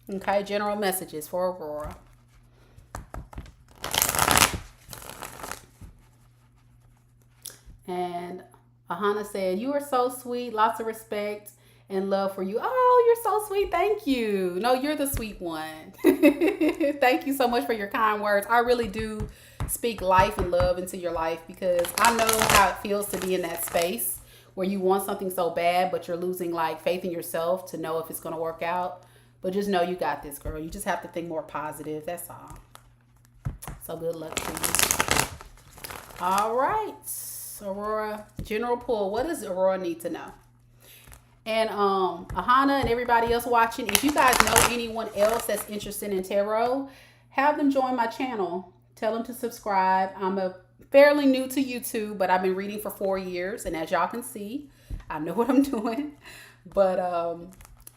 S1: Okay, general messages for Aurora. And Ahana said, you are so sweet. Lots of respect and love for you. Oh, you're so sweet. Thank you. No, you're the sweet one. Thank you so much for your kind words. I really do speak life and love into your life because I know how it feels to be in that space where you want something so bad, but you're losing like faith in yourself to know if it's going to work out. But just know you got this, girl. You just have to think more positive. That's all. So good luck to you. All right. Aurora, general pull. What does Aurora need to know? And Ahana and everybody else watching, if you guys know anyone else that's interested in tarot, have them join my channel. Tell them to subscribe. I'm a fairly new to YouTube, but I've been reading for 4 years, and as y'all can see, I know what I'm doing. But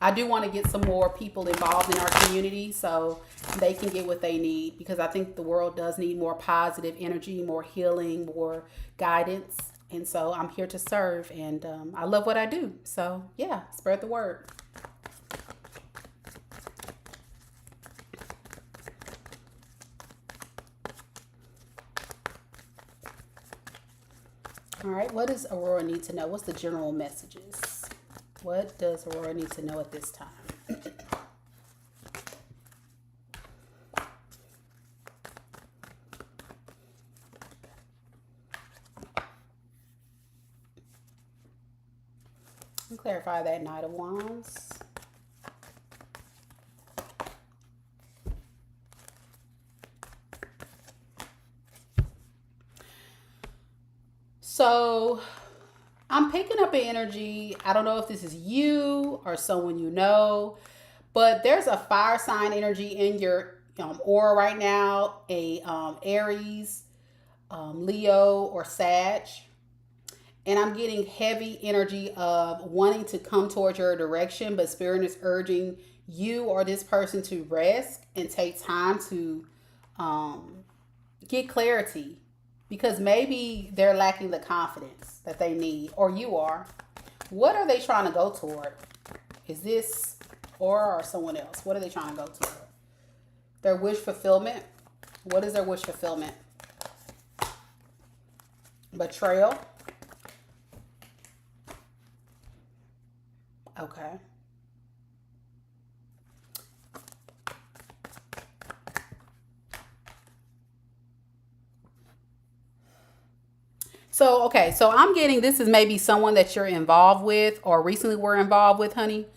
S1: I do want to get some more people involved in our community so they can get what they need, because I think the world does need more positive energy, more healing, more guidance. And so I'm here to serve, and I love what I do. So yeah, spread the word. All right, what does Aurora need to know? What's the general messages? What does Aurora need to know at this time? And clarify that Knight of Wands. So I'm picking up an energy. I don't know if this is you or someone you know, but there's a fire sign energy in your aura right now. A Aries, Leo, or Sag. And I'm getting heavy energy of wanting to come towards your direction, but Spirit is urging you or this person to rest and take time to get clarity, because maybe they're lacking the confidence that they need, or you are. What are they trying to go toward? Is this or someone else? What are they trying to go toward? Their wish fulfillment. What is their wish fulfillment? Betrayal. Okay. So I'm getting this is maybe someone that you're involved with or recently were involved with, honey.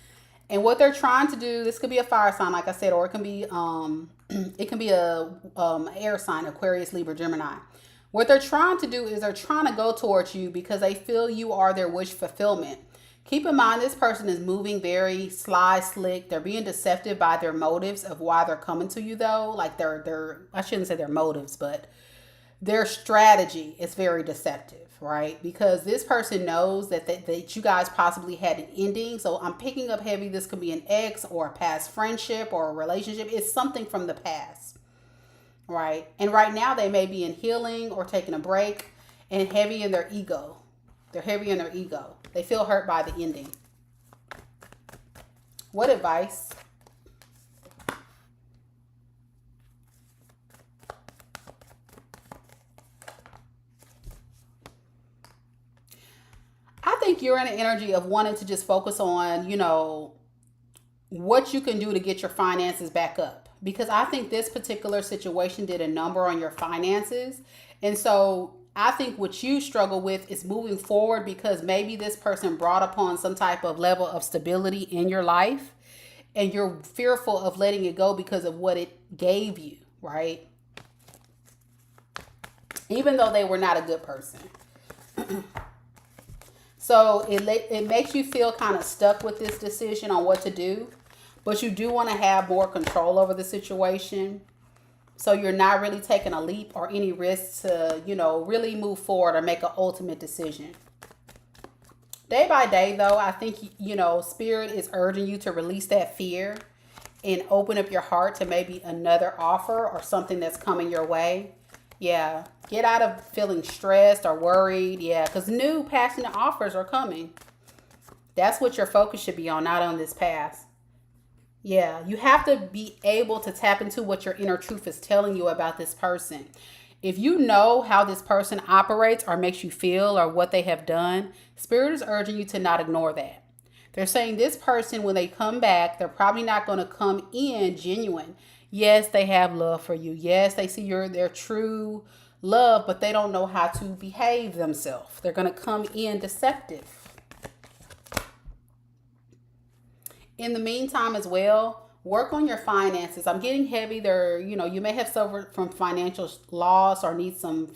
S1: And what they're trying to do, this could be a fire sign, like I said, or it can be a air sign, Aquarius, Libra, Gemini. What they're trying to do is they're trying to go towards you because they feel you are their wish fulfillment. Keep in mind, this person is moving very sly, slick. They're being deceptive by their motives of why they're coming to you, though. Like I shouldn't say their motives, but their strategy is very deceptive, right? Because this person knows that you guys possibly had an ending. So I'm picking up heavy. This could be an ex or a past friendship or a relationship. It's something from the past, right? And right now they may be in healing or taking a break, and heavy in their ego. They're heavy in their ego. They feel hurt by the ending. What advice? I think you're in an energy of wanting to just focus on, what you can do to get your finances back up. Because I think this particular situation did a number on your finances. And so I think what you struggle with is moving forward, because maybe this person brought upon some type of level of stability in your life and you're fearful of letting it go because of what it gave you, right? Even though they were not a good person. So it makes you feel kind of stuck with this decision on what to do, but you do want to have more control over the situation. So you're not really taking a leap or any risk to, really move forward or make an ultimate decision. Day by day, though, I think, Spirit is urging you to release that fear and open up your heart to maybe another offer or something that's coming your way. Yeah. Get out of feeling stressed or worried. Yeah. Because new passionate offers are coming. That's what your focus should be on, not on this past. Yeah. You have to be able to tap into what your inner truth is telling you about this person. If you know how this person operates or makes you feel or what they have done, Spirit is urging you to not ignore that. They're saying this person, when they come back, they're probably not going to come in genuine. Yes, they have love for you. Yes, they see their true love, but they don't know how to behave themselves. They're going to come in deceptive. In the meantime as well, work on your finances. I'm getting heavy there. You may have suffered from financial loss or need some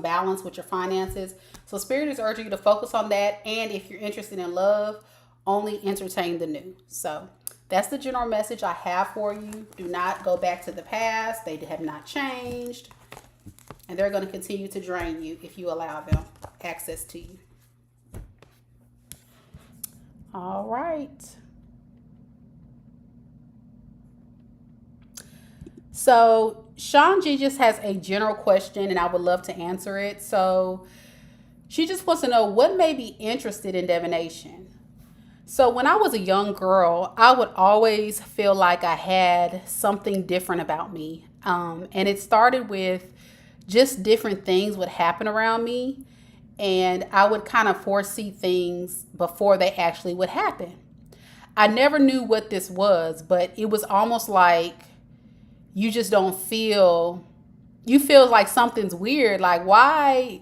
S1: balance with your finances. So Spirit is urging you to focus on that. And if you're interested in love, only entertain the new. So that's the general message I have for you. Do not go back to the past. They have not changed. And they're going to continue to drain you if you allow them access to you. All right. So Shanji just has a general question and I would love to answer it. So she just wants to know what made me interested in divination. So when I was a young girl, I would always feel like I had something different about me. And it started with just different things would happen around me. And I would kind of foresee things before they actually would happen. I never knew what this was, but it was almost like you just don't feel, you feel like something's weird. Like, why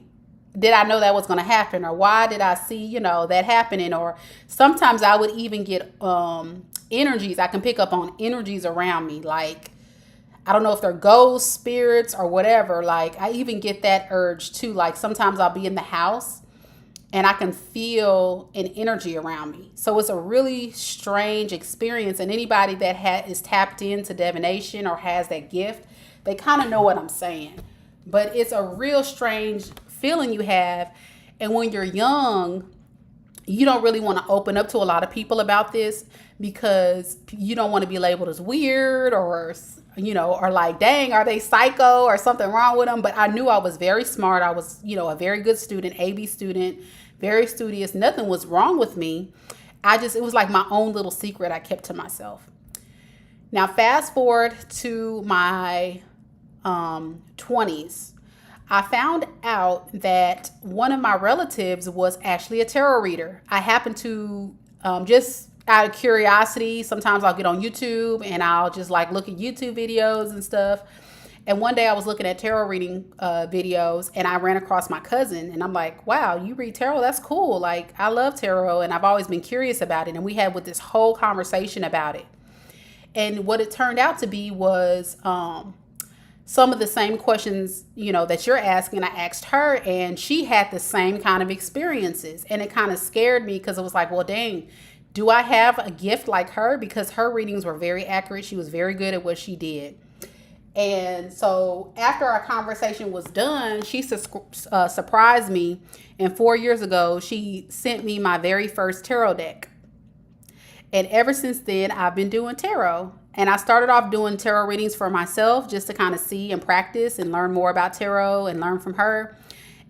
S1: did I know that was going to happen? Or why did I see, that happening? Or sometimes I would even get energies. I can pick up on energies around me. Like, I don't know if they're ghosts, spirits, or whatever. Like, I even get that urge too. Like, sometimes I'll be in the house and I can feel an energy around me. So it's a really strange experience. And anybody that is tapped into divination or has that gift, they kind of know what I'm saying. But it's a real strange feeling you have. And when you're young, you don't really want to open up to a lot of people about this because you don't want to be labeled as weird or like, dang, are they psycho or something wrong with them? But I knew I was very smart. I was, a very good student, AB student, very studious. Nothing was wrong with me. It was like my own little secret I kept to myself. Now, fast forward to my 20s. I found out that one of my relatives was actually a tarot reader. I happened to just out of curiosity, sometimes I'll get on YouTube and I'll just like look at YouTube videos and stuff. And one day I was looking at tarot reading videos and I ran across my cousin and I'm like, wow, you read tarot? That's cool. Like, I love tarot and I've always been curious about it. And we had this whole conversation about it. And what it turned out to be was some of the same questions, that you're asking, I asked her, and she had the same kind of experiences. And it kind of scared me because it was like, well, dang, do I have a gift like her? Because her readings were very accurate. She was very good at what she did. And so after our conversation was done, she surprised me. And 4 years ago, she sent me my very first tarot deck. And ever since then, I've been doing tarot. And I started off doing tarot readings for myself just to kind of see and practice and learn more about tarot and learn from her.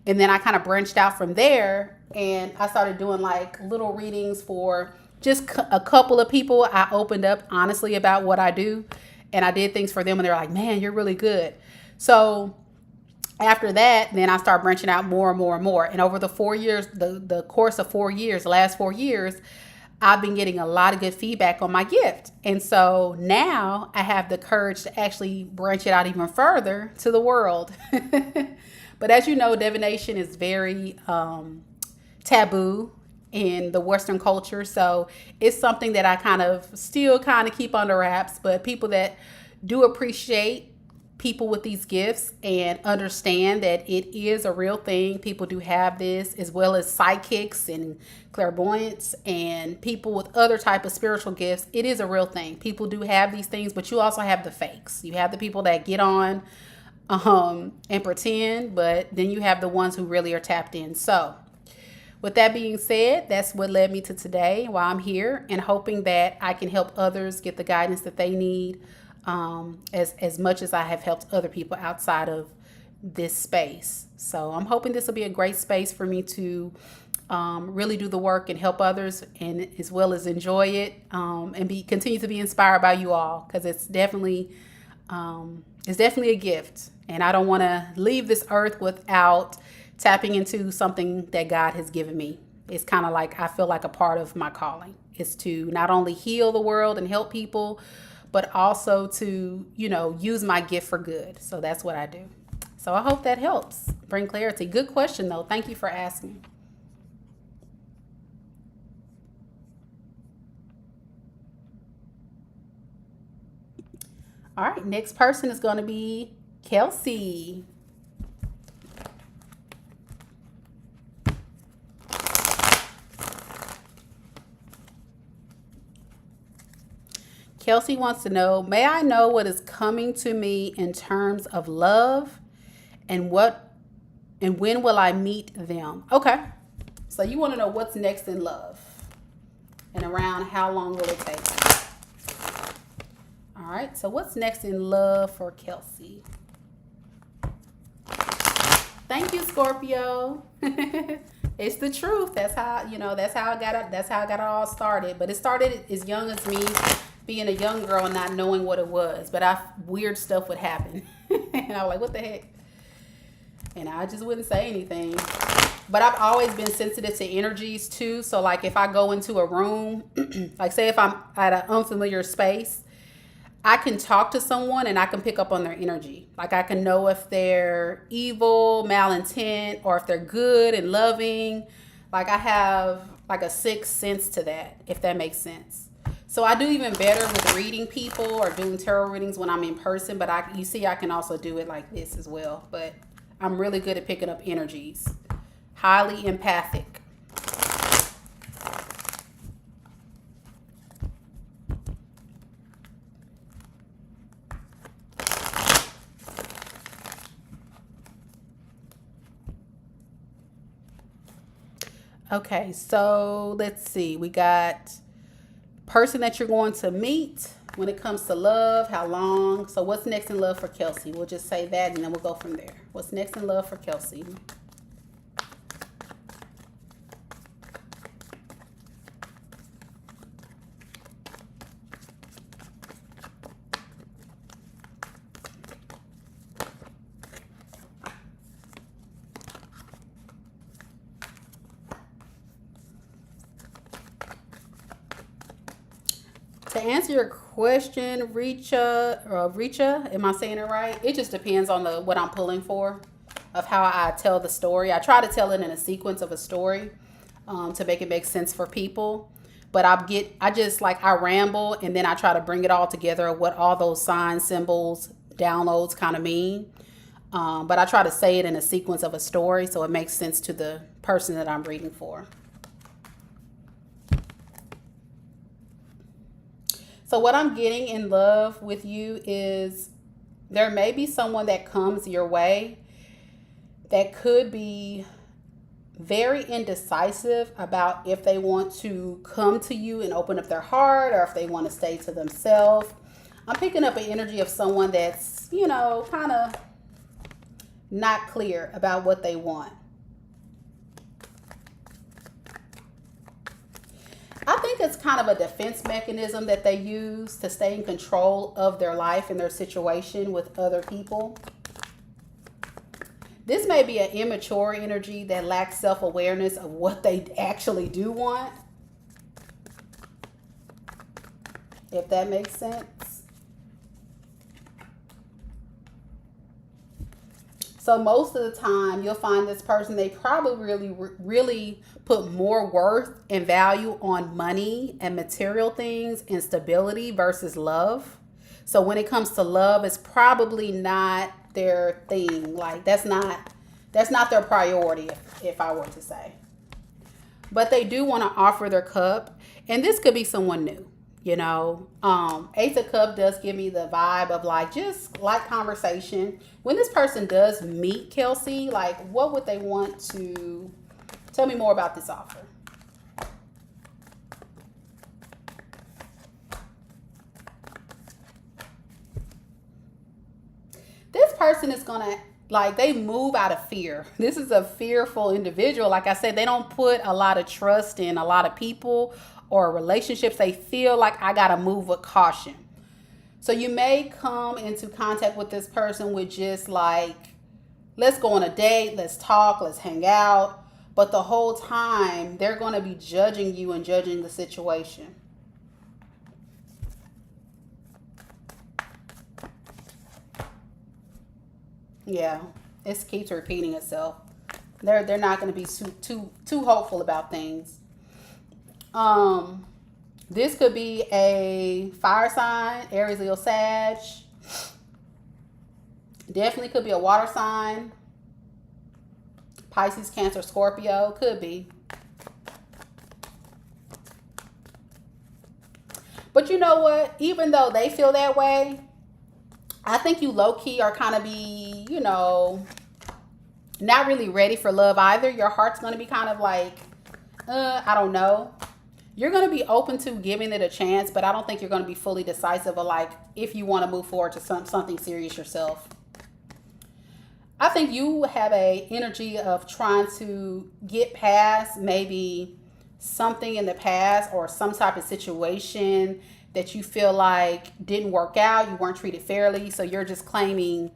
S1: And then I kind of branched out from there and I started doing like little readings for just a couple of people. I opened up honestly about what I do and I did things for them and they're like, man, you're really good. So after that, then I started branching out more and more and more. And over the 4 years, the course of 4 years, the last 4 years, I've been getting a lot of good feedback on my gift. And so now I have the courage to actually branch it out even further to the world. But as you know, divination is very taboo in the Western culture. So it's something that I still keep under wraps. But people that do appreciate people with these gifts and understand that it is a real thing. People do have this, as well as psychics and clairvoyants and people with other type of spiritual gifts. It is a real thing. People do have these things, but you also have the fakes. You have the people that get on and pretend, but then you have the ones who really are tapped in. So with that being said, that's what led me to today, why I'm here, and hoping that I can help others get the guidance that they need, as much as I have helped other people outside of this space. So I'm hoping this will be a great space for me to really do the work and help others, and as well as enjoy it, and continue to be inspired by you all, because it's definitely a gift, and I don't want to leave this earth without tapping into something that God has given me. It's kind of like I feel like a part of my calling is to not only heal the world and help people, but also to, use my gift for good. So that's what I do. So I hope that helps bring clarity. Good question, though. Thank you for asking. All right, next person is going to be Kelsey. Kelsey wants to know, may I know what is coming to me in terms of love and when will I meet them? Okay. So you want to know what's next in love and around how long will it take? All right. So what's next in love for Kelsey? Thank you, Scorpio. It's the truth. That's how, that's how I got it all started. But it started as young as me being a young girl and not knowing what it was. But weird stuff would happen. And I was like, what the heck? And I just wouldn't say anything. But I've always been sensitive to energies too. So like if I go into a room, like say if I'm at an unfamiliar space, I can talk to someone and I can pick up on their energy. Like I can know if they're evil, malintent, or if they're good and loving. Like I have like a sixth sense to that, if that makes sense. So I do even better with reading people or doing tarot readings when I'm in person. But you see, I can also do it like this as well. But I'm really good at picking up energies. Highly empathic. Okay, so let's see. We got person that you're going to meet when it comes to love, how long. So what's next in love for Kelsey? We'll just say that and then we'll go from there. What's next in love for Kelsey? To answer your question, Richa, am I saying it right? It just depends on what I'm pulling for, of how I tell the story. I try to tell it in a sequence of a story to make it make sense for people. But I ramble and then I try to bring it all together, what all those signs, symbols, downloads kind of mean. But I try to say it in a sequence of a story so it makes sense to the person that I'm reading for. So what I'm getting in love with you is there may be someone that comes your way that could be very indecisive about if they want to come to you and open up their heart or if they want to stay to themselves. I'm picking up an energy of someone that's, kind of not clear about what they want. I think it's kind of a defense mechanism that they use to stay in control of their life and their situation with other people. This may be an immature energy that lacks self-awareness of what they actually do want. If that makes sense. So most of the time, you'll find this person, they probably really put more worth and value on money and material things and stability versus love. So when it comes to love, it's probably not their thing. Like that's not their priority, if I were to say. But they do want to offer their cup, and this could be someone new. Ace of Cups does give me the vibe of like just light conversation. When this person does meet Kelsey, like what would they want to tell me more about this offer? This person is gonna they move out of fear. This is a fearful individual. Like I said, they don't put a lot of trust in a lot of people or relationships. They feel like I gotta move with caution. So you may come into contact with this person with just let's go on a date, let's talk, let's hang out. But the whole time they're gonna be judging you and judging the situation. Yeah, it keeps repeating itself. They're not gonna be too hopeful about things. This could be a fire sign, Aries, Leo, Sag. Definitely could be a water sign. Pisces, Cancer, Scorpio. Could be. But you know what? Even though they feel that way, I think you low key are kind of be, not really ready for love either. Your heart's going to be kind of like, I don't know. You're going to be open to giving it a chance, but I don't think you're going to be fully decisive of like if you want to move forward to something serious yourself. I think you have a energy of trying to get past maybe something in the past or some type of situation that you feel like didn't work out, you weren't treated fairly, so you're just claiming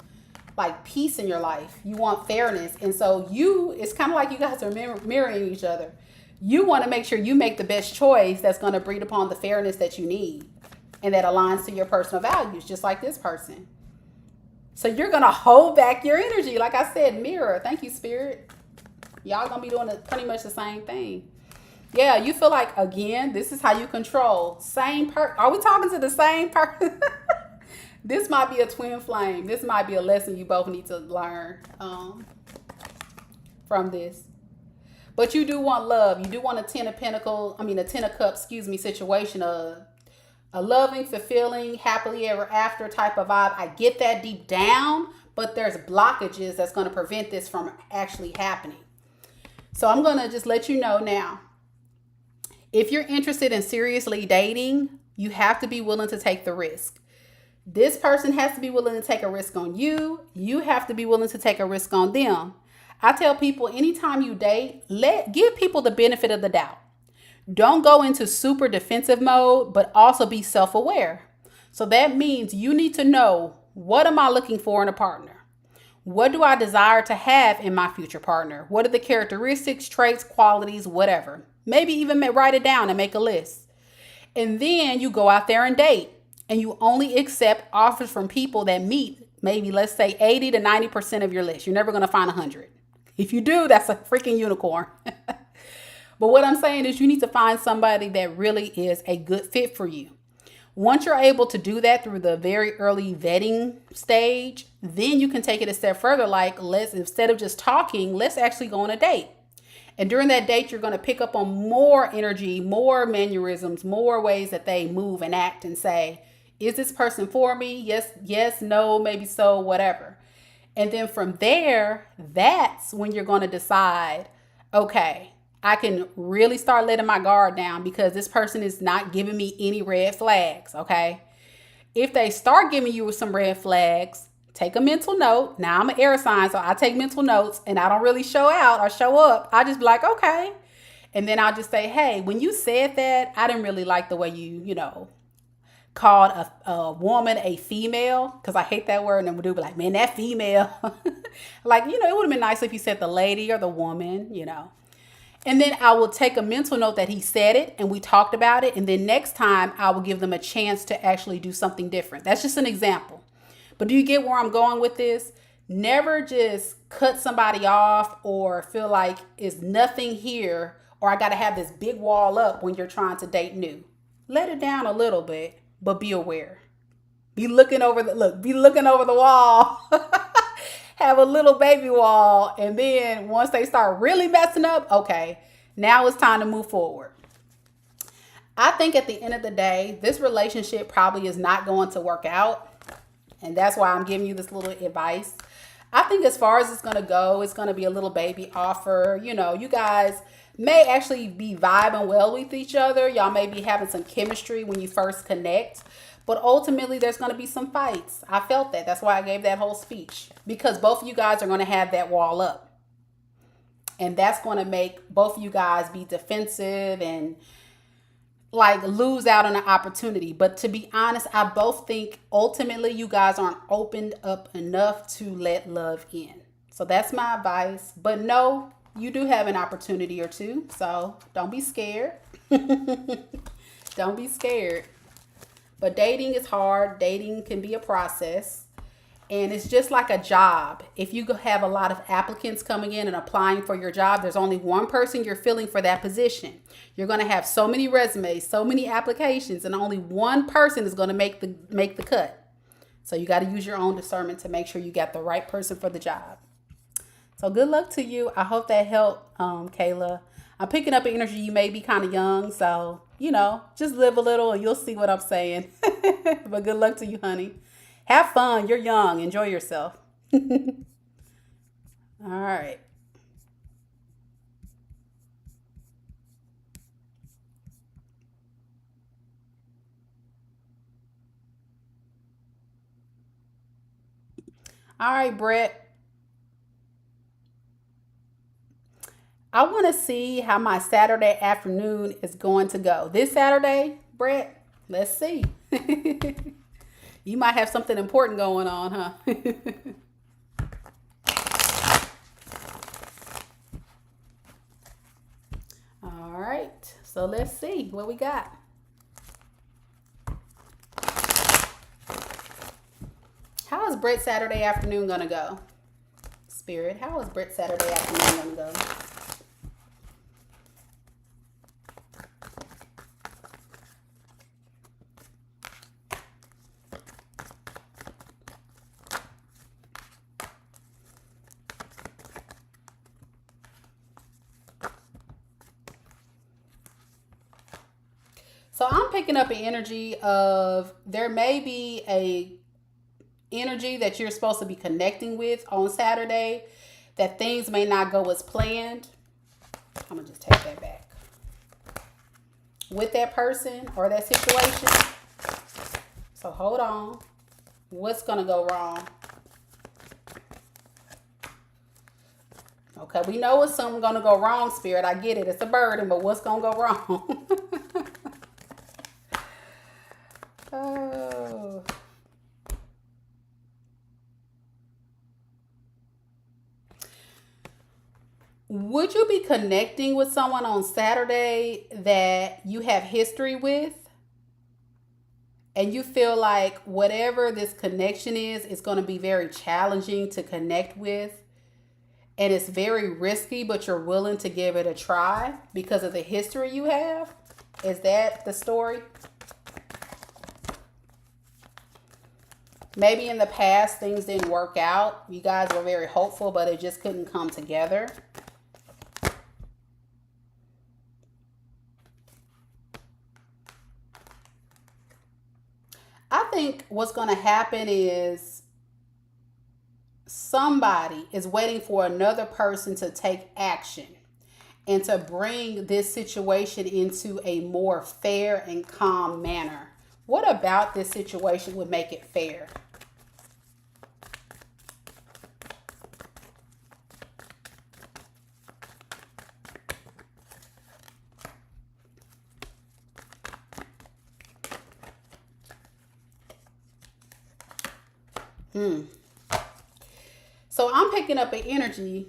S1: like peace in your life. You want fairness. And so it's kind of like you guys are mirroring each other. You want to make sure you make the best choice that's going to breed upon the fairness that you need and that aligns to your personal values, just like this person. So you're going to hold back your energy. Like I said, mirror. Thank you, Spirit. Y'all going to be doing pretty much the same thing. Yeah, you feel like, again, this is how you control. Same person. Are we talking to the same person? This might be a twin flame. This might be a lesson you both need to learn from this. But you do want love. You do want a Ten of Cups, situation. A loving, fulfilling, happily ever after type of vibe. I get that deep down, but there's blockages that's going to prevent this from actually happening. So I'm going to just let you know now. If you're interested in seriously dating, you have to be willing to take the risk. This person has to be willing to take a risk on you. You have to be willing to take a risk on them. I tell people anytime you date, give people the benefit of the doubt. Don't go into super defensive mode, but also be self-aware. So that means you need to know, what am I looking for in a partner? What do I desire to have in my future partner? What are the characteristics, traits, qualities, whatever? Maybe even write it down and make a list. And then you go out there and date. And you only accept offers from people that meet maybe, let's say, 80 to 90% of your list. You're never going to find 100. If you do, that's a freaking unicorn. But what I'm saying is you need to find somebody that really is a good fit for you. Once you're able to do that through the very early vetting stage, then you can take it a step further. Like, instead of just talking, let's actually go on a date. And during that date, you're going to pick up on more energy, more mannerisms, more ways that they move and act and say, is this person for me? Yes, no, maybe so, whatever. And then from there, that's when you're going to decide, okay, I can really start letting my guard down because this person is not giving me any red flags, okay? If they start giving you some red flags, take a mental note. Now, I'm an air sign, so I take mental notes and I don't really show out or show up. I just be like, okay. And then I'll just say, hey, when you said that, I didn't really like the way you called a woman a female, because I hate that word. And then we'll be like, man, that female. Like, it would have been nice if you said the lady or the woman, And then I will take a mental note that he said it and we talked about it. And then next time I will give them a chance to actually do something different. That's just an example. But do you get where I'm going with this? Never just cut somebody off or feel like it's nothing here or I got to have this big wall up when you're trying to date new. Let it down a little bit, but be aware. Be looking over the wall. Have a little baby wall. And then once they start really messing up, okay, now it's time to move forward. I think at the end of the day, this relationship probably is not going to work out. And that's why I'm giving you this little advice. I think as far as it's going to go, it's going to be a little baby offer. You guys may actually be vibing well with each other. Y'all may be having some chemistry when you first connect. But ultimately, there's going to be some fights. I felt that. That's why I gave that whole speech. Because both of you guys are going to have that wall up. And that's going to make both of you guys be defensive and like lose out on an opportunity. But to be honest, I both think ultimately you guys aren't opened up enough to let love in. So that's my advice. But no, you do have an opportunity or two. So don't be scared. Don't be scared. But dating is hard. Dating can be a process. And it's just like a job. If you have a lot of applicants coming in and applying for your job, there's only one person you're filling for that position. You're going to have so many resumes, so many applications, and only one person is going to make the cut. So you got to use your own discernment to make sure you got the right person for the job. So good luck to you. I hope that helped, Kayla. I'm picking up an energy. You may be kind of young. So, just live a little and you'll see what I'm saying. But good luck to you, honey. Have fun. You're young. Enjoy yourself. All right. All right, Brett. I want to see how my Saturday afternoon is going to go. This Saturday, Brett, let's see. You might have something important going on, huh? All right. So let's see what we got. How is Brett Saturday afternoon going to go? Spirit, how is Brett Saturday afternoon going to go? So I'm picking up an energy of there may be a energy that you're supposed to be connecting with on Saturday, that things may not go as planned. I'm gonna just take that back. With that person or that situation. So hold on. What's gonna go wrong? Okay, we know it's something gonna go wrong, Spirit. I get it. It's a burden, but what's gonna go wrong? Oh. Would you be connecting with someone on Saturday that you have history with? And you feel like whatever this connection is, it's going to be very challenging to connect with. And it's very risky, but you're willing to give it a try because of the history you have? Is that the story? Maybe in the past things didn't work out. You guys were very hopeful, but it just couldn't come together. I think what's going to happen is somebody is waiting for another person to take action and to bring this situation into a more fair and calm manner. What about this situation would make it fair? So I'm picking up an energy,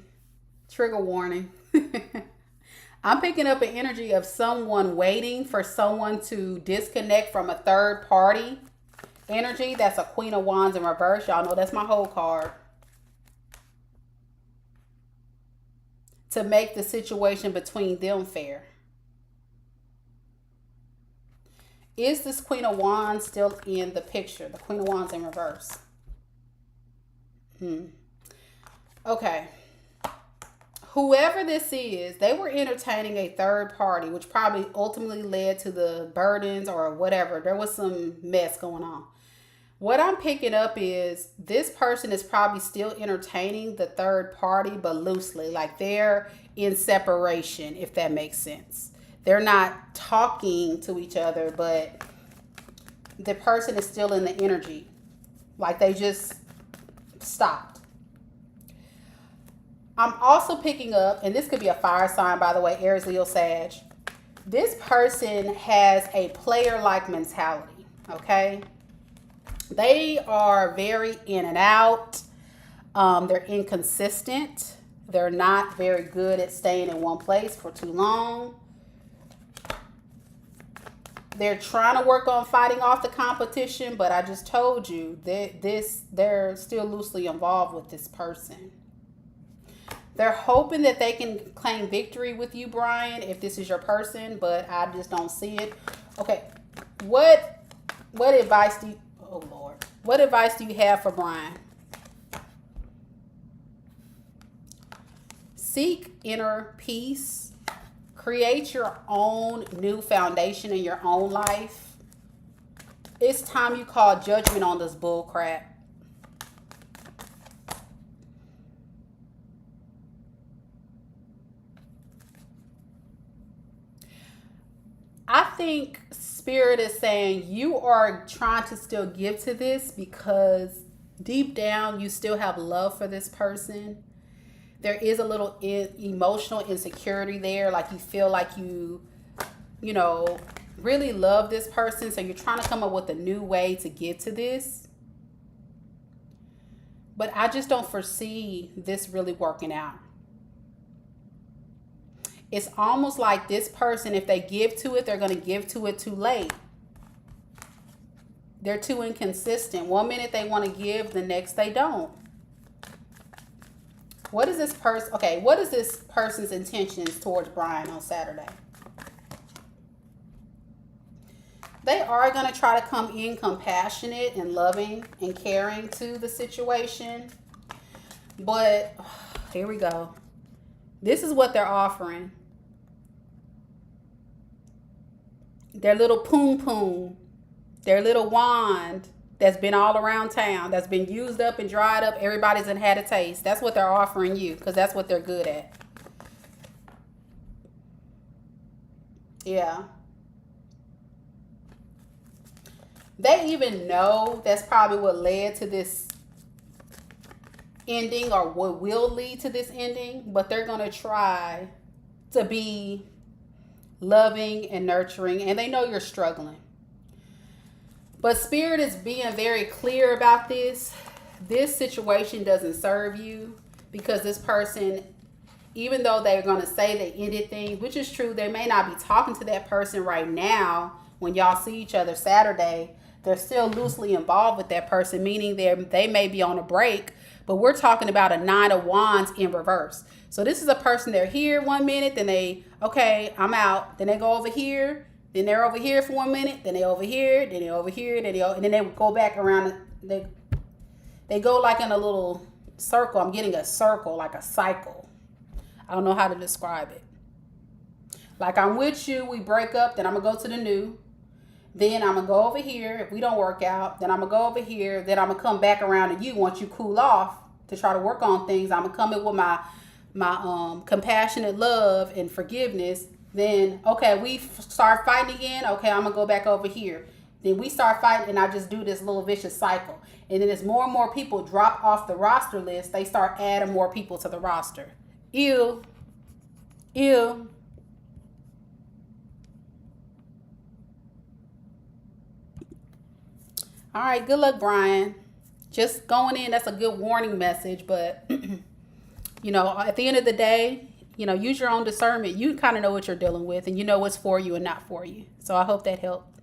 S1: trigger warning. I'm picking up an energy of someone waiting for someone to disconnect from a third party energy. That's a Queen of Wands in reverse. Y'all know that's my whole card. To make the situation between them fair. Is this Queen of Wands still in the picture? The Queen of Wands in reverse. Okay. Whoever this is, they were entertaining a third party, which probably ultimately led to the burdens or whatever. There was some mess going on. What I'm picking up is this person is probably still entertaining the third party, but loosely. Like they're in separation, if that makes sense. They're not talking to each other, but the person is still in the energy. Like they just stopped. I'm also picking up, and this could be a fire sign, by the way, Aries, Leo, Sag. This person has a player-like mentality, okay? They are very in and out. They're inconsistent. They're not very good at staying in one place for too long. They're trying to work on fighting off the competition, but I just told you that they're still loosely involved with this person. They're hoping that they can claim victory with you, Brian, if this is your person, but I just don't see it. Okay, what advice do you, oh Lord, what advice do you have for Brian? Seek inner peace, create your own new foundation in your own life. It's time you call judgment on this bull crap. I think Spirit is saying you are trying to still give to this because deep down you still have love for this person. There is a little emotional insecurity there, like you feel like you know, really love this person, so you're trying to come up with a new way to get to this. But I just don't foresee this really working out. It's almost like this person, if they give to it, they're going to give to it too late. They're too inconsistent. One minute they want to give, the next they don't. What is this person? Okay, what is this person's intentions towards Brian on Saturday? They are going to try to come in compassionate and loving and caring to the situation. But here we go. This is what they're offering. Their little poom poom, their little wand that's been all around town, that's been used up and dried up. Everybody's had a taste. That's what they're offering you because that's what they're good at. Yeah. They even know that's probably what led to this ending or what will lead to this ending, but they're going to try to be loving and nurturing, and they know you're struggling. But Spirit is being very clear about this. This situation doesn't serve you because this person, even though they're going to say they ended things, which is true, they may not be talking to that person right now when y'all see each other Saturday. They're still loosely involved with that person, meaning they may be on a break, but we're talking about a 9 of Wands in reverse. So this is a person, they're here 1 minute, then okay, I'm out. Then they go over here, then they're over here for 1 minute, then they over here, then they over here, and then they go back around. They go like in a little circle. I'm getting a circle, like a cycle. I don't know how to describe it. Like I'm with you, we break up, then I'm going to go to the new. Then I'm going to go over here. If we don't work out, then I'm going to go over here. Then I'm going to come back around to you once you cool off to try to work on things. I'm going to come in with my compassionate love and forgiveness. Then, okay, we start fighting again. Okay, I'm going to go back over here. Then we start fighting, and I just do this little vicious cycle. And then as more and more people drop off the roster list, they start adding more people to the roster. Ew. Ew. All right, good luck, Brian. Just going in, that's a good warning message, but you know, at the end of the day, you know, use your own discernment. You kind of know what you're dealing with, and you know what's for you and not for you. So I hope that helped.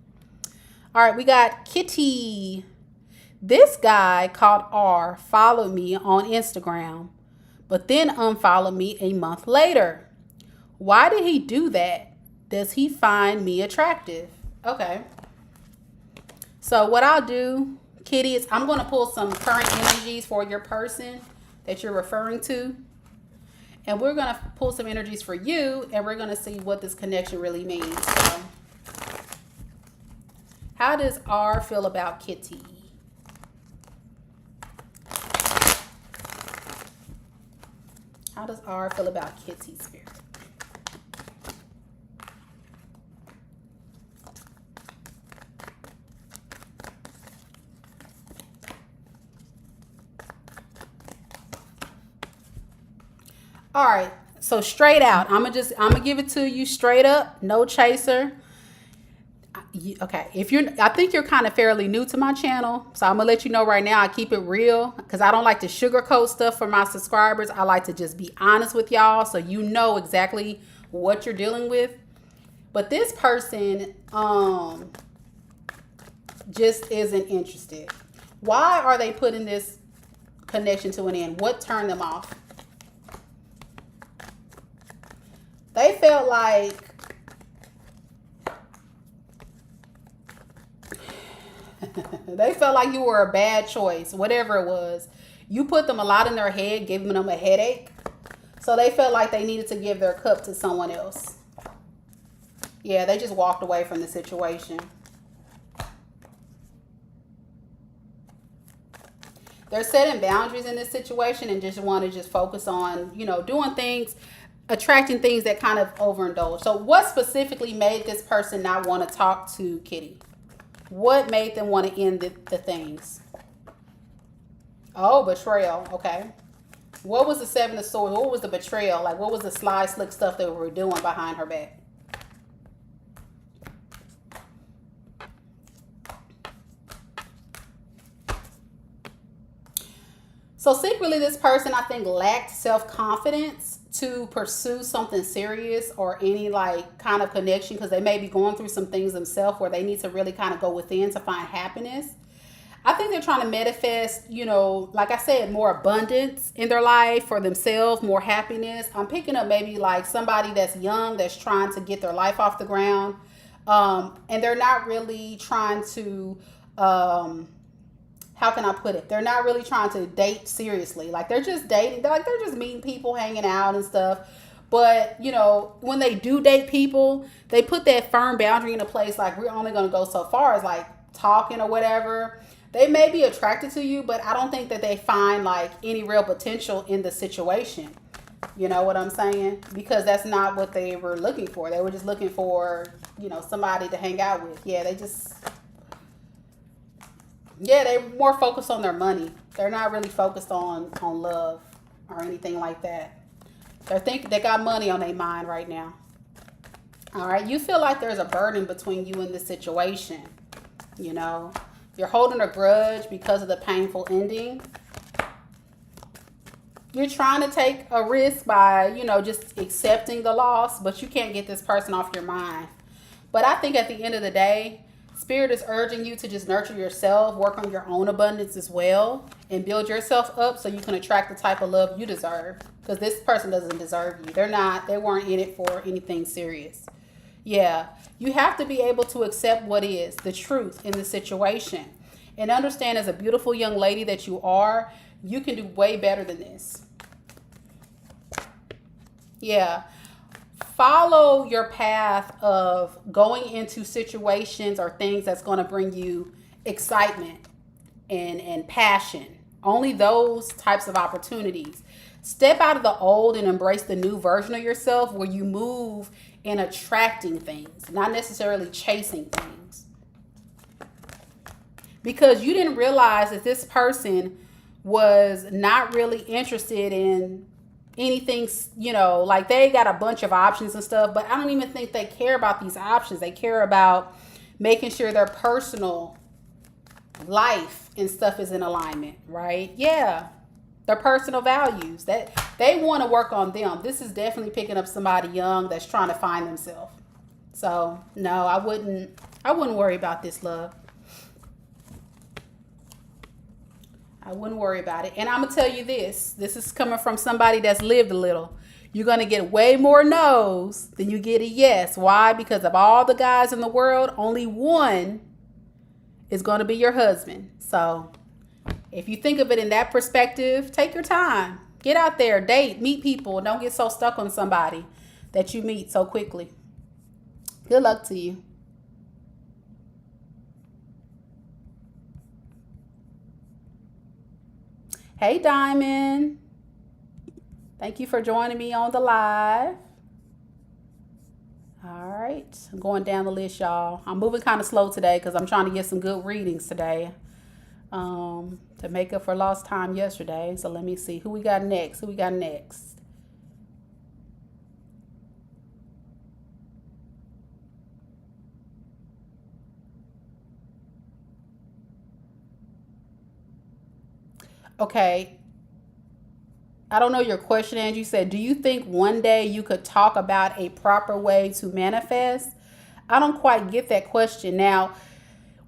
S1: All right, we got Kitty. This guy called R followed me on Instagram, but then unfollowed me a month later. Why did he do that? Does he find me attractive? Okay. So what I'll do, Kitty, is I'm going to pull some current energies for your person that you're referring to. And we're going to pull some energies for you, and we're going to see what this connection really means. So, how does R feel about Kitty? How does R feel about Kitty, Spirit? All right, so straight out, I'm gonna give it to you straight up, no chaser. Okay, I think you're kind of fairly new to my channel, so I'm gonna let you know right now. I keep it real because I don't like to sugarcoat stuff for my subscribers. I like to just be honest with y'all, so you know exactly what you're dealing with. But this person, just isn't interested. Why are they putting this connection to an end? What turned them off? They felt like you were a bad choice, whatever it was. You put them a lot in their head, giving them a headache. So they felt like they needed to give their cup to someone else. Yeah, they just walked away from the situation. They're setting boundaries in this situation and just want to just focus on, doing things, attracting things that kind of overindulge. So what specifically made this person not want to talk to Kitty? What made them want to end the things? Oh, betrayal. Okay. What was the Seven of Swords? What was the betrayal? Like, what was the sly, slick stuff they were doing behind her back? So secretly, this person, I think, lacked self-confidence to pursue something serious or any like kind of connection, because they may be going through some things themselves where they need to really kind of go within to find happiness. I think they're trying to manifest, like I said, more abundance in their life for themselves, more happiness. I'm picking up maybe like somebody that's young that's trying to get their life off the ground. And they're not really trying to, how can I put it? They're not really trying to date seriously. Like they're just dating. They're just meeting people, hanging out and stuff. But, when they do date people, they put that firm boundary into place. Like, we're only going to go so far as like talking or whatever. They may be attracted to you, but I don't think that they find like any real potential in the situation. You know what I'm saying? Because that's not what they were looking for. They were just looking for, somebody to hang out with. Yeah, they more focused on their money. They're not really focused on love or anything like that. They got money on their mind right now. All right. You feel like there's a burden between you and this situation. You're holding a grudge because of the painful ending. You're trying to take a risk by, just accepting the loss, but you can't get this person off your mind. But I think at the end of the day, Spirit is urging you to just nurture yourself, work on your own abundance as well, and build yourself up so you can attract the type of love you deserve. Because this person doesn't deserve you. They weren't in it for anything serious. Yeah, you have to be able to accept what is the truth in the situation and understand, as a beautiful young lady that you are, you can do way better than this. Yeah. Follow your path of going into situations or things that's going to bring you excitement and passion. Only those types of opportunities. Step out of the old and embrace the new version of yourself where you move in attracting things, not necessarily chasing things. Because you didn't realize that this person was not really interested in anything, like they got a bunch of options and stuff, but I don't even think they care about these options. They care about making sure their personal life and stuff is in alignment, right? Yeah. Their personal values, that they want to work on them. This is definitely picking up somebody young that's trying to find themselves. So no, I wouldn't worry about this, love. I wouldn't worry about it. And I'm going to tell you this is coming from somebody that's lived a little. You're going to get way more no's than you get a yes. Why? Because of all the guys in the world, only one is going to be your husband. So if you think of it in that perspective, take your time. Get out there, date, meet people. Don't get so stuck on somebody that you meet so quickly. Good luck to you. Hey, Diamond. Thank you for joining me on the live. All right. I'm going down the list, y'all. I'm moving kind of slow today because I'm trying to get some good readings today to make up for lost time yesterday. So let me see who we got next. Okay. I don't know your question, Angie. You said, do you think one day you could talk about a proper way to manifest? I don't quite get that question. Now,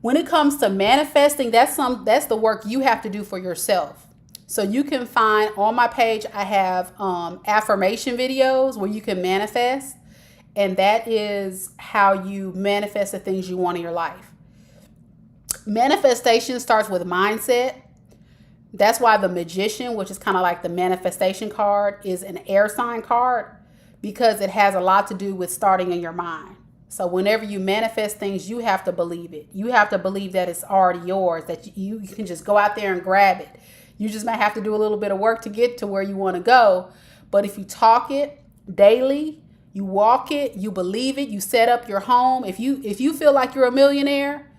S1: when it comes to manifesting, that's the work you have to do for yourself. So you can find on my page, I have affirmation videos where you can manifest. And that is how you manifest the things you want in your life. Manifestation starts with mindset. That's why the Magician, which is kind of like the manifestation card, is an air sign card, because it has a lot to do with starting in your mind. So whenever you manifest things, you have to believe it. You have to believe that it's already yours, that you can just go out there and grab it. You just might have to do a little bit of work to get to where you want to go. But if you talk it daily, you walk it, you believe it, you set up your home. If you feel like you're a millionaire,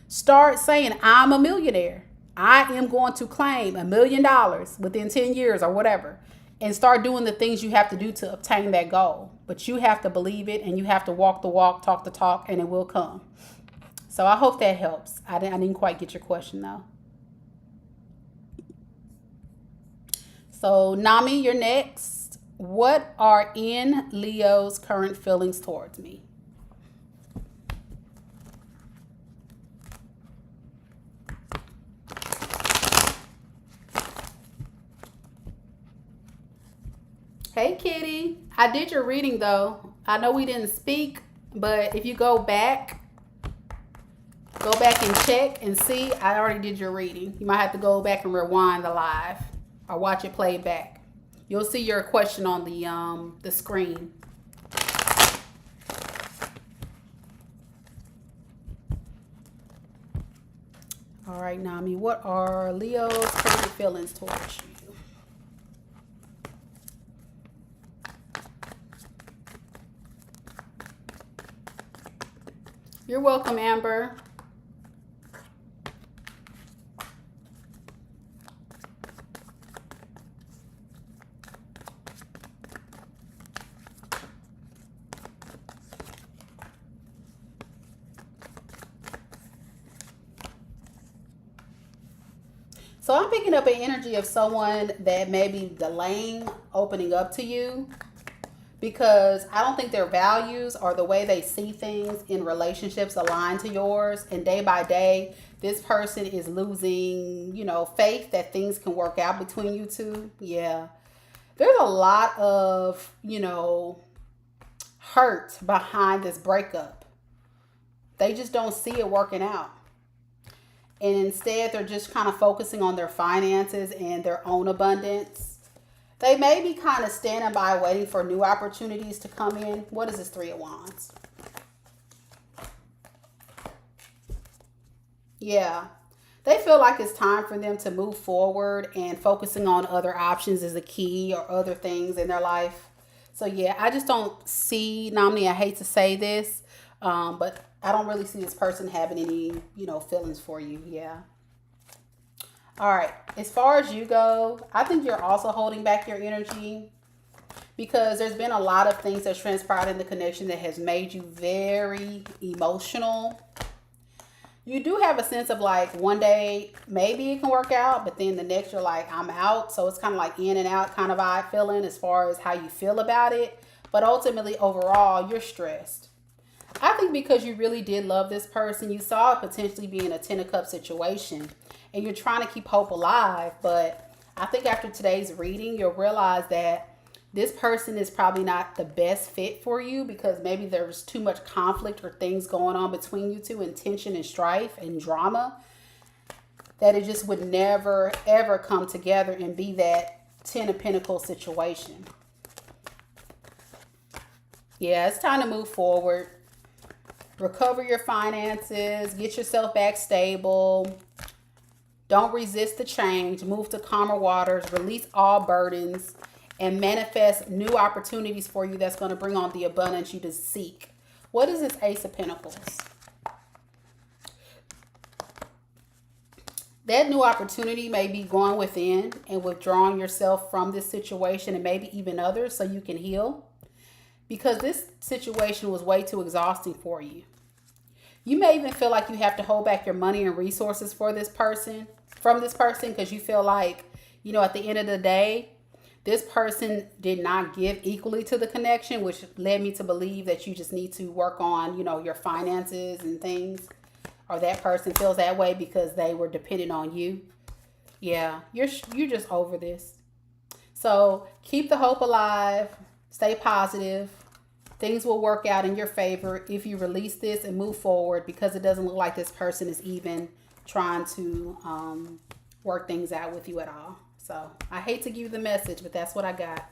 S1: start saying, I'm a millionaire. I am going to claim $1,000,000 within 10 years or whatever. And start doing the things you have to do to obtain that goal. But you have to believe it, and you have to walk the walk, talk the talk, and it will come. So I hope that helps. I didn't quite get your question though. So Nami, you're next. What are in Leo's current feelings towards me? Hey, Kitty. I did your reading, though. I know we didn't speak, but if you go back and check and see, I already did your reading. You might have to go back and rewind the live or watch it play back. You'll see your question on the screen. All right, Nami, what are Leo's current feelings towards you? You're welcome, Amber. So I'm picking up an energy of someone that may be delaying opening up to you, because I don't think their values or the way they see things in relationships align to yours. And day by day, this person is losing, faith that things can work out between you two. Yeah. There's a lot of, hurt behind this breakup. They just don't see it working out. And instead, they're just kind of focusing on their finances and their own abundance. They may be kind of standing by waiting for new opportunities to come in. What is this Three of Wands? Yeah. They feel like it's time for them to move forward, and focusing on other options is a key, or other things in their life. So yeah, I just don't see, Nomini, I hate to say this, but I don't really see this person having any, feelings for you. Yeah. All right. As far as you go, I think you're also holding back your energy, because there's been a lot of things that transpired in the connection that has made you very emotional. You do have a sense of like, one day maybe it can work out, but then the next you're like, I'm out. So it's kind of like in and out kind of vibe feeling as far as how you feel about it. But ultimately, overall, you're stressed. I think because you really did love this person, you saw it potentially being a 10 of Cups situation, and you're trying to keep hope alive. But I think after today's reading, you'll realize that this person is probably not the best fit for you, because maybe there's too much conflict or things going on between you two, and tension and strife and drama, that it just would never, ever come together and be that 10 of Pentacles situation. Yeah, it's time to move forward. Recover your finances. Get yourself back stable. Don't resist the change. Move to calmer waters. Release all burdens. And manifest new opportunities for you that's going to bring on the abundance you just seek. What is this Ace of Pentacles? That new opportunity may be going within and withdrawing yourself from this situation, and maybe even others, so you can heal. Because this situation was way too exhausting for you. You may even feel like you have to hold back your money and resources from this person, because you feel like, at the end of the day, this person did not give equally to the connection, which led me to believe that you just need to work on, your finances and things. Or that person feels that way because they were dependent on you. Yeah, you're just over this. So keep the hope alive. Stay positive. Things will work out in your favor if you release this and move forward, because it doesn't look like this person is even trying to work things out with you at all. So I hate to give you the message, but that's what I got.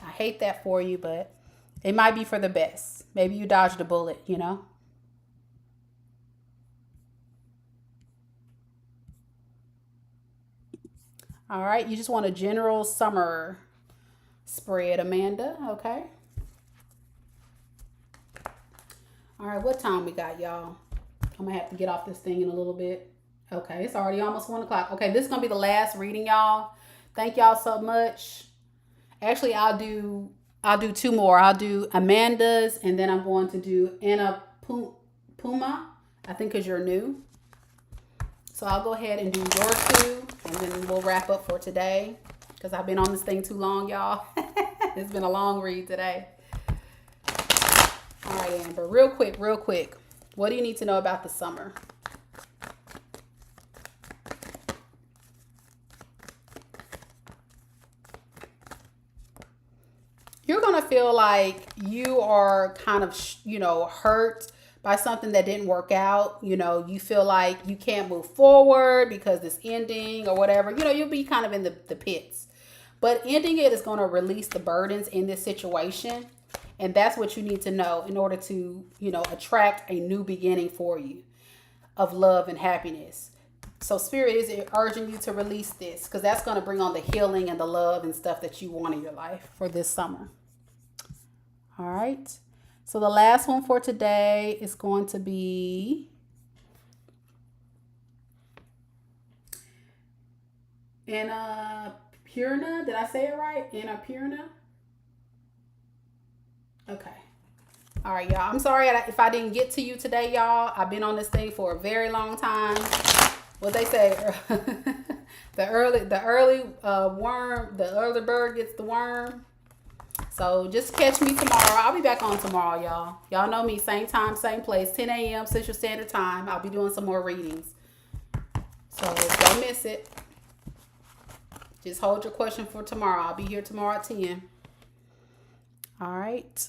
S1: I hate that for you, but It might be for the best. Maybe you dodged a bullet, you know? All right, you just want a general summer spread, Amanda, okay? All right, what time we got, y'all? I'm gonna have to get off this thing in a little bit. Okay, it's already almost 1 o'clock. Okay, this is gonna be the last reading, y'all. Thank y'all so much. Actually, I'll do two more. I'll do Amanda's, and then I'm going to do Anna Puma. I think because you're new. So I'll go ahead and do your two, and then we'll wrap up for today because I've been on this thing too long, y'all. It's been a long read today. All right, Amber, real quick. What do you need to know about the summer? You're going to feel like you are kind of, hurt by something that didn't work out. You feel like you can't move forward because this ending or whatever. You'll be kind of in the pits. But ending it is going to release the burdens in this situation. And that's what you need to know in order to, attract a new beginning for you of love and happiness. So Spirit is urging you to release this because that's going to bring on the healing and the love and stuff that you want in your life for this summer. All right. So the last one for today is going to be Annapurna. Did I say it right? Annapurna? Okay. All right, y'all. I'm sorry if I didn't get to you today, y'all. I've been on this thing for a very long time. What they say, the early worm, the early bird gets the worm. So just catch me tomorrow. I'll be back on tomorrow, y'all. Y'all know me, same time, same place, 10 a.m. Central Standard Time. I'll be doing some more readings. So don't miss it. Just hold your question for tomorrow. I'll be here tomorrow at 10. All right.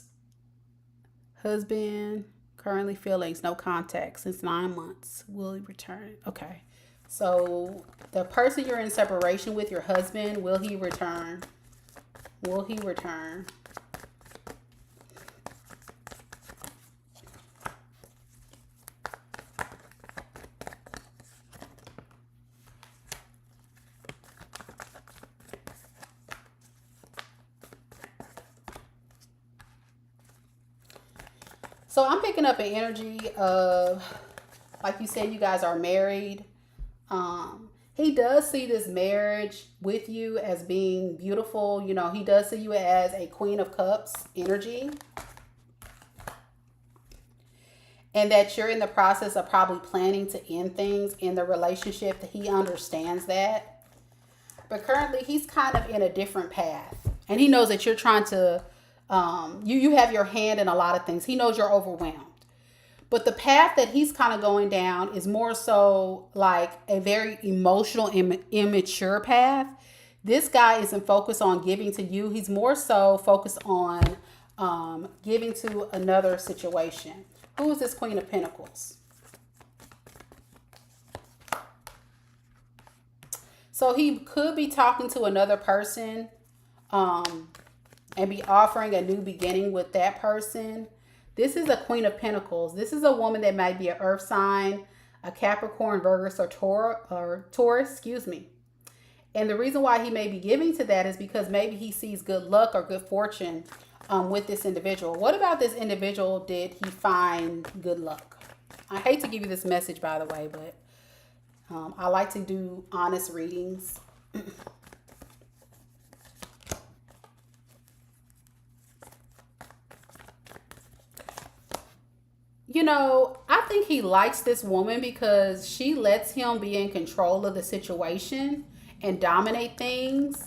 S1: Husband, currently feelings, no contact since 9 months. Will he return? Okay. So the person you're in separation with, your husband, will he return? Will he return? So I'm picking up an energy of, like you said, you guys are married. He does see this marriage with you as being beautiful. He does see you as a Queen of Cups energy. And that you're in the process of probably planning to end things in the relationship, that he understands that. But currently he's kind of in a different path. And he knows that you're trying to, you have your hand in a lot of things. He knows you're overwhelmed. But the path that he's kind of going down is more so like a very emotional, immature path. This guy isn't focused on giving to you. He's more so focused on giving to another situation. Who is this Queen of Pentacles? So he could be talking to another person and be offering a new beginning with that person. This is a Queen of Pentacles. This is a woman that might be an earth sign, a Capricorn, Virgo, or Taurus, excuse me. And the reason why he may be giving to that is because maybe he sees good luck or good fortune with this individual. What about this individual did he find good luck? I hate to give you this message, by the way, but I like to do honest readings. I think he likes this woman because she lets him be in control of the situation and dominate things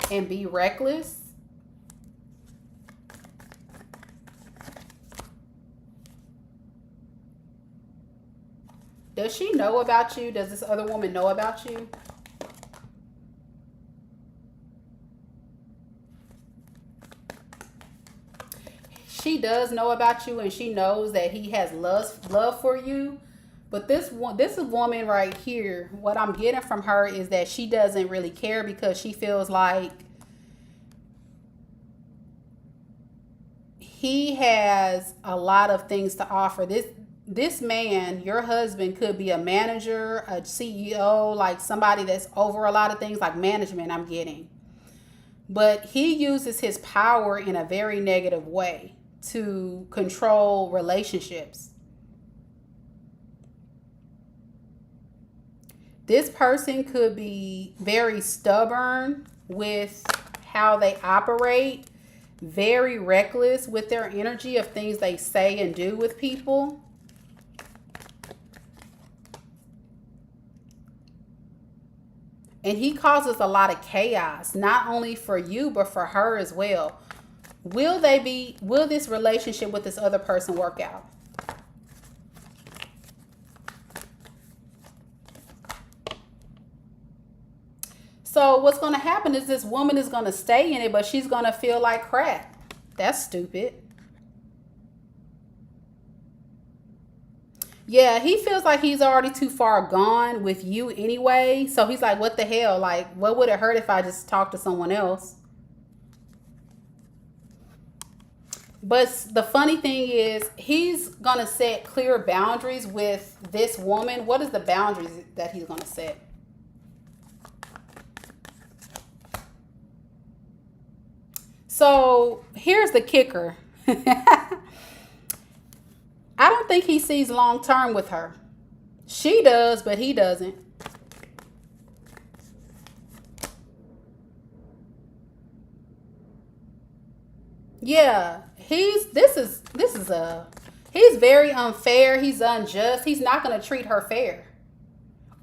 S1: and be reckless. Does she know about you? Does this other woman know about you? She does know about you, and she knows that he has love for you. But this woman right here, what I'm getting from her is that she doesn't really care because she feels like he has a lot of things to offer. This man, your husband, could be a manager, a CEO, like somebody that's over a lot of things, like management, I'm getting. But he uses his power in a very negative way to control relationships. This person could be very stubborn with how they operate, very reckless with their energy of things they say and do with people. And he causes a lot of chaos, not only for you, but for her as well. Will this relationship with this other person work out? So what's going to happen is this woman is going to stay in it, but she's going to feel like crap. That's stupid. Yeah, he feels like he's already too far gone with you anyway. So he's like, what the hell? Like, what would it hurt if I just talked to someone else? But the funny thing is, he's going to set clear boundaries with this woman. What is the boundaries that he's going to set? So here's the kicker. I don't think he sees long term with her. She does, but he doesn't. Yeah, he's very unfair. He's unjust. He's not going to treat her fair,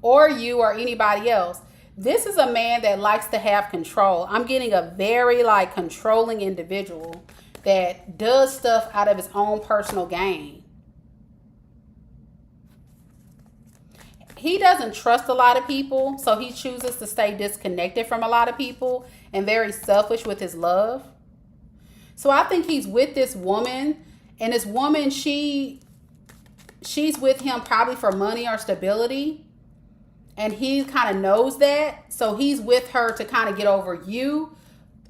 S1: or you or anybody else. This is a man that likes to have control. I'm getting a very like controlling individual that does stuff out of his own personal gain. He doesn't trust a lot of people, so he chooses to stay disconnected from a lot of people and very selfish with his love. So I think he's with this woman, and this woman, she's with him probably for money or stability, and he kind of knows that. So he's with her to kind of get over you,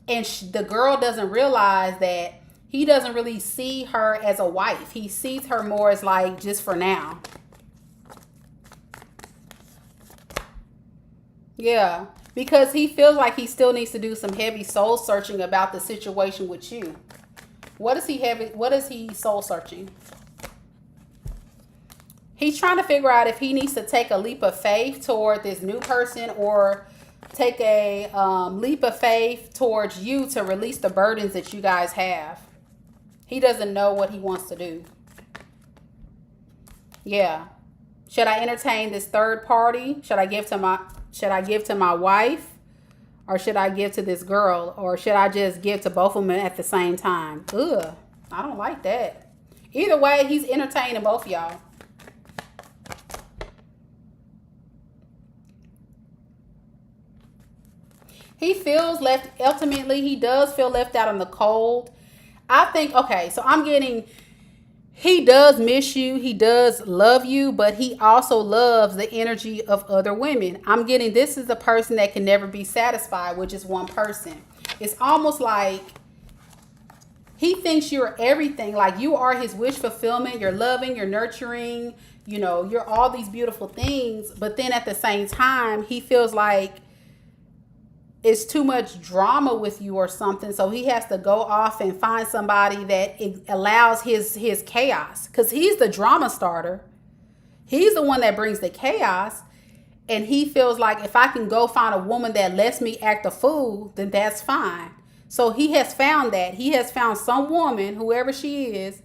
S1: and the girl doesn't realize that he doesn't really see her as a wife. He sees her more as like just for now. Yeah, because he feels like he still needs to do some heavy soul searching about the situation with you. What is he soul searching? He's trying to figure out if he needs to take a leap of faith toward this new person, or take a leap of faith towards you to release the burdens that you guys have. He doesn't know what he wants to do. Yeah. Should I entertain this third party? Should I give to my wife? Or should I give to this girl? Or should I just give to both of them at the same time? Ugh, I don't like that. Either way, he's entertaining both of y'all. He feels left, ultimately, he does feel left out in the cold. I think, okay, so I'm getting, he does miss you. He does love you, but he also loves the energy of other women. I'm getting, this is a person that can never be satisfied with just one person. It's almost like he thinks you're everything. Like you are his wish fulfillment. You're loving, you're nurturing, you're all these beautiful things. But then at the same time, he feels like it's too much drama with you or something, so he has to go off and find somebody that allows his chaos, because he's the drama starter. He's the one that brings the chaos, and he feels like if I can go find a woman that lets me act a fool, then that's fine. So he has found that. He has found some woman, whoever she is,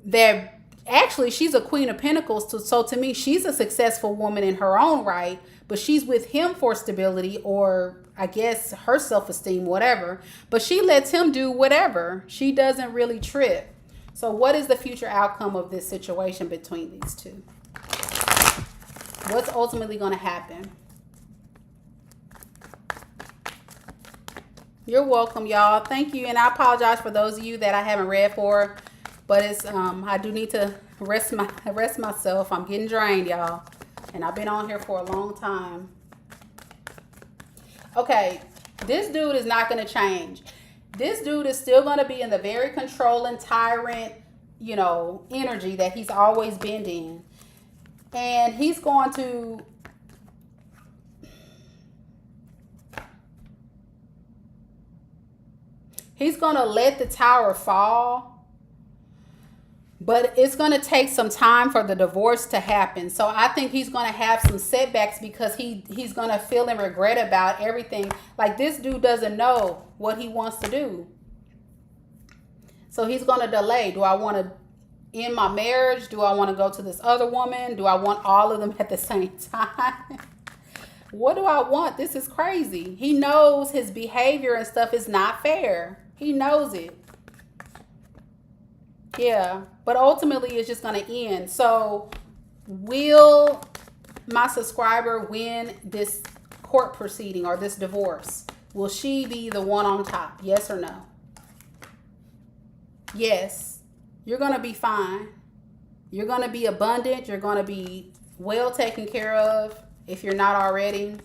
S1: that actually she's a queen of pentacles. So to me, she's a successful woman in her own right, but she's with him for stability, or I guess her self-esteem, whatever. But she lets him do whatever. She doesn't really trip. So what is the future outcome of this situation between these two? What's ultimately going to happen? You're welcome, y'all. Thank you. And I apologize for those of you that I haven't read for, but it's I do need to rest myself. I'm getting drained, y'all. And I've been on here for a long time. Okay, this dude is not going to change. This dude is still going to be in the very controlling, tyrant, energy that he's always been in. And he's going to let the tower fall, but it's going to take some time for the divorce to happen. So I think he's going to have some setbacks because he's going to feel and regret about everything. Like, this dude doesn't know what he wants to do. So he's going to delay. Do I want to end my marriage? Do I want to go to this other woman? Do I want all of them at the same time? What do I want? This is crazy. He knows his behavior and stuff is not fair. He knows it. Yeah, but ultimately it's just going to end. So will my subscriber win this court proceeding or this divorce? Will she be the one on top? Yes or no? Yes. You're going to be fine. You're going to be abundant. You're going to be well taken care of if you're not already.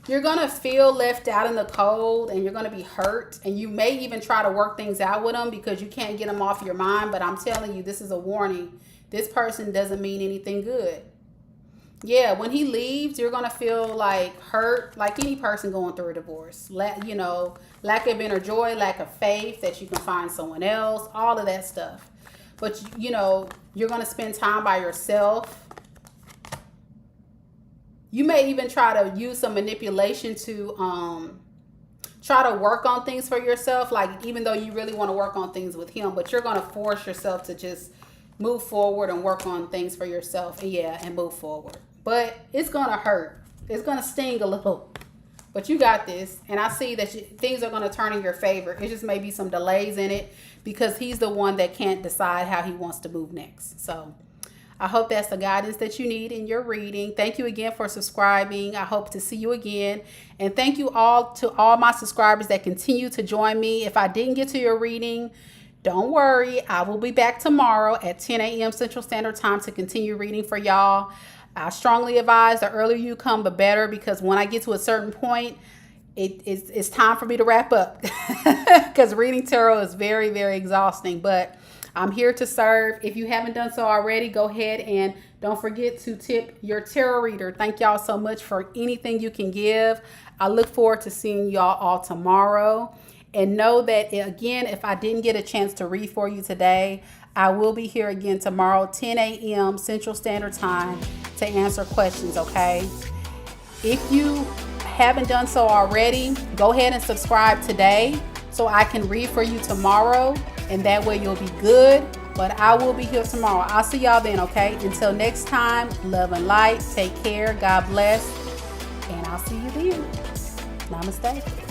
S1: You're going to feel left out in the cold and you're going to be hurt. And you may even try to work things out with them because you can't get them off your mind. But I'm telling you, this is a warning. This person doesn't mean anything good. Yeah, when he leaves, you're going to feel like hurt, like any person going through a divorce. Lack of inner joy, lack of faith that you can find someone else, all of that stuff. But, you're going to spend time by yourself. You may even try to use some manipulation to try to work on things for yourself. Like, even though you really want to work on things with him, but you're going to force yourself to just move forward and work on things for yourself. And move forward. But it's going to hurt. It's going to sting a little. But you got this. And I see that things are going to turn in your favor. It just may be some delays in it because he's the one that can't decide how he wants to move next. So I hope that's the guidance that you need in your reading. Thank you again for subscribing. I hope to see you again. And thank you all to all my subscribers that continue to join me. If I didn't get to your reading, don't worry. I will be back tomorrow at 10 a.m. Central Standard Time to continue reading for y'all. I strongly advise the earlier you come, the better, because when I get to a certain point, it's time for me to wrap up because reading tarot is very, very exhausting. But I'm here to serve. If you haven't done so already, go ahead and don't forget to tip your tarot reader. Thank y'all so much for anything you can give. I look forward to seeing y'all all tomorrow. And know that, again, if I didn't get a chance to read for you today, I will be here again tomorrow, 10 a.m. Central Standard Time to answer questions, okay? If you haven't done so already, go ahead and subscribe today so I can read for you tomorrow. And that way you'll be good. But I will be here tomorrow. I'll see y'all then, okay? Until next time, love and light. Take care. God bless. And I'll see you then. Namaste.